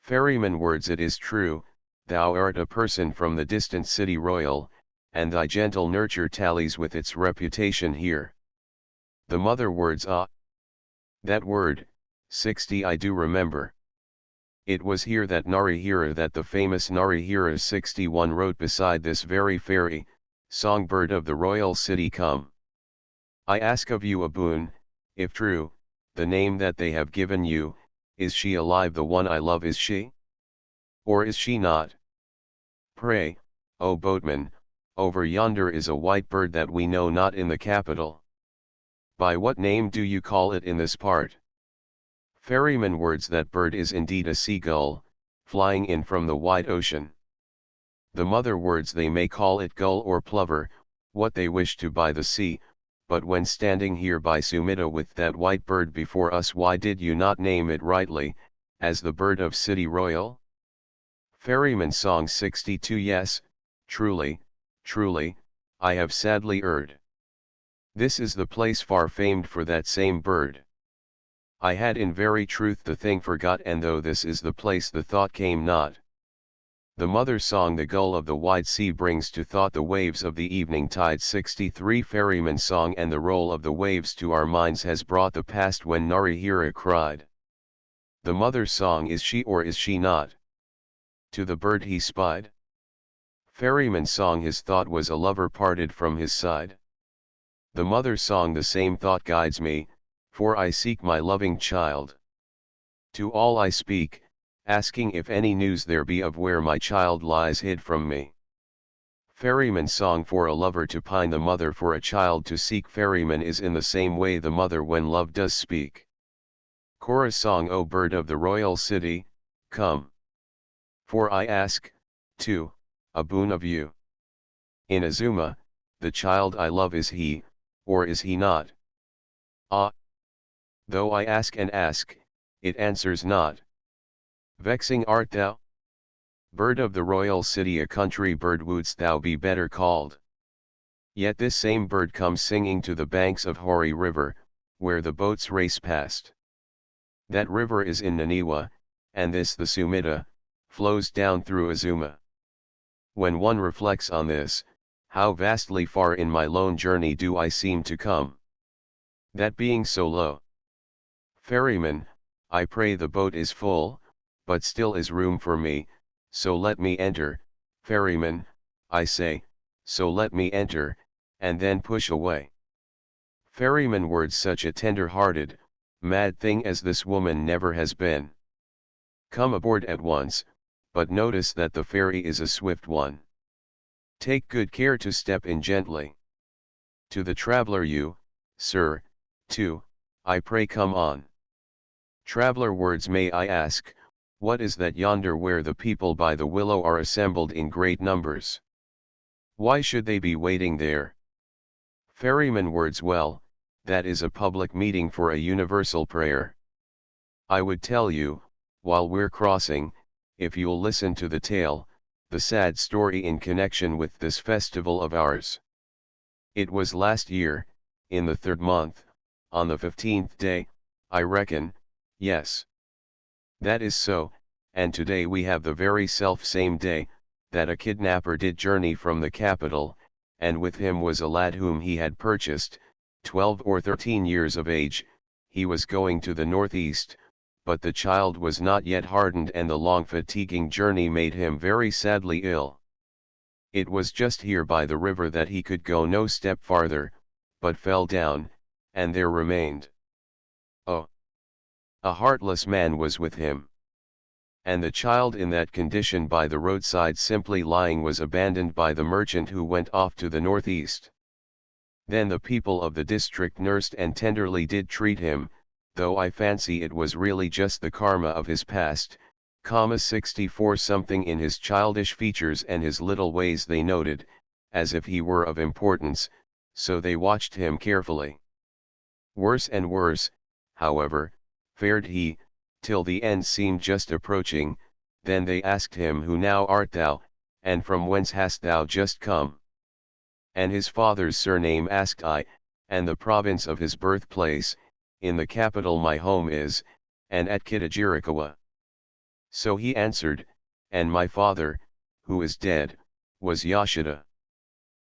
Ferryman words, it is true, thou art a person from the distant city royal, and thy gentle nurture tallies with its reputation here. The mother words, ah! That word, 60, I do remember. It was here that Narihira, that the famous Narihira 61 wrote beside this very ferry, songbird of the royal city, come. I ask of you a boon, if true, the name that they have given you, is she alive, the one I love, is she? Or is she not? Pray, O boatman, over yonder is a white bird that we know not in the capital. By what name do you call it in this part? Ferryman words, that bird is indeed a seagull, flying in from the wide ocean. The mother words, they may call it gull or plover, what they wish to by the sea, but when standing here by Sumida with that white bird before us, why did you not name it rightly, as the bird of City Royal? Ferryman song 62. Yes, truly, truly, I have sadly erred. This is the place far famed for that same bird. I had in very truth the thing forgot, and though this is the place, the thought came not. The mother song, the gull of the wide sea, brings to thought the waves of the evening tide. 63. Ferryman song, and the roll of the waves to our minds has brought the past when Narihira cried. The mother song, is she or is she not? To the bird he spied. Ferryman song, his thought was a lover parted from his side. The mother song, the same thought guides me, for I seek my loving child. To all I speak, asking if any news there be of where my child lies hid from me. Ferryman song, for a lover to pine, the mother for a child to seek. Ferryman is in the same way the mother when love does speak. Chorus song, O bird of the royal city, come. For I ask, too, a boon of you. In Azuma, the child I love, is he, or is he not? Ah! Though I ask and ask, it answers not. Vexing art thou? Bird of the royal city, a country bird wouldst thou be better called. Yet this same bird comes singing to the banks of Hori River, where the boats race past. That river is in Naniwa, and this, the Sumida, flows down through Azuma. When one reflects on this, how vastly far in my lone journey do I seem to come. That being so low. Ferryman, I pray, the boat is full, but still is room for me, so let me enter. Ferryman, I say, so let me enter, and then push away. Ferryman words, such a tender-hearted, mad thing as this woman never has been. Come aboard at once, but notice that the ferry is a swift one. Take good care to step in gently. To the traveler, you, sir, too, I pray come on. Traveler words, may I ask, what is that yonder where the people by the willow are assembled in great numbers? Why should they be waiting there? Ferryman words, well, that is a public meeting for a universal prayer. I would tell you, while we're crossing, if you'll listen to the tale, the sad story in connection with this festival of ours. It was last year, in the 3rd month, on the 15th day, I reckon, yes. That is so, and today we have the very self-same day, that a kidnapper did journey from the capital, and with him was a lad whom he had purchased, 12 or 13 years of age. He was going to the northeast, but the child was not yet hardened and the long fatiguing journey made him very sadly ill. It was just here by the river that he could go no step farther, but fell down, and there remained. Oh! A heartless man was with him. And the child in that condition by the roadside simply lying was abandoned by the merchant who went off to the northeast. Then the people of the district nursed and tenderly did treat him, though I fancy it was really just the karma of his past, 64 something in his childish features and his little ways they noted, as if he were of importance, so they watched him carefully. Worse and worse, however, fared he, till the end seemed just approaching. Then they asked him, Who now art thou, and from whence hast thou just come? And his father's surname asked I, and the province of his birthplace, in the capital my home is, and at Kittajirikawa. So he answered, and my father, who is dead, was Yoshida.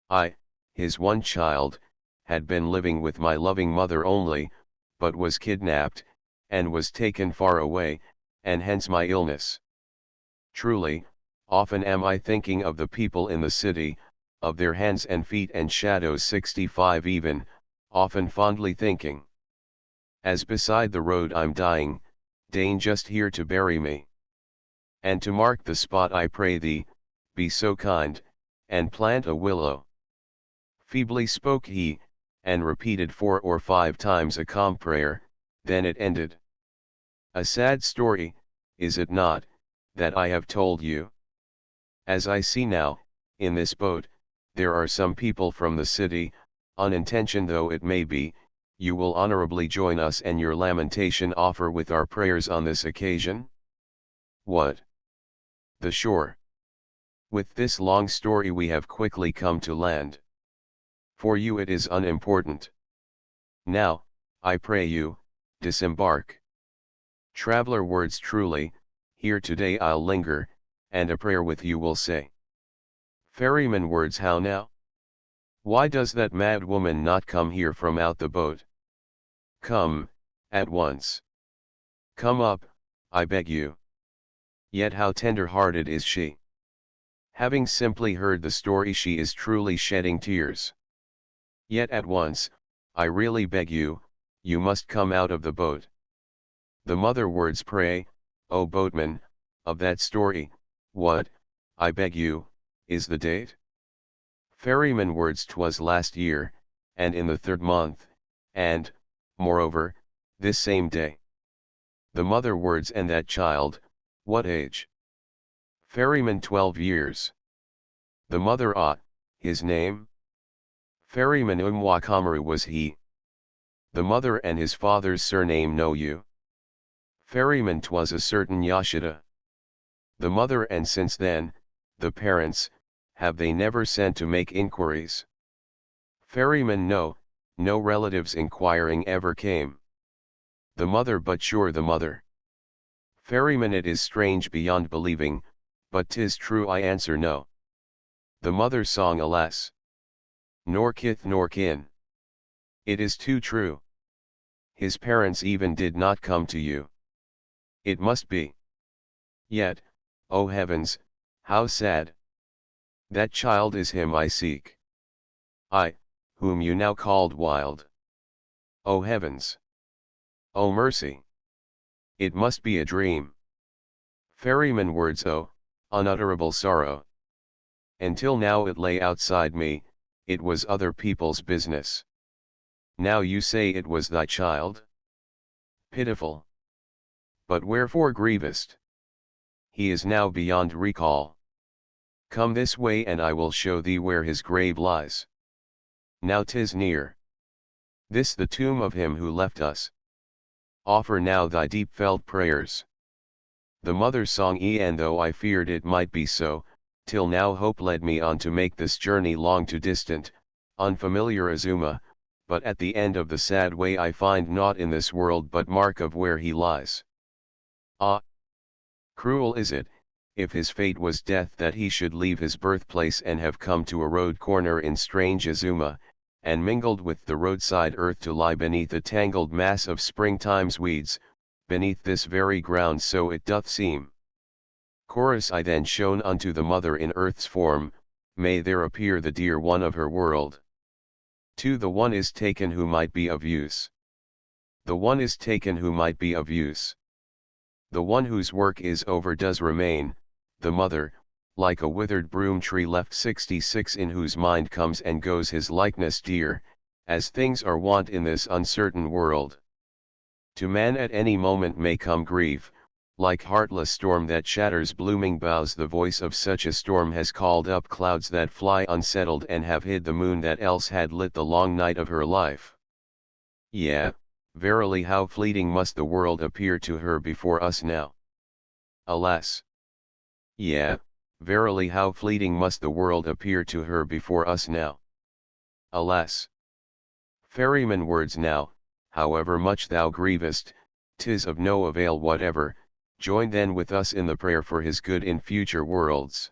I, his one child, had been living with my loving mother only, but was kidnapped, and was taken far away, and hence my illness. Truly, often am I thinking of the people in the city, of their hands and feet and shadows 65 even, often fondly thinking. As beside the road I'm dying, deign just here to bury me. And to mark the spot I pray thee, be so kind, and plant a willow. Feebly spoke he, and repeated 4 or 5 times a calm prayer, then it ended. A sad story, is it not, that I have told you? As I see now, in this boat, there are some people from the city, unintentioned though it may be. You will honorably join us and your lamentation offer with our prayers on this occasion? What? The shore. With this long story we have quickly come to land. For you it is unimportant. Now, I pray you, disembark. Traveler words truly, here today I'll linger, and a prayer with you will say. Ferryman words how now? Why does that mad woman not come here from out the boat? Come, at once. Come up, I beg you. Yet how tender-hearted is she. Having simply heard the story she is truly shedding tears. Yet at once, I really beg you, you must come out of the boat. The mother words pray, O boatman, of that story, what, I beg you, is the date? Ferryman words 'twas last year, and in the 3rd month, and, moreover, this same day. The mother words and that child, what age? Ferryman 12 years. The mother his name? Ferryman Umwakamaru was he. The mother and his father's surname know you? Ferryman 'twas a certain Yoshida. The mother and since then, the parents, have they never sent to make inquiries? Ferryman no relatives inquiring ever came. The mother but sure the mother. Ferryman it is strange beyond believing, but 'tis true I answer no. The mother song alas. Nor kith nor kin. It is too true. His parents even did not come to you. It must be. Yet, O heavens, how sad. That child is him I seek. I, whom you now called wild. O heavens! O mercy! It must be a dream. Ferryman words unutterable sorrow. Until now it lay outside me, it was other people's business. Now you say it was thy child? Pitiful! But wherefore grievest? He is now beyond recall. Come this way and I will show thee where his grave lies. Now 'tis near. This the tomb of him who left us. offer now thy deep-felt prayers. The mother's song, e'en though I feared it might be so, till now hope led me on to make this journey long to distant, unfamiliar Azuma, but at the end of the sad way I find naught in this world but mark of where he lies. Ah! Cruel is it, if his fate was death, that he should leave his birthplace and have come to a road corner in strange Azuma, and mingled with the roadside earth to lie beneath a tangled mass of springtime's weeds, beneath this very ground, so it doth seem. Chorus: I then shown unto the mother in earth's form, may there appear the dear one of her world. 2. The one is taken who might be of use. The one is taken who might be of use. The one whose work is over does remain, the mother, like a withered broom tree left. 66. In whose mind comes and goes his likeness dear, as things are wont in this uncertain world. To man at any moment may come grief, like heartless storm that shatters blooming boughs. The voice of such a storm has called up clouds that fly unsettled and have hid the moon that else had lit the long night of her life. Yea, verily how fleeting must the world appear to her before us now. Alas! Yea, verily how fleeting must the world appear to her before us now. Alas! Ferryman words: now, however much thou grievest, 'tis of no avail whatever, join then with us in the prayer for his good in future worlds.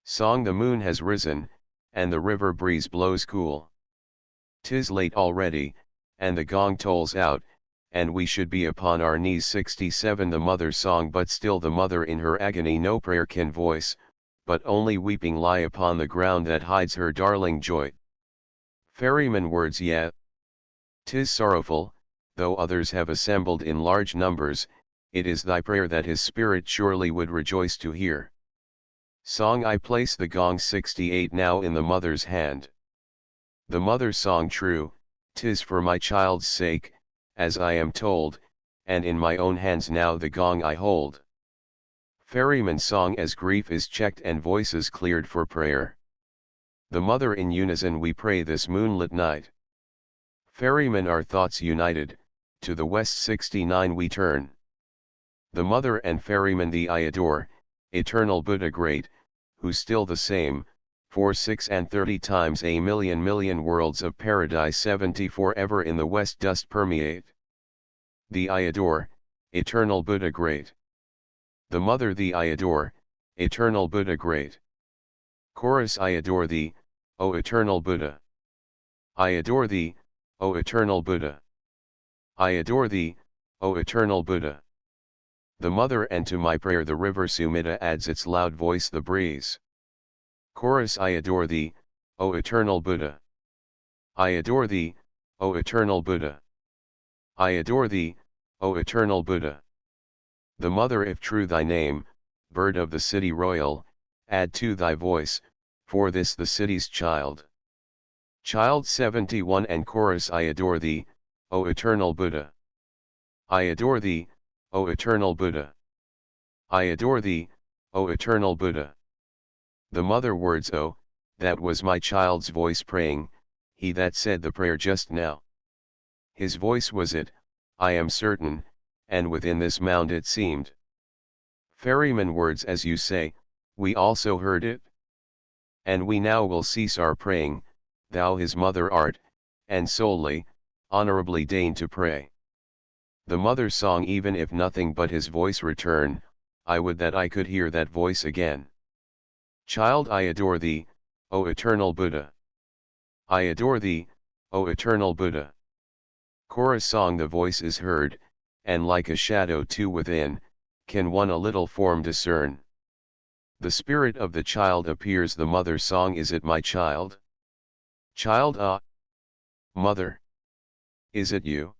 Song: the moon has risen, and the river breeze blows cool. 'Tis late already, and the gong tolls out, and we should be upon our knees. 67. The mother's song: but still the mother in her agony no prayer can voice, but only weeping lie upon the ground that hides her darling joy. Ferryman words: yea, 'tis sorrowful, though others have assembled in large numbers, it is thy prayer that his spirit surely would rejoice to hear. Song: I place the gong. 68. Now in the mother's hand. The mother's song: true, 'tis for my child's sake, as I am told, and in my own hands now the gong I hold. Ferryman's song: as grief is checked and voices cleared for prayer. The mother in unison we pray this moonlit night. Ferryman: our thoughts united, to the west. 69. We turn. The mother and ferryman thee I adore, eternal Buddha great, who still the same, for 36 times a million worlds of paradise 74 ever in the west dost permeate. Thee I adore, eternal Buddha great. The mother thee I adore, eternal Buddha great. Chorus: I adore thee, O eternal Buddha. I adore thee, O eternal Buddha. I adore thee, O eternal Buddha. The mother: and to my prayer the river Sumita adds its loud voice, the breeze. Chorus: I adore thee, O eternal Buddha. I adore thee, O eternal Buddha. I adore thee, O eternal Buddha. The mother: if true thy name, bird of the city royal, add to thy voice, for this the city's child. Child. 71. And chorus: I adore thee, O eternal Buddha. I adore thee, O eternal Buddha. I adore thee, O eternal Buddha. The mother words: oh, that was my child's voice praying, he that said the prayer just now. His voice was it, I am certain, and within this mound it seemed. Ferryman words: as you say, we also heard it. And we now will cease our praying, thou his mother art, and solely, honorably deign to pray. The mother's song: even if nothing but his voice return, I would that I could hear that voice again. Child: I adore thee, O eternal Buddha. I adore thee, O eternal Buddha. Chorus song: the voice is heard, and like a shadow too within, can one a little form discern. The spirit of the child appears. The mother's song: is it my child? Child: ah! Mother! Is it you?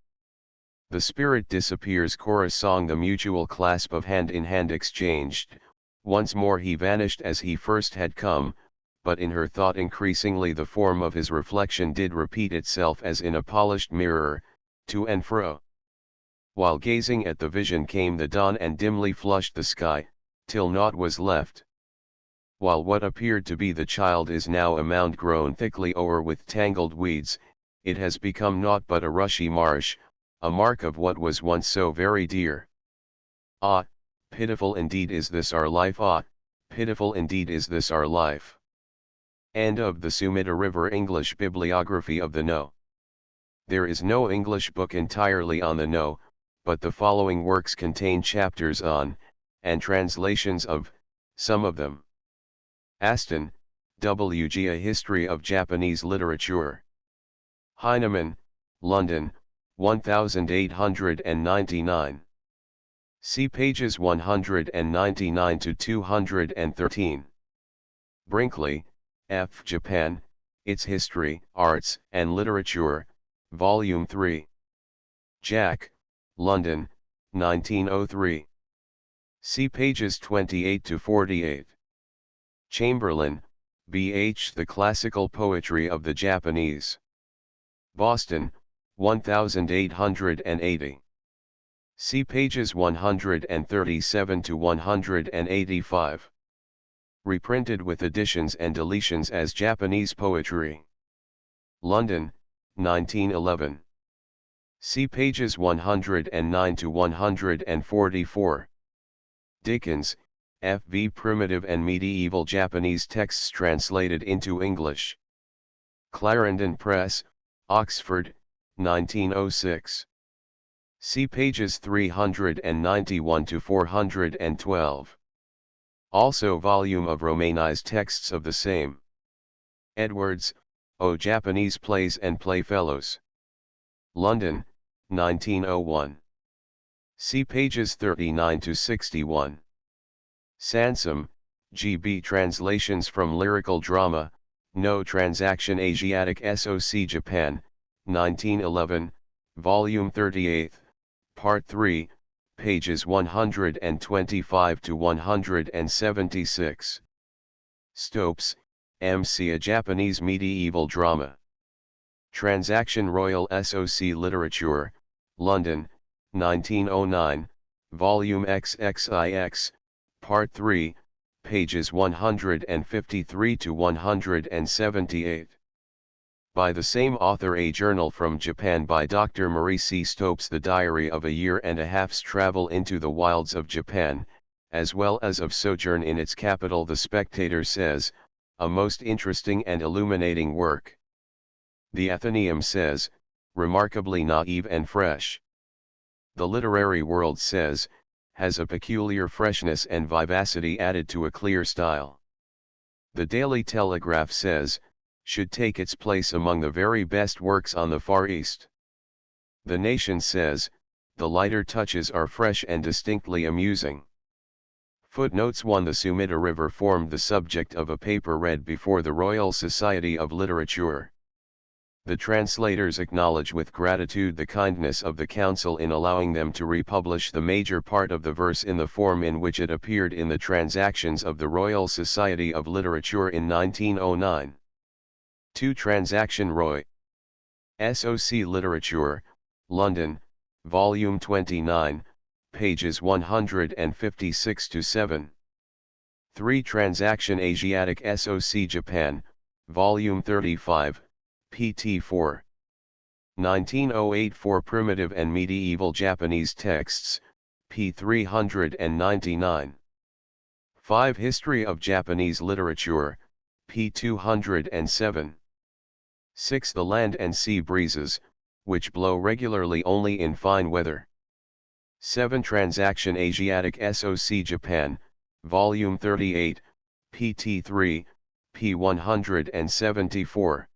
The spirit disappears. Chorus song: the mutual clasp of hand in hand exchanged, once more he vanished as he first had come, but in her thought increasingly the form of his reflection did repeat itself as in a polished mirror, to and fro. While gazing at the vision came the dawn and dimly flushed the sky, till naught was left. While what appeared to be the child is now a mound grown thickly o'er with tangled weeds, it has become naught but a rushy marsh, a mark of what was once so very dear. Ah, pitiful indeed is this our life, ah, pitiful indeed is this our life. End of the Sumida River English Bibliography of the No. There is no English book entirely on the No, but the following works contain chapters on, and translations of, some of them. Aston, W. G. A History of Japanese Literature. Heinemann, London, 1899. See pages 199 to 213. Brinkley, F. Japan, Its History, Arts, and Literature, Volume 3. Jack, London, 1903. See pages 28 to 48. Chamberlain, B. H. The Classical Poetry of the Japanese. Boston, 1880. See pages 137 to 185. Reprinted with additions and deletions as Japanese Poetry. London, 1911. See pages 109 to 144. Dickens, F. V. Primitive and Medieval Japanese Texts Translated into English. Clarendon Press, Oxford, 1906. See pages 391 to 412. Also volume of Romanized texts of the same. Edwards, O. Japanese Plays and Playfellows. London, 1901. See pages 39 to 61. Sansom, G. B. Translations from Lyrical Drama, No Transaction Asiatic SOC Japan, 1911, Volume 38, Part 3, pages 125 to 176. Stopes, M. C. A Japanese Medieval Drama. Transaction Royal SOC Literature, London, 1909, Volume XXIX, Part 3, pages 153 to 178. By the same author. A Journal from Japan by Dr. Marie C. Stopes. The Diary of a Year and a Half's Travel into the Wilds of Japan, as well as of sojourn in its capital. The Spectator says, a most interesting and illuminating work. The Athenaeum says, remarkably naive and fresh. The Literary World says, has a peculiar freshness and vivacity added to a clear style. The Daily Telegraph says, should take its place among the very best works on the Far East. The Nation says, the lighter touches are fresh and distinctly amusing. Footnotes 1. The Sumida River formed the subject of a paper read before the Royal Society of Literature. The translators acknowledge with gratitude the kindness of the Council in allowing them to republish the major part of the verse in the form in which it appeared in the Transactions of the Royal Society of Literature in 1909. 2. Transaction Roy. SOC Literature, London, Volume 29, pages 156 to 7. 3. Transaction Asiatic SOC Japan, Volume 35, pt 4. 1908. 4. Primitive and Medieval Japanese Texts, p. 399. 5. History of Japanese Literature, p. 207. 6. The Land and Sea Breezes, which blow regularly only in fine weather. 7. Transaction Asiatic SOC Japan, Volume 38, pt 3, p. 174.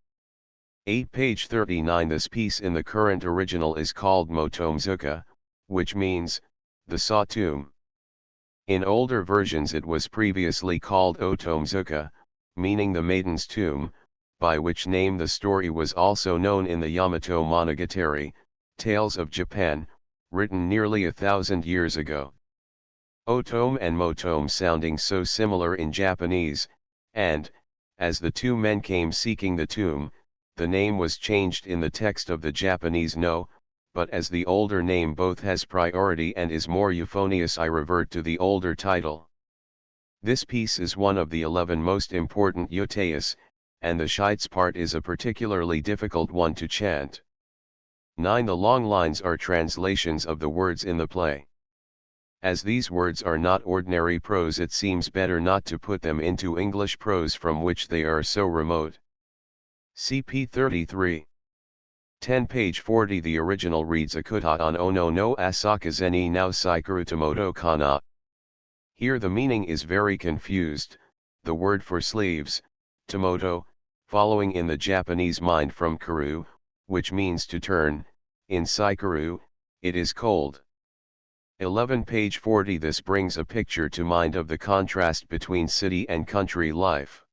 8. Page 39. This piece in the current original is called Motomezuka, which means, the Saw Tomb. In older versions it was previously called Otomezuka, meaning the Maiden's Tomb, by which name the story was also known in the Yamato Monogatari, Tales of Japan, written nearly 1,000 years ago. Otome and Motome sounding so similar in Japanese, and, as the two men came seeking the tomb, the name was changed in the text of the Japanese No, but as the older name both has priority and is more euphonious, I revert to the older title. This piece is one of the 11 most important yoteias, and the Shites part is a particularly difficult one to chant. 9. The long lines are translations of the words in the play. As these words are not ordinary prose, it seems better not to put them into English prose from which they are so remote. CP 33. 10. Page 40. The original reads Akuta on ono no asakazeni now saikurutomoto kana. Here the meaning is very confused. The word for sleeves, tomoto, following in the Japanese mind from kuru, which means to turn, in saikuru, it is cold. 11. Page 40. This brings a picture to mind of the contrast between city and country life.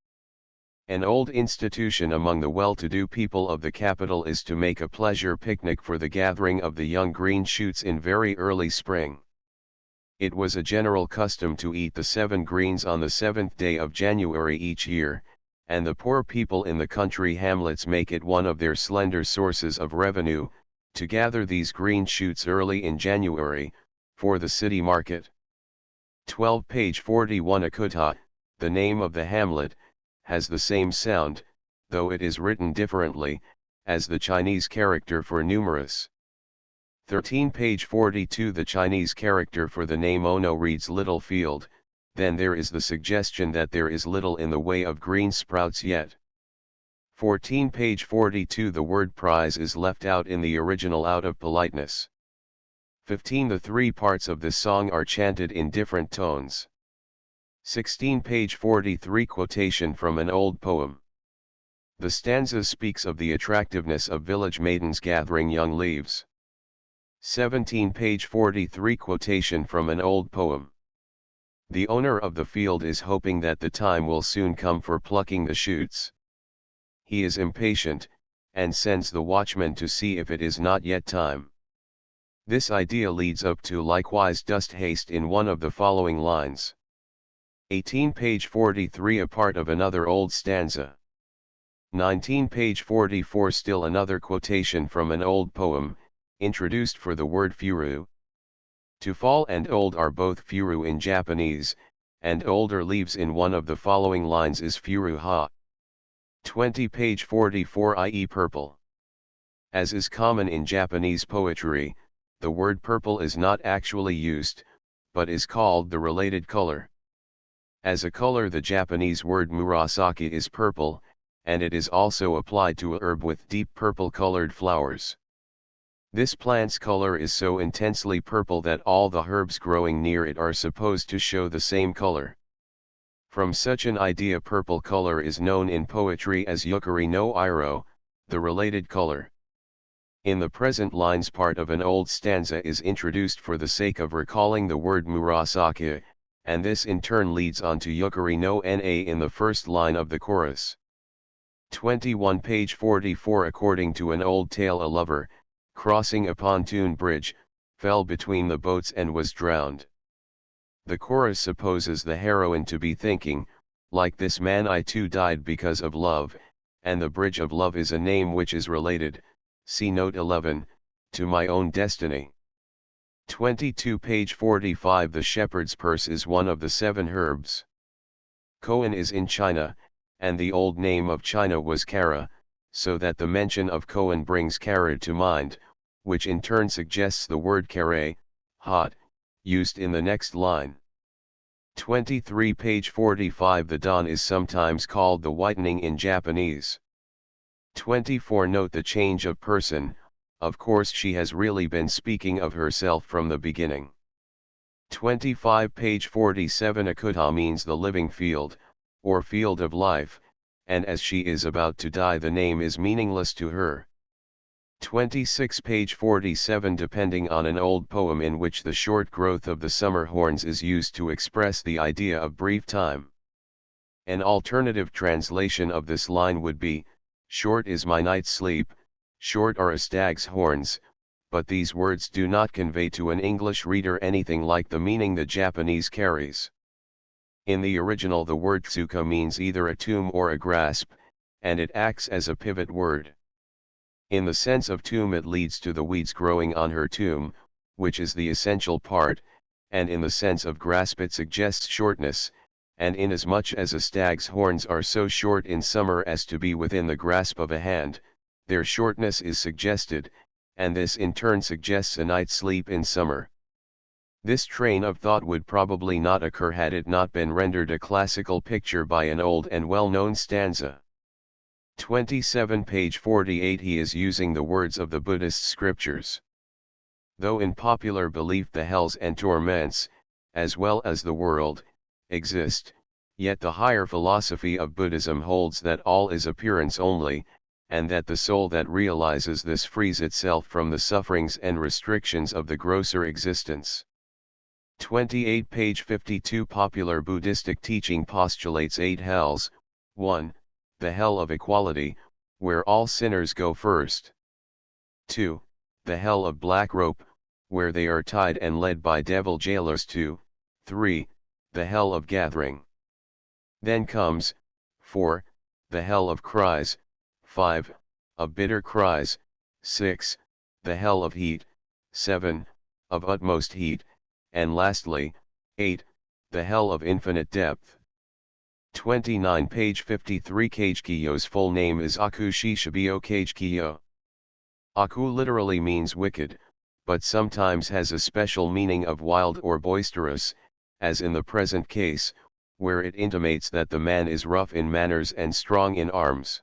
An old institution among the well-to-do people of the capital is to make a pleasure picnic for the gathering of the young green shoots in very early spring. It was a general custom to eat the 7 greens on the 7th day of January each year, and the poor people in the country hamlets make it one of their slender sources of revenue, to gather these green shoots early in January, for the city market. 12. Page 41. Akuta, the name of the hamlet, has the same sound, though it is written differently, as the Chinese character for numerous. 13. Page 42. The Chinese character for the name Ono reads little field, then there is the suggestion that there is little in the way of green sprouts yet. 14. Page 42. The word prize is left out in the original out of politeness. 15. The 3 parts of this song are chanted in different tones. 16. Page 43. Quotation from an old poem. The stanza speaks of the attractiveness of village maidens gathering young leaves. 17. Page 43. Quotation from an old poem. The owner of the field is hoping that the time will soon come for plucking the shoots. He is impatient, and sends the watchman to see if it is not yet time. This idea leads up to likewise dost haste in one of the following lines. 18. Page 43. A part of another old stanza. 19. Page 44. Still another quotation from an old poem, introduced for the word furu. To fall and old are both furu in Japanese, and older leaves in one of the following lines is furu ha. 20. Page 44. I.e. purple. As is common in Japanese poetry, the word purple is not actually used, but is called the related color. As a color, the Japanese word murasaki is purple, and it is also applied to a herb with deep purple-colored flowers. This plant's color is so intensely purple that all the herbs growing near it are supposed to show the same color. From such an idea, purple color is known in poetry as yukari no iro, the related color. In the present lines, part of an old stanza is introduced for the sake of recalling the word murasaki, and this in turn leads on to yukari no na in the first line of the chorus. 21. Page 44. According to an old tale, a lover, crossing a pontoon bridge, fell between the boats and was drowned. The chorus supposes the heroine to be thinking, like this man I too died because of love, and the bridge of love is a name which is related, see note 11, to my own destiny. 22. Page 45. The shepherd's purse is one of the 7 herbs. Koan is in China, and the old name of China was Kara, so that the mention of Koan brings Kara to mind, which in turn suggests the word kare, hot, used in the next line. 23. Page 45. The dawn is sometimes called the whitening in Japanese. 24. Note the change of person. Of course she has really been speaking of herself from the beginning. 25. Page 47. Akuta means the living field, or field of life, and as she is about to die the name is meaningless to her. 26. Page 47. Depending on an old poem in which the short growth of the summer horns is used to express the idea of brief time. An alternative translation of this line would be, short is my night's sleep, short are a stag's horns, but these words do not convey to an English reader anything like the meaning the Japanese carries. In the original the word tsuka means either a tomb or a grasp, and it acts as a pivot word. In the sense of tomb it leads to the weeds growing on her tomb, which is the essential part, and in the sense of grasp it suggests shortness, and inasmuch as a stag's horns are so short in summer as to be within the grasp of a hand, their shortness is suggested, and this in turn suggests a night's sleep in summer. This train of thought would probably not occur had it not been rendered a classical picture by an old and well-known stanza. 27 page 48 He is using the words of the Buddhist scriptures. Though in popular belief the hells and torments, as well as the world, exist, yet the higher philosophy of Buddhism holds that all is appearance only, and that the soul that realizes this frees itself from the sufferings and restrictions of the grosser existence. 28 page 52 Popular Buddhistic teaching postulates 8 hells. 1. The hell of equality, where all sinners go first. 2. The hell of black rope, where they are tied and led by devil jailers. 2. 3. The hell of gathering. Then comes, 4. The hell of cries. 5. Of bitter cries. 6. The hell of heat. 7. Of utmost heat. And lastly, 8. The hell of infinite depth. 29 page 53 Kage-Kyo's full name is Aku Shishabio Kage-Kyo. Aku literally means wicked, but sometimes has a special meaning of wild or boisterous, as in the present case, where it intimates that the man is rough in manners and strong in arms.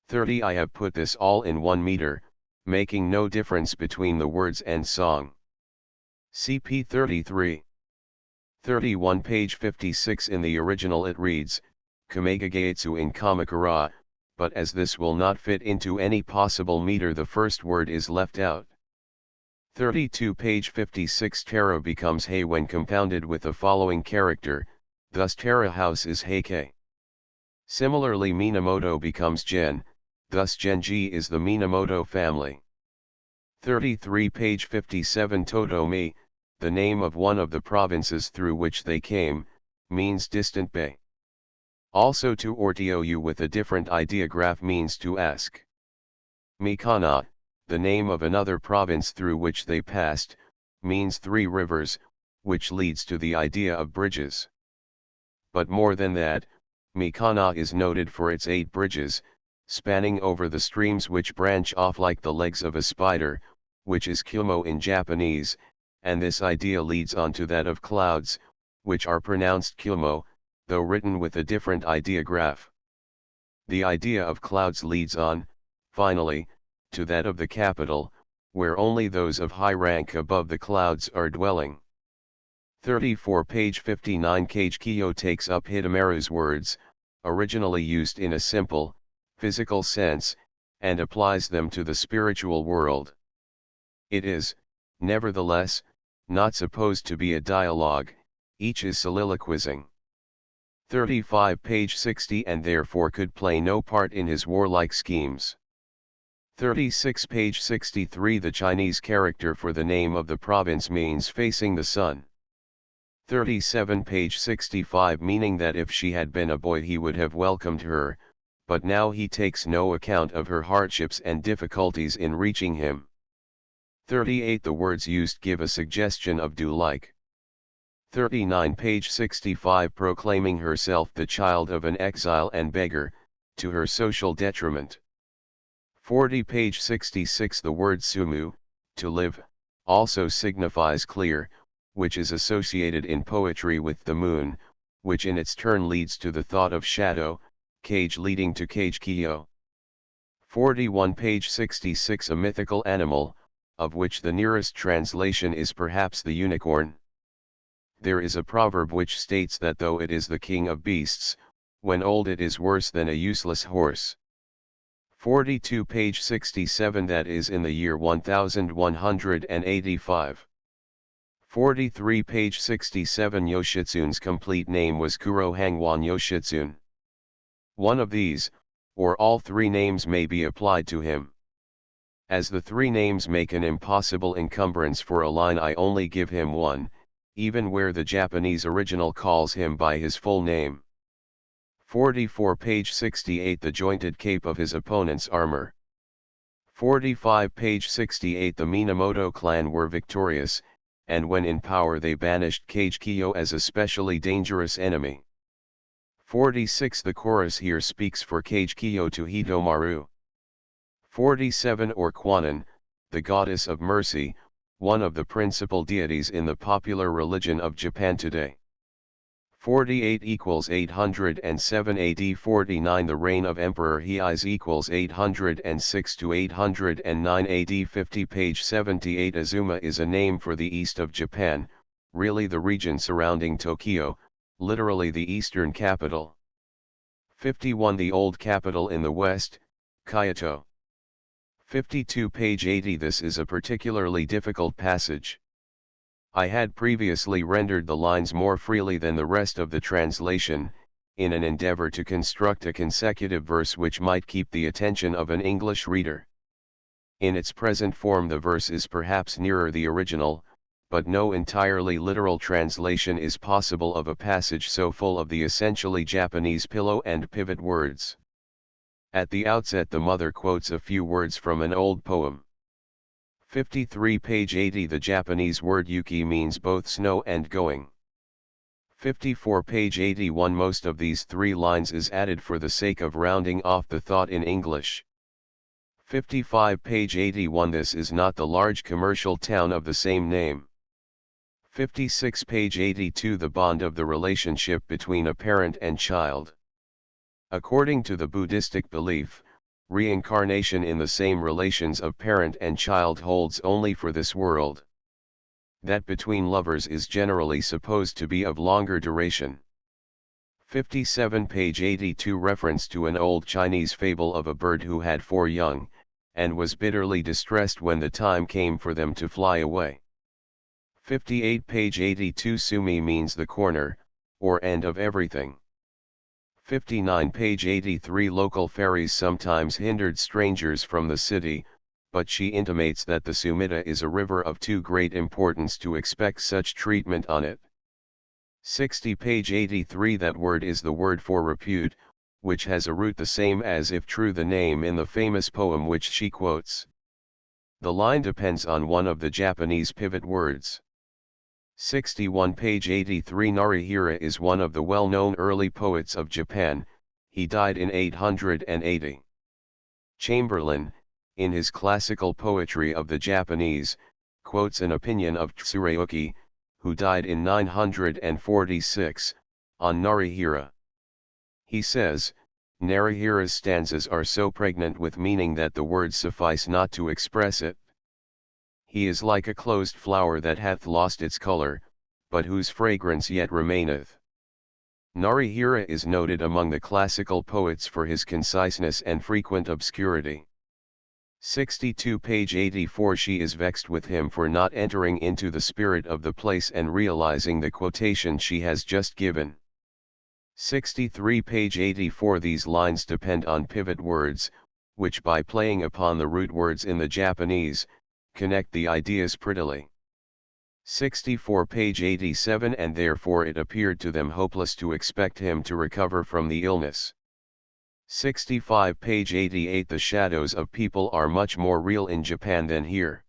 30 I have put this all in 1 meter, making no difference between the words and song. CP 33. 31 page 56 In the original it reads, Kamegagaetsu in Kamakura, but as this will not fit into any possible meter the first word is left out. 32 page 56 Tara becomes Hei when compounded with the following character, thus Tara house is Heike. Similarly Minamoto becomes Gen, thus Genji is the Minamoto family. 33 page 57 Totomi, the name of one of the provinces through which they came, means distant bay. Also to ortio with a different ideograph means to ask. Mikana, the name of another province through which they passed, means 3 rivers, which leads to the idea of bridges. But more than that, Mikana is noted for its 8 bridges, spanning over the streams which branch off like the legs of a spider, which is Kumo in Japanese, and this idea leads on to that of clouds, which are pronounced Kumo, though written with a different ideograph. The idea of clouds leads on, finally, to that of the capital, where only those of high rank above the clouds are dwelling. 34 page 59 Kage-Kyo takes up Hidemaru's words, originally used in a simple, physical sense, and applies them to the spiritual world. It is, nevertheless, not supposed to be a dialogue, each is soliloquizing. 35 page 60 and therefore could play no part in his warlike schemes. 36 page 63 The Chinese character for the name of the province means facing the sun. 37 page 65 meaning that if she had been a boy he would have welcomed her, but now he takes no account of her hardships and difficulties in reaching him. 38 The words used give a suggestion of do-like. 39 page 65 Proclaiming herself the child of an exile and beggar, to her social detriment. 40 page 66 The word sumu, to live, also signifies clear, which is associated in poetry with the moon, which in its turn leads to the thought of shadow, cage leading to Kage-Kyo. 41 page 66 A mythical animal, of which the nearest translation is perhaps the unicorn. There is a proverb which states that though it is the king of beasts, when old it is worse than a useless horse. 42 page 67 That is in the year 1185. 43 page 67 Yoshitsune's complete name was Kuro Hangwan Yoshitsune. One of these, or all 3 names may be applied to him. As the 3 names make an impossible encumbrance for a line I only give him one, even where the Japanese original calls him by his full name. 44 page 68 The jointed cape of his opponent's armor. 45 page 68 The Minamoto clan were victorious, and when in power they banished Kage-Kyo as a specially dangerous enemy. 46 The chorus here speaks for Kage-Kyo to Hitomaru. 47 or Kwanon, the goddess of mercy, one of the principal deities in the popular religion of Japan today. 48 equals 807 AD. 49 The reign of Emperor Heiai equals 806 to 809 AD. 50 page 78 Azuma is a name for the east of Japan, really the region surrounding Tokyo, literally the eastern capital. 51 The old capital in the west, Kyoto. 52 page 80 This is a particularly difficult passage. I had previously rendered the lines more freely than the rest of the translation, in an endeavor to construct a consecutive verse which might keep the attention of an English reader. In its present form the verse is perhaps nearer the original, but no entirely literal translation is possible of a passage so full of the essentially Japanese pillow and pivot words. At the outset the mother quotes a few words from an old poem. 53 page 80 The Japanese word yuki means both snow and going. 54 page 81 Most of these 3 lines is added for the sake of rounding off the thought in English. 55 page 81 This is not the large commercial town of the same name. 56 page 82 The bond of the relationship between a parent and child. According to the Buddhistic belief, reincarnation in the same relations of parent and child holds only for this world. That between lovers is generally supposed to be of longer duration. 57 page 82 Reference to an old Chinese fable of a bird who had 4 young, and was bitterly distressed when the time came for them to fly away. 58 page 82 Sumi means the corner, or end of everything. 59 page 83 Local ferries sometimes hindered strangers from the city, but she intimates that the Sumida is a river of too great importance to expect such treatment on it. 60 page 83 That word is the word for repute, which has a root the same as if true the name in the famous poem which she quotes. The line depends on one of the Japanese pivot words. 61 page 83 Narihira is one of the well-known early poets of Japan, he died in 880. Chamberlain, in his classical poetry of the Japanese, quotes an opinion of Tsurayuki, who died in 946, on Narihira. He says, Narihira's stanzas are so pregnant with meaning that the words suffice not to express it. He is like a closed flower that hath lost its color, but whose fragrance yet remaineth. Narihira is noted among the classical poets for his conciseness and frequent obscurity. 62 page 84 She is vexed with him for not entering into the spirit of the place and realizing the quotation she has just given. 63 page 84 These lines depend on pivot words, which by playing upon the root words in the Japanese, connect the ideas prettily. 64 page 87 And therefore it appeared to them hopeless to expect him to recover from the illness. 65 page 88 The shadows of people are much more real in Japan than here.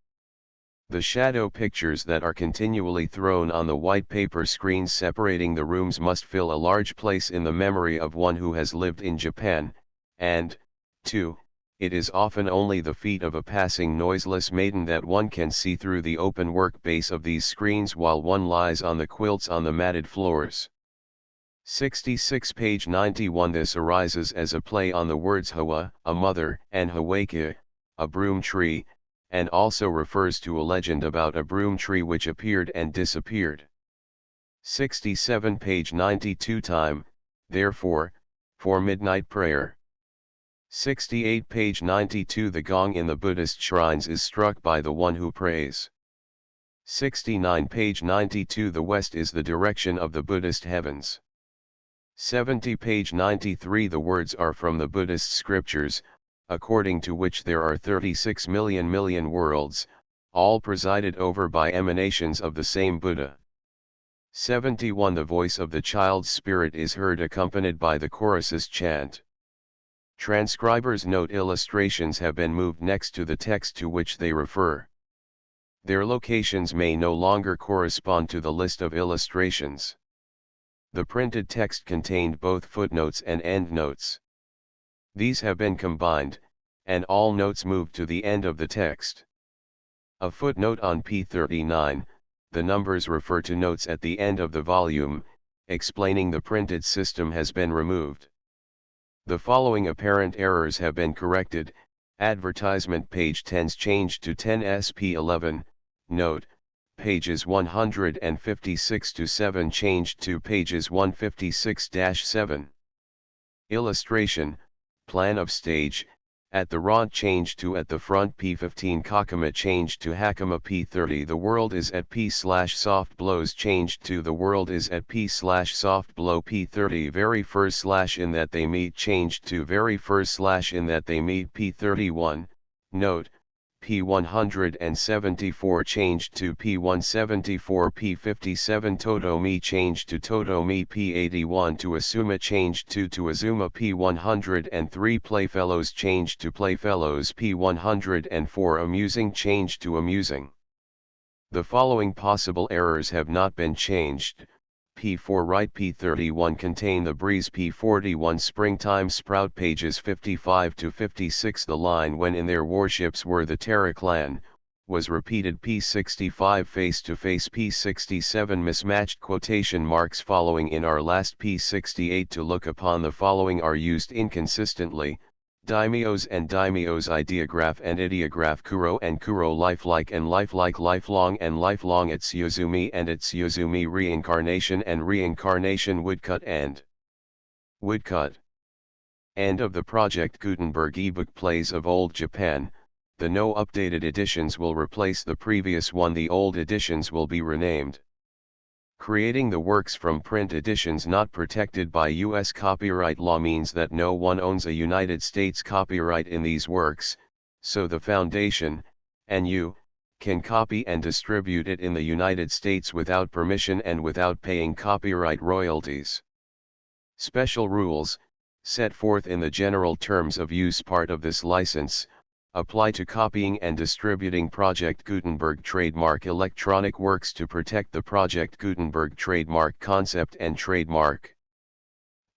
The shadow pictures that are continually thrown on the white paper screens separating the rooms must fill a large place in the memory of one who has lived in Japan, and, 2. It is often only the feet of a passing noiseless maiden that one can see through the open work base of these screens while one lies on the quilts on the matted floors. 66 page 91 This arises as a play on the words hawa, a mother, and hawaki, a broom tree, and also refers to a legend about a broom tree which appeared and disappeared. 67 page 92 Time, therefore, for midnight prayer. 68 page 92 The gong in the Buddhist shrines is struck by the one who prays. 69 page 92 The west is the direction of the Buddhist heavens. 70 page 93 The words are from the Buddhist scriptures, according to which there are 36 million worlds, all presided over by emanations of the same Buddha. 71 The voice of the child's spirit is heard accompanied by the chorus's chant. Transcribers note illustrations have been moved next to the text to which they refer. Their locations may no longer correspond to the list of illustrations. The printed text contained both footnotes and endnotes. These have been combined, and all notes moved to the end of the text. A footnote on P39, the numbers refer to notes at the end of the volume, explaining the printed system has been removed. The following apparent errors have been corrected. Advertisement page 10's changed to 10SP11, note, pages 156 to 7 changed to pages 156-7. Illustration, plan of stage, at the ront changed to at the front P15 Kakama changed to Hakama P30 the world is at P/soft blows changed to the world is at P/soft blow P30 very first / in that they meet changed to very first / in that they meet P31, note, P174 changed to P174 P57 Totomi changed to Totomi P81 to Asuma changed to Azuma P103 Playfellows changed to Playfellows P104 Amusing changed to Amusing. The following possible errors have not been changed. P4 right P31 contain the breeze P41 springtime sprout pages 55 to 56 the line when in their warships were the Terra clan, was repeated P65 face to face P67 mismatched quotation marks following in our last P68 to look upon the following are used inconsistently. Daimyos and daimyos ideograph and ideograph Kuro and Kuro lifelike and lifelike lifelong and lifelong its Yozumi and its Yozumi reincarnation and reincarnation woodcut and woodcut. End of the Project Gutenberg ebook Plays of Old Japan. The no updated editions will replace the previous one. The old editions will be renamed. Creating the works from print editions not protected by U.S. copyright law means that no one owns a United States copyright in these works, so the Foundation, and you, can copy and distribute it in the United States without permission and without paying copyright royalties. Special rules, set forth in the general terms of use part of this license, apply to copying and distributing Project Gutenberg trademark electronic works to protect the Project Gutenberg trademark concept and trademark.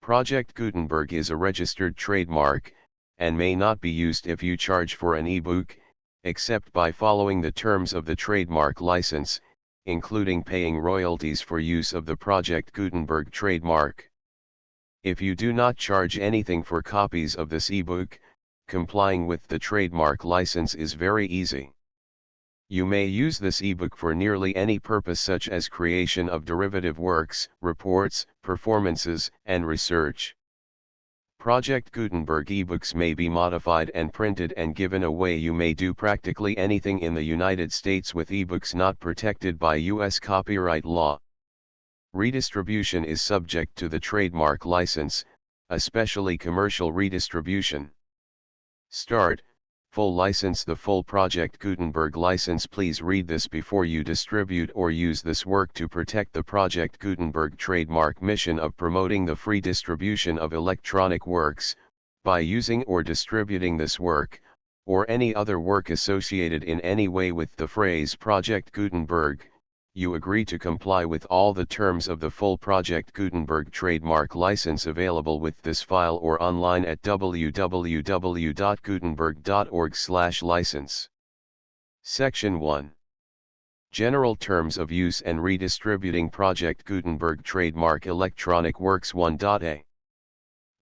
Project Gutenberg is a registered trademark, and may not be used if you charge for an ebook, except by following the terms of the trademark license, including paying royalties for use of the Project Gutenberg trademark. If you do not charge anything for copies of this ebook, complying with the trademark license is very easy. You may use this ebook for nearly any purpose such as creation of derivative works, reports, performances, and research. Project Gutenberg ebooks may be modified and printed and given away. You may do practically anything in the United States with ebooks not protected by U.S. copyright law. Redistribution is subject to the trademark license, especially commercial redistribution. Start, full license. The full Project Gutenberg license. Please read this before you distribute or use this work to protect the Project Gutenberg trademark mission of promoting the free distribution of electronic works. By using or distributing this work, or any other work associated in any way with the phrase Project Gutenberg, you agree to comply with all the terms of the full Project Gutenberg trademark license available with this file or online at www.gutenberg.org/license. Section 1. General Terms of Use and Redistributing Project Gutenberg Trademark Electronic Works 1.a.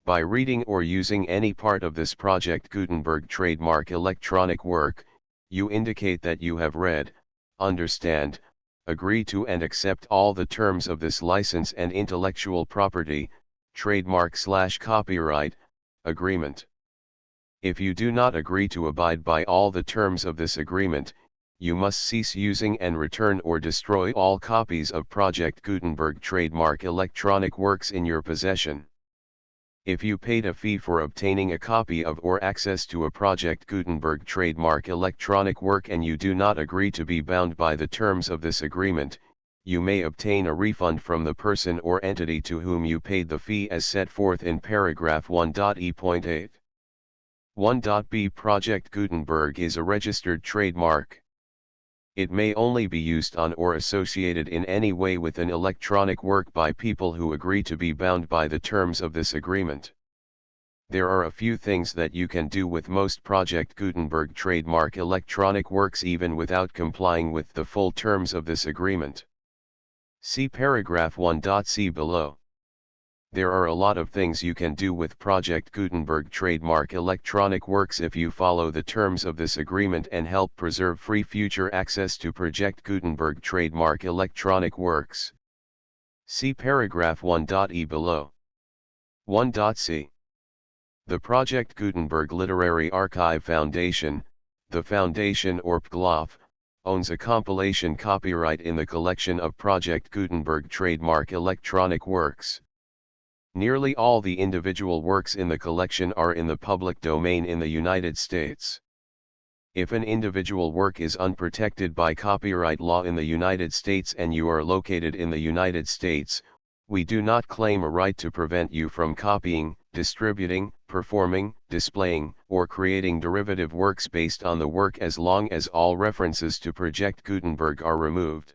By reading or using any part of this Project Gutenberg trademark electronic work, you indicate that you have read, understand, agree to and accept all the terms of this license and intellectual property, trademark/copyright, agreement. If you do not agree to abide by all the terms of this agreement, you must cease using and return or destroy all copies of Project Gutenberg trademark electronic works in your possession. If you paid a fee for obtaining a copy of or access to a Project Gutenberg trademark electronic work and you do not agree to be bound by the terms of this agreement, you may obtain a refund from the person or entity to whom you paid the fee as set forth in paragraph 1.e.8. 1.b Project Gutenberg is a registered trademark. It may only be used on or associated in any way with an electronic work by people who agree to be bound by the terms of this agreement. There are a few things that you can do with most Project Gutenberg trademark electronic works even without complying with the full terms of this agreement. See paragraph 1.c below. There are a lot of things you can do with Project Gutenberg trademark electronic works if you follow the terms of this agreement and help preserve free future access to Project Gutenberg trademark electronic works. See paragraph 1.e below. 1.c. The Project Gutenberg Literary Archive Foundation, the foundation or PGLOF, owns a compilation copyright in the collection of Project Gutenberg trademark electronic works. Nearly all the individual works in the collection are in the public domain in the United States. If an individual work is unprotected by copyright law in the United States and you are located in the United States, we do not claim a right to prevent you from copying, distributing, performing, displaying, or creating derivative works based on the work as long as all references to Project Gutenberg are removed.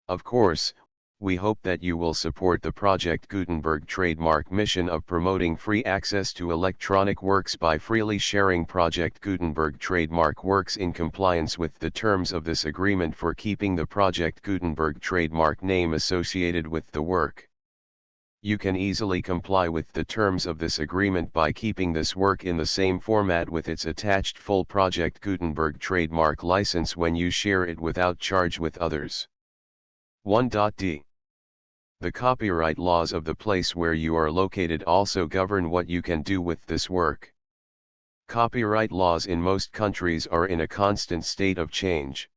Of course, we hope that you will support the Project Gutenberg trademark mission of promoting free access to electronic works by freely sharing Project Gutenberg trademark works in compliance with the terms of this agreement for keeping the Project Gutenberg trademark name associated with the work. You can easily comply with the terms of this agreement by keeping this work in the same format with its attached full Project Gutenberg trademark license when you share it without charge with others. 1.d. The copyright laws of the place where you are located also govern what you can do with this work. Copyright laws in most countries are in a constant state of change.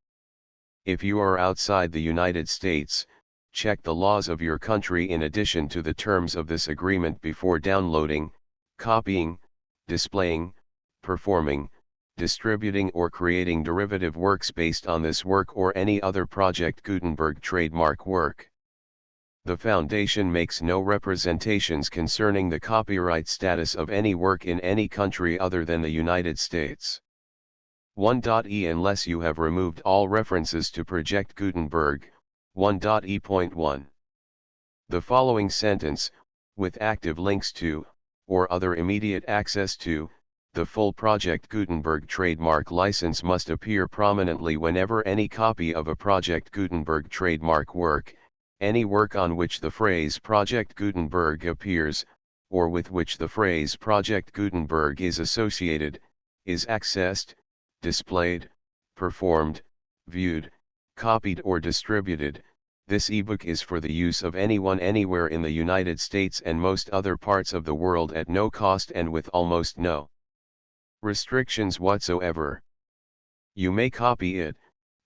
If you are outside the United States, check the laws of your country in addition to the terms of this agreement before downloading, copying, displaying, performing, distributing or creating derivative works based on this work or any other Project Gutenberg trademark work. The Foundation makes no representations concerning the copyright status of any work in any country other than the United States. 1.e. Unless you have removed all references to Project Gutenberg, 1.e.1. The following sentence, with active links to, or other immediate access to, the full Project Gutenberg trademark license must appear prominently whenever any copy of a Project Gutenberg trademark work, any work on which the phrase Project Gutenberg appears, or with which the phrase Project Gutenberg is associated, is accessed, displayed, performed, viewed, copied or distributed. This ebook is for the use of anyone anywhere in the United States and most other parts of the world at no cost and with almost no restrictions whatsoever. You may copy it,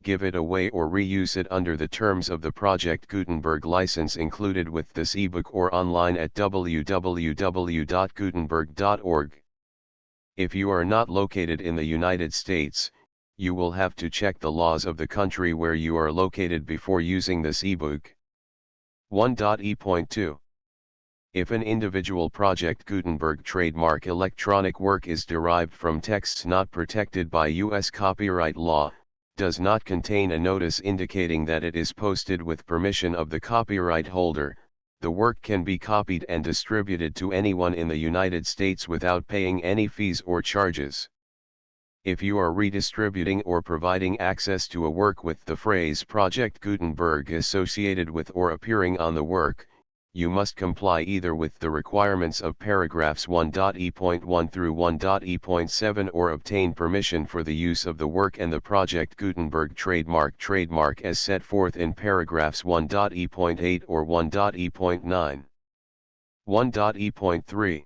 give it away or reuse it under the terms of the Project Gutenberg license included with this ebook or online at www.gutenberg.org. If you are not located in the United States, you will have to check the laws of the country where you are located before using this ebook. 1.e.2. If an individual Project Gutenberg trademark electronic work is derived from texts not protected by U.S. copyright law, does not contain a notice indicating that it is posted with permission of the copyright holder, the work can be copied and distributed to anyone in the United States without paying any fees or charges. If you are redistributing or providing access to a work with the phrase Project Gutenberg associated with or appearing on the work, you must comply either with the requirements of paragraphs 1.e.1 through 1.e.7 or obtain permission for the use of the work and the Project Gutenberg trademark as set forth in paragraphs 1.e.8 or 1.e.9. 1.e.3.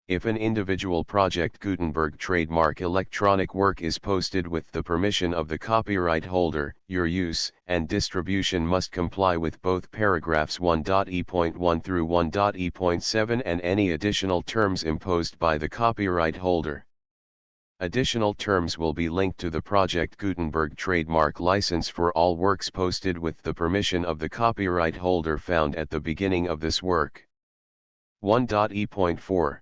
If an individual Project Gutenberg trademark electronic work is posted with the permission of the copyright holder, your use and distribution must comply with both paragraphs 1.e.1 through 1.e.7 and any additional terms imposed by the copyright holder. Additional terms will be linked to the Project Gutenberg trademark license for all works posted with the permission of the copyright holder found at the beginning of this work. 1.e.4.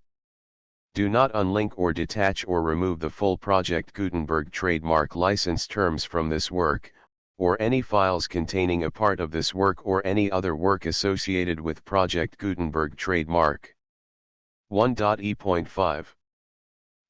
Do not unlink or detach or remove the full Project Gutenberg trademark license terms from this work, or any files containing a part of this work or any other work associated with Project Gutenberg trademark. 1.e.5.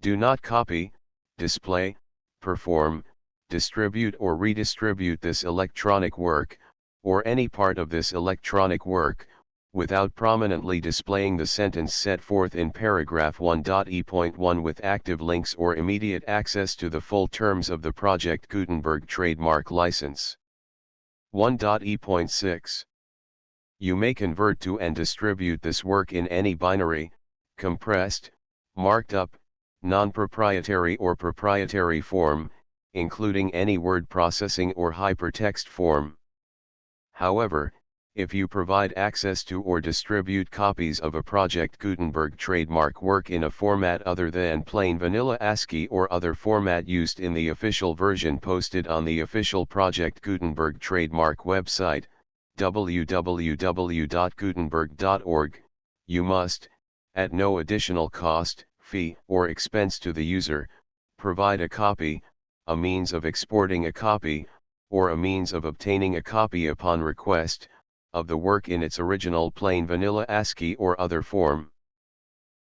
Do not copy, display, perform, distribute or redistribute this electronic work, or any part of this electronic work, without prominently displaying the sentence set forth in paragraph 1.e.1 with active links or immediate access to the full terms of the Project Gutenberg trademark license. 1.e.6. You may convert to and distribute this work in any binary, compressed, marked up, non-proprietary or proprietary form, including any word processing or hypertext form. However, if you provide access to or distribute copies of a Project Gutenberg trademark work in a format other than plain vanilla ASCII or other format used in the official version posted on the official Project Gutenberg trademark website, www.gutenberg.org, you must, at no additional cost, fee, or expense to the user, provide a copy, a means of exporting a copy, or a means of obtaining a copy upon request, of the work in its original plain vanilla ASCII or other form.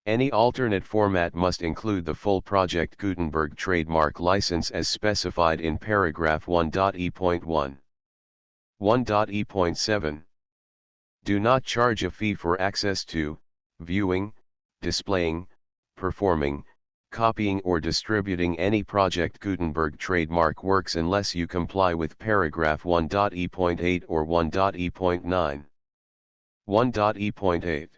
Any alternate format must include the full Project Gutenberg trademark license as specified in paragraph 1.e.1. 1.e.7. Do not charge a fee for access to, viewing, displaying, performing, copying or distributing any Project Gutenberg trademark works unless you comply with paragraph 1.e.8 or 1.e.9. 1.e.8.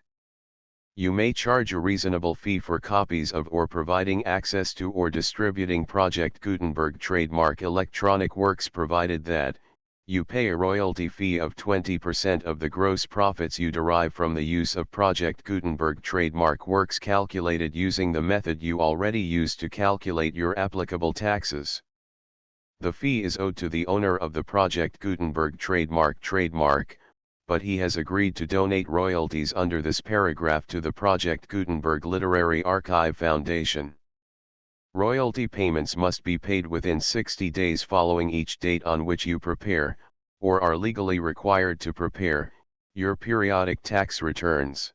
You may charge a reasonable fee for copies of or providing access to or distributing Project Gutenberg trademark electronic works provided that, you pay a royalty fee of 20% of the gross profits you derive from the use of Project Gutenberg trademark works calculated using the method you already use to calculate your applicable taxes. The fee is owed to the owner of the Project Gutenberg trademark, but he has agreed to donate royalties under this paragraph to the Project Gutenberg Literary Archive Foundation. Royalty payments must be paid within 60 days following each date on which you prepare, or are legally required to prepare, your periodic tax returns.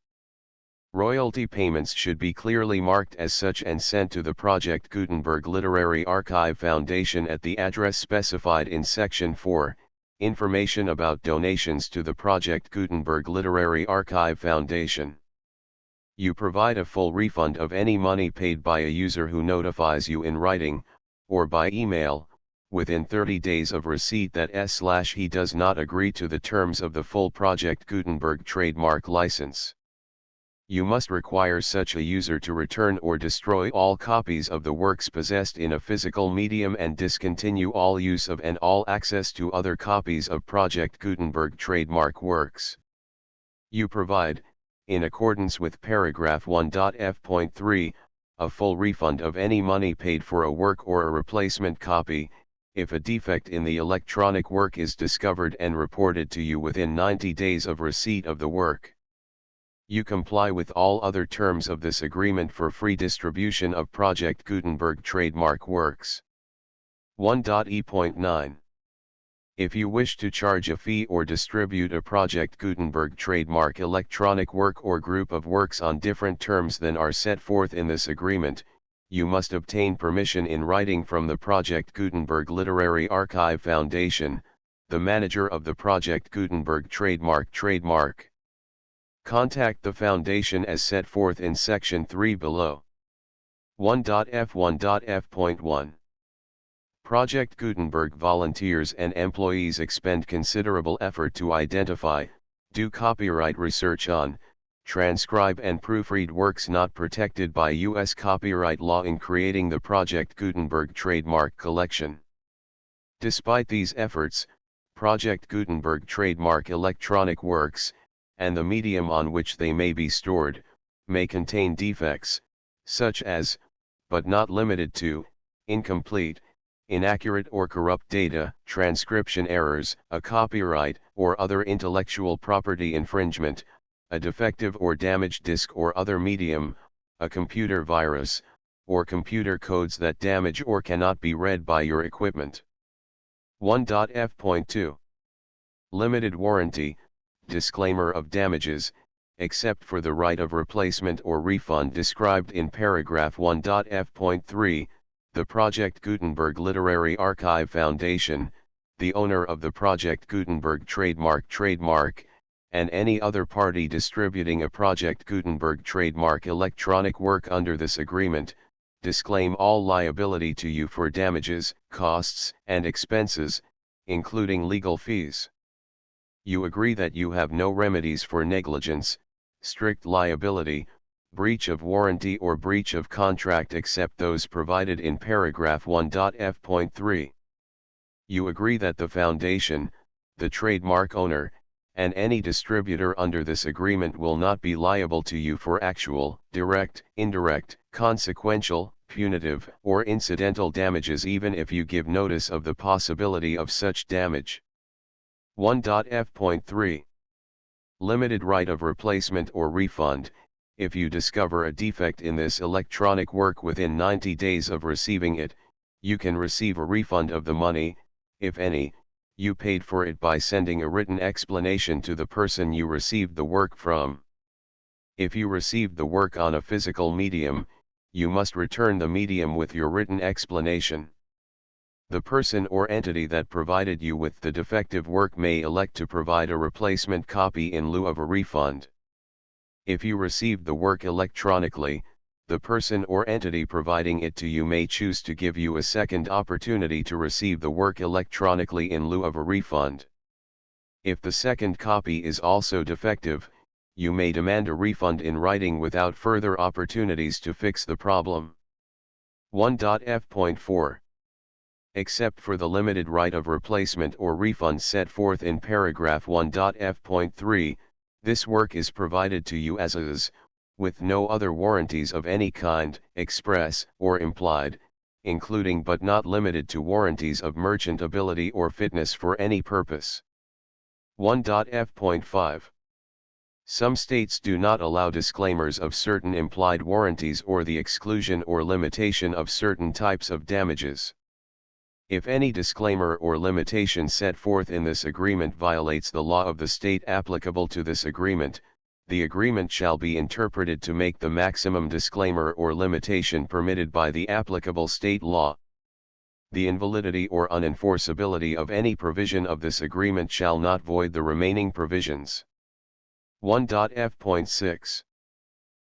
Royalty payments should be clearly marked as such and sent to the Project Gutenberg Literary Archive Foundation at the address specified in Section 4, Information about donations to the Project Gutenberg Literary Archive Foundation. You provide a full refund of any money paid by a user who notifies you in writing, or by email, within 30 days of receipt that he does not agree to the terms of the full Project Gutenberg trademark license. You must require such a user to return or destroy all copies of the works possessed in a physical medium and discontinue all use of and all access to other copies of Project Gutenberg trademark works. You provide, in accordance with paragraph 1.f.3, a full refund of any money paid for a work or a replacement copy, if a defect in the electronic work is discovered and reported to you within 90 days of receipt of the work. You comply with all other terms of this agreement for free distribution of Project Gutenberg trademark works. 1.e.9. If you wish to charge a fee or distribute a Project Gutenberg trademark electronic work or group of works on different terms than are set forth in this agreement, you must obtain permission in writing from the Project Gutenberg Literary Archive Foundation, the manager of the Project Gutenberg trademark. Contact the Foundation as set forth in Section 3 below. 1.f.1.f.1. Project Gutenberg volunteers and employees expend considerable effort to identify, do copyright research on, transcribe and proofread works not protected by U.S. copyright law in creating the Project Gutenberg trademark collection. Despite these efforts, Project Gutenberg trademark electronic works, and the medium on which they may be stored, may contain defects, such as, but not limited to, incomplete, inaccurate or corrupt data, transcription errors, a copyright or other intellectual property infringement, a defective or damaged disk or other medium, a computer virus, or computer codes that damage or cannot be read by your equipment. 1.f.2. Limited warranty, disclaimer of damages, except for the right of replacement or refund described in paragraph 1.f.3, the Project Gutenberg Literary Archive Foundation, the owner of the Project Gutenberg trademark, and any other party distributing a Project Gutenberg trademark electronic work under this agreement, disclaim all liability to you for damages, costs, and expenses, including legal fees. You agree that you have no remedies for negligence, strict liability, breach of warranty or breach of contract except those provided in paragraph 1.f.3. You agree that the foundation, the trademark owner, and any distributor under this agreement will not be liable to you for actual, direct, indirect, consequential, punitive, or incidental damages even if you give notice of the possibility of such damage. 1.f.3. Limited right of replacement or refund. If you discover a defect in this electronic work within 90 days of receiving it, you can receive a refund of the money, if any, you paid for it by sending a written explanation to the person you received the work from. If you received the work on a physical medium, you must return the medium with your written explanation. The person or entity that provided you with the defective work may elect to provide a replacement copy in lieu of a refund. If you received the work electronically, the person or entity providing it to you may choose to give you a second opportunity to receive the work electronically in lieu of a refund. If the second copy is also defective, you may demand a refund in writing without further opportunities to fix the problem. 1.f.4. Except for the limited right of replacement or refund set forth in paragraph 1.f.3, this work is provided to you as is, with no other warranties of any kind, express or implied, including but not limited to warranties of merchantability or fitness for any purpose. 1.f.5. Some states do not allow disclaimers of certain implied warranties or the exclusion or limitation of certain types of damages. If any disclaimer or limitation set forth in this agreement violates the law of the state applicable to this agreement, the agreement shall be interpreted to make the maximum disclaimer or limitation permitted by the applicable state law. The invalidity or unenforceability of any provision of this agreement shall not void the remaining provisions. 1.f.6.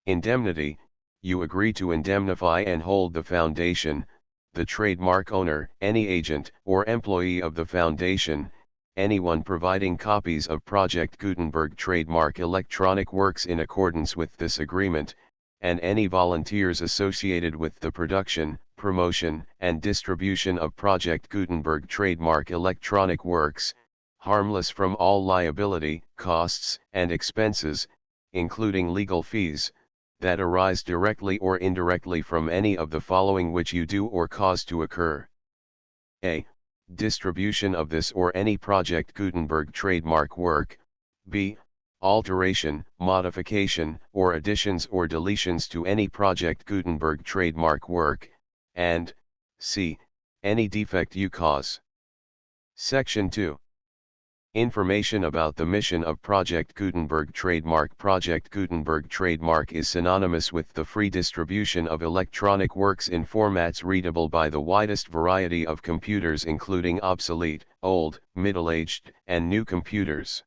Indemnity. You agree to indemnify and hold the foundation, the trademark owner, any agent or employee of the foundation, anyone providing copies of Project Gutenberg trademark electronic works in accordance with this agreement, and any volunteers associated with the production, promotion, and distribution of Project Gutenberg trademark electronic works, harmless from all liability, costs, and expenses, including legal fees, that arise directly or indirectly from any of the following which you do or cause to occur. A. Distribution of this or any Project Gutenberg trademark work. B. Alteration, modification, or additions or deletions to any Project Gutenberg trademark work, and C. Any defect you cause. Section 2. Information about the mission of Project Gutenberg trademark. Project Gutenberg trademark is synonymous with the free distribution of electronic works in formats readable by the widest variety of computers including obsolete, old, middle-aged, and new computers.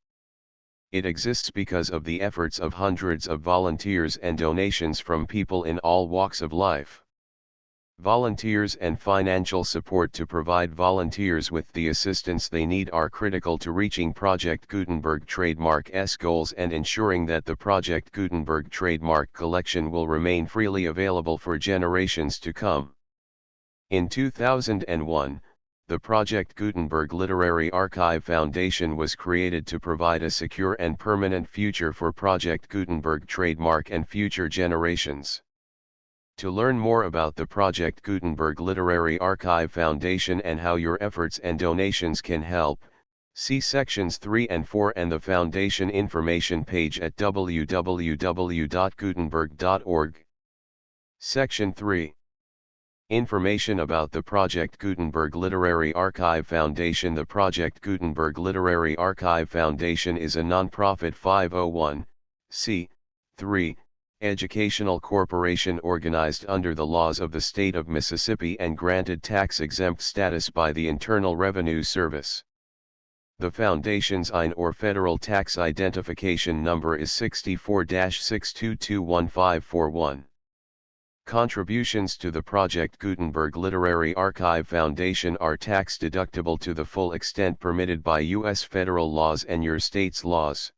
It exists because of the efforts of hundreds of volunteers and donations from people in all walks of life. Volunteers and financial support to provide volunteers with the assistance they need are critical to reaching Project Gutenberg trademark's goals and ensuring that the Project Gutenberg trademark collection will remain freely available for generations to come. In 2001, the Project Gutenberg Literary Archive Foundation was created to provide a secure and permanent future for Project Gutenberg trademark and future generations. To learn more about the Project Gutenberg Literary Archive Foundation and how your efforts and donations can help, see sections 3 and 4 and the Foundation information page at www.gutenberg.org. Section 3. Information about the Project Gutenberg Literary Archive Foundation. The Project Gutenberg Literary Archive Foundation is a non-profit 501(c) 3. Educational corporation organized under the laws of the state of Mississippi and granted tax-exempt status by the Internal Revenue Service. The Foundation's IN or Federal Tax Identification Number is 64-6221541. Contributions to the Project Gutenberg Literary Archive Foundation are tax-deductible to the full extent permitted by U.S. federal laws and your state's laws.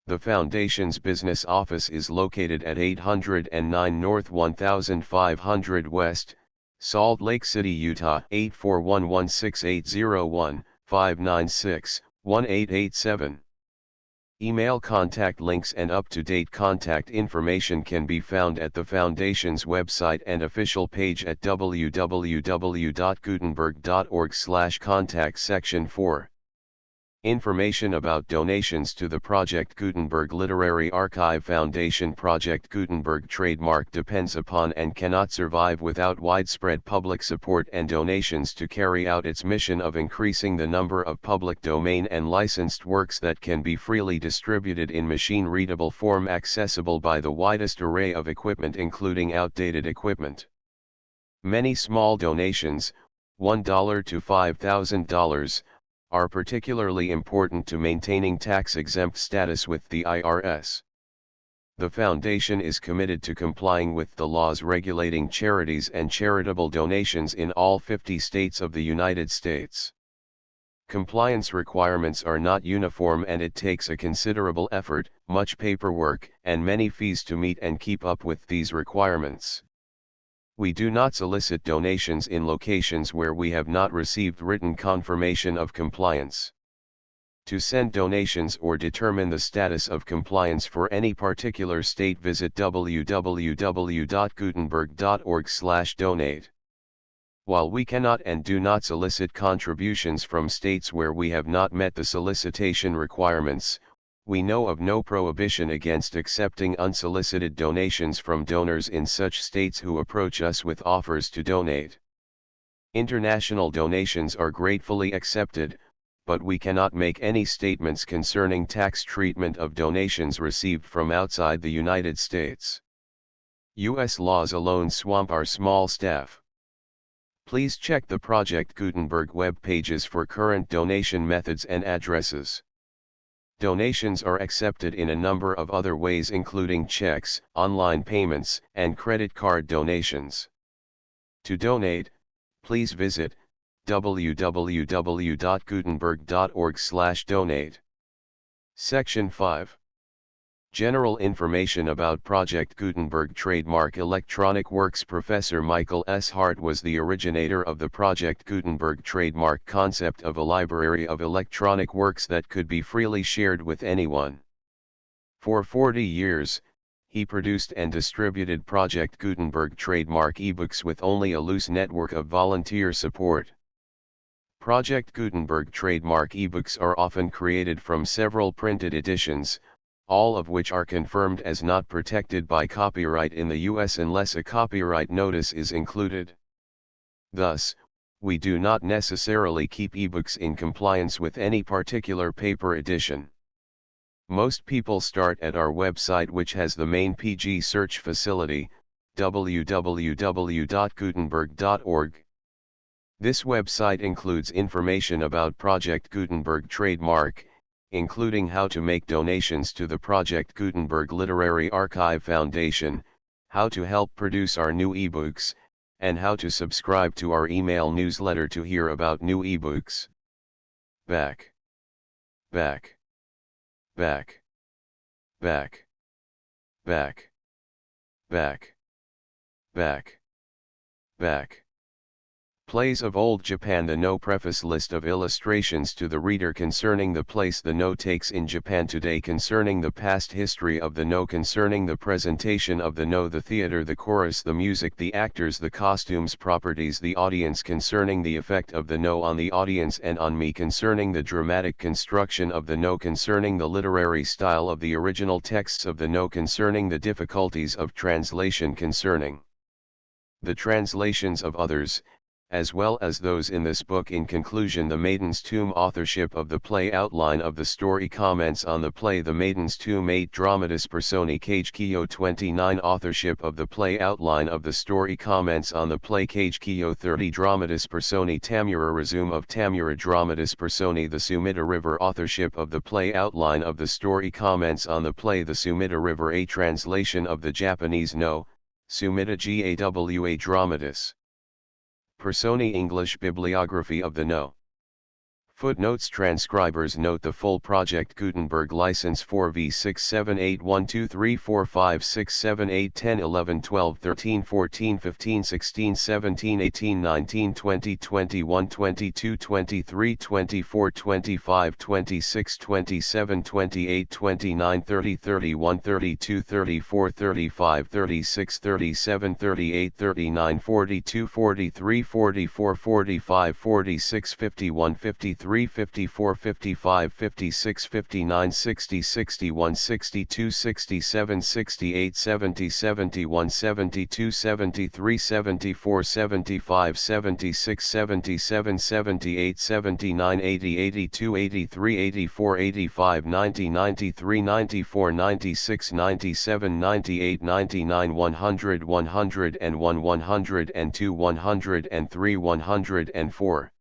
The Foundation's business office is located at 809 North 1500 West, Salt Lake City, Utah 84116801596-1887. Email contact links and up-to-date contact information can be found at the Foundation's website and official page at www.gutenberg.org/contact section 4. Information about donations to the Project Gutenberg Literary Archive Foundation. Project Gutenberg trademark depends upon and cannot survive without widespread public support and donations to carry out its mission of increasing the number of public domain and licensed works that can be freely distributed in machine-readable form accessible by the widest array of equipment including outdated equipment. Many small donations, $1 to $5,000, are particularly important to maintaining tax-exempt status with the IRS. The Foundation is committed to complying with the laws regulating charities and charitable donations in all 50 states of the United States. Compliance requirements are not uniform and it takes a considerable effort, much paperwork, and many fees to meet and keep up with these requirements. We do not solicit donations in locations where we have not received written confirmation of compliance. To send donations or determine the status of compliance for any particular state, visit www.gutenberg.org/donate. While we cannot and do not solicit contributions from states where we have not met the solicitation requirements, we know of no prohibition against accepting unsolicited donations from donors in such states who approach us with offers to donate. International donations are gratefully accepted, but we cannot make any statements concerning tax treatment of donations received from outside the United States. U.S. laws alone swamp our small staff. Please check the Project Gutenberg web pages for current donation methods and addresses. Donations are accepted in a number of other ways including checks, online payments, and credit card donations. To donate, please visit www.gutenberg.org/donate. Section 5. General information about Project Gutenberg trademark electronic works. Professor Michael S. Hart was the originator of the Project Gutenberg trademark concept of a library of electronic works that could be freely shared with anyone. For 40 years, he produced and distributed Project Gutenberg trademark ebooks with only a loose network of volunteer support. Project Gutenberg trademark ebooks are often created from several printed editions, all of which are confirmed as not protected by copyright in the U.S. unless a copyright notice is included. Thus, we do not necessarily keep ebooks in compliance with any particular paper edition. Most people start at our website, which has the main PG search facility, www.gutenberg.org. This website includes information about Project Gutenberg trademark, including how to make donations to the Project Gutenberg Literary Archive Foundation, how to help produce our new ebooks, and how to subscribe to our email newsletter to hear about new ebooks. Back. Back. Back. Back. Back. Back. Back. Back. Plays of Old Japan. The No preface list of illustrations to the reader concerning the place the No takes in Japan today, concerning the past history of the No, concerning the presentation of the No, the theater, the chorus, the music, the actors, the costumes, properties, the audience, concerning the effect of the No on the audience and on me, concerning the dramatic construction of the No, concerning the literary style of the original texts of the No, concerning the difficulties of translation, concerning the translations of others, as well as those in this book. In conclusion, The Maiden's Tomb authorship of the play, outline of the story, comments on the play The Maiden's Tomb 8 Dramatis Personae Cage Kyo 29 authorship of the play, outline of the story, comments on the play Cage Kyo 30 Dramatis Personae Tamura Resume of Tamura Dramatis Personae The Sumida River authorship of the play, outline of the story, comments on the play The Sumida River, a translation of the Japanese No, Sumida Gawa Dramatis Personae English bibliography of the No. Footnotes. Transcribers note the full Project Gutenberg license 4V678 123 44 45 46 27 28 29 30 31 32 34 35 36 37 38 39 40 41 42 43 44 45 46 51 53 54 55 56 59 60 61 60 61 62 67 68 70 71 72 73 74 75 76 77 78 79 80 82 83 84 85 90 93 94 96 97 98 99 100 101 102 103 104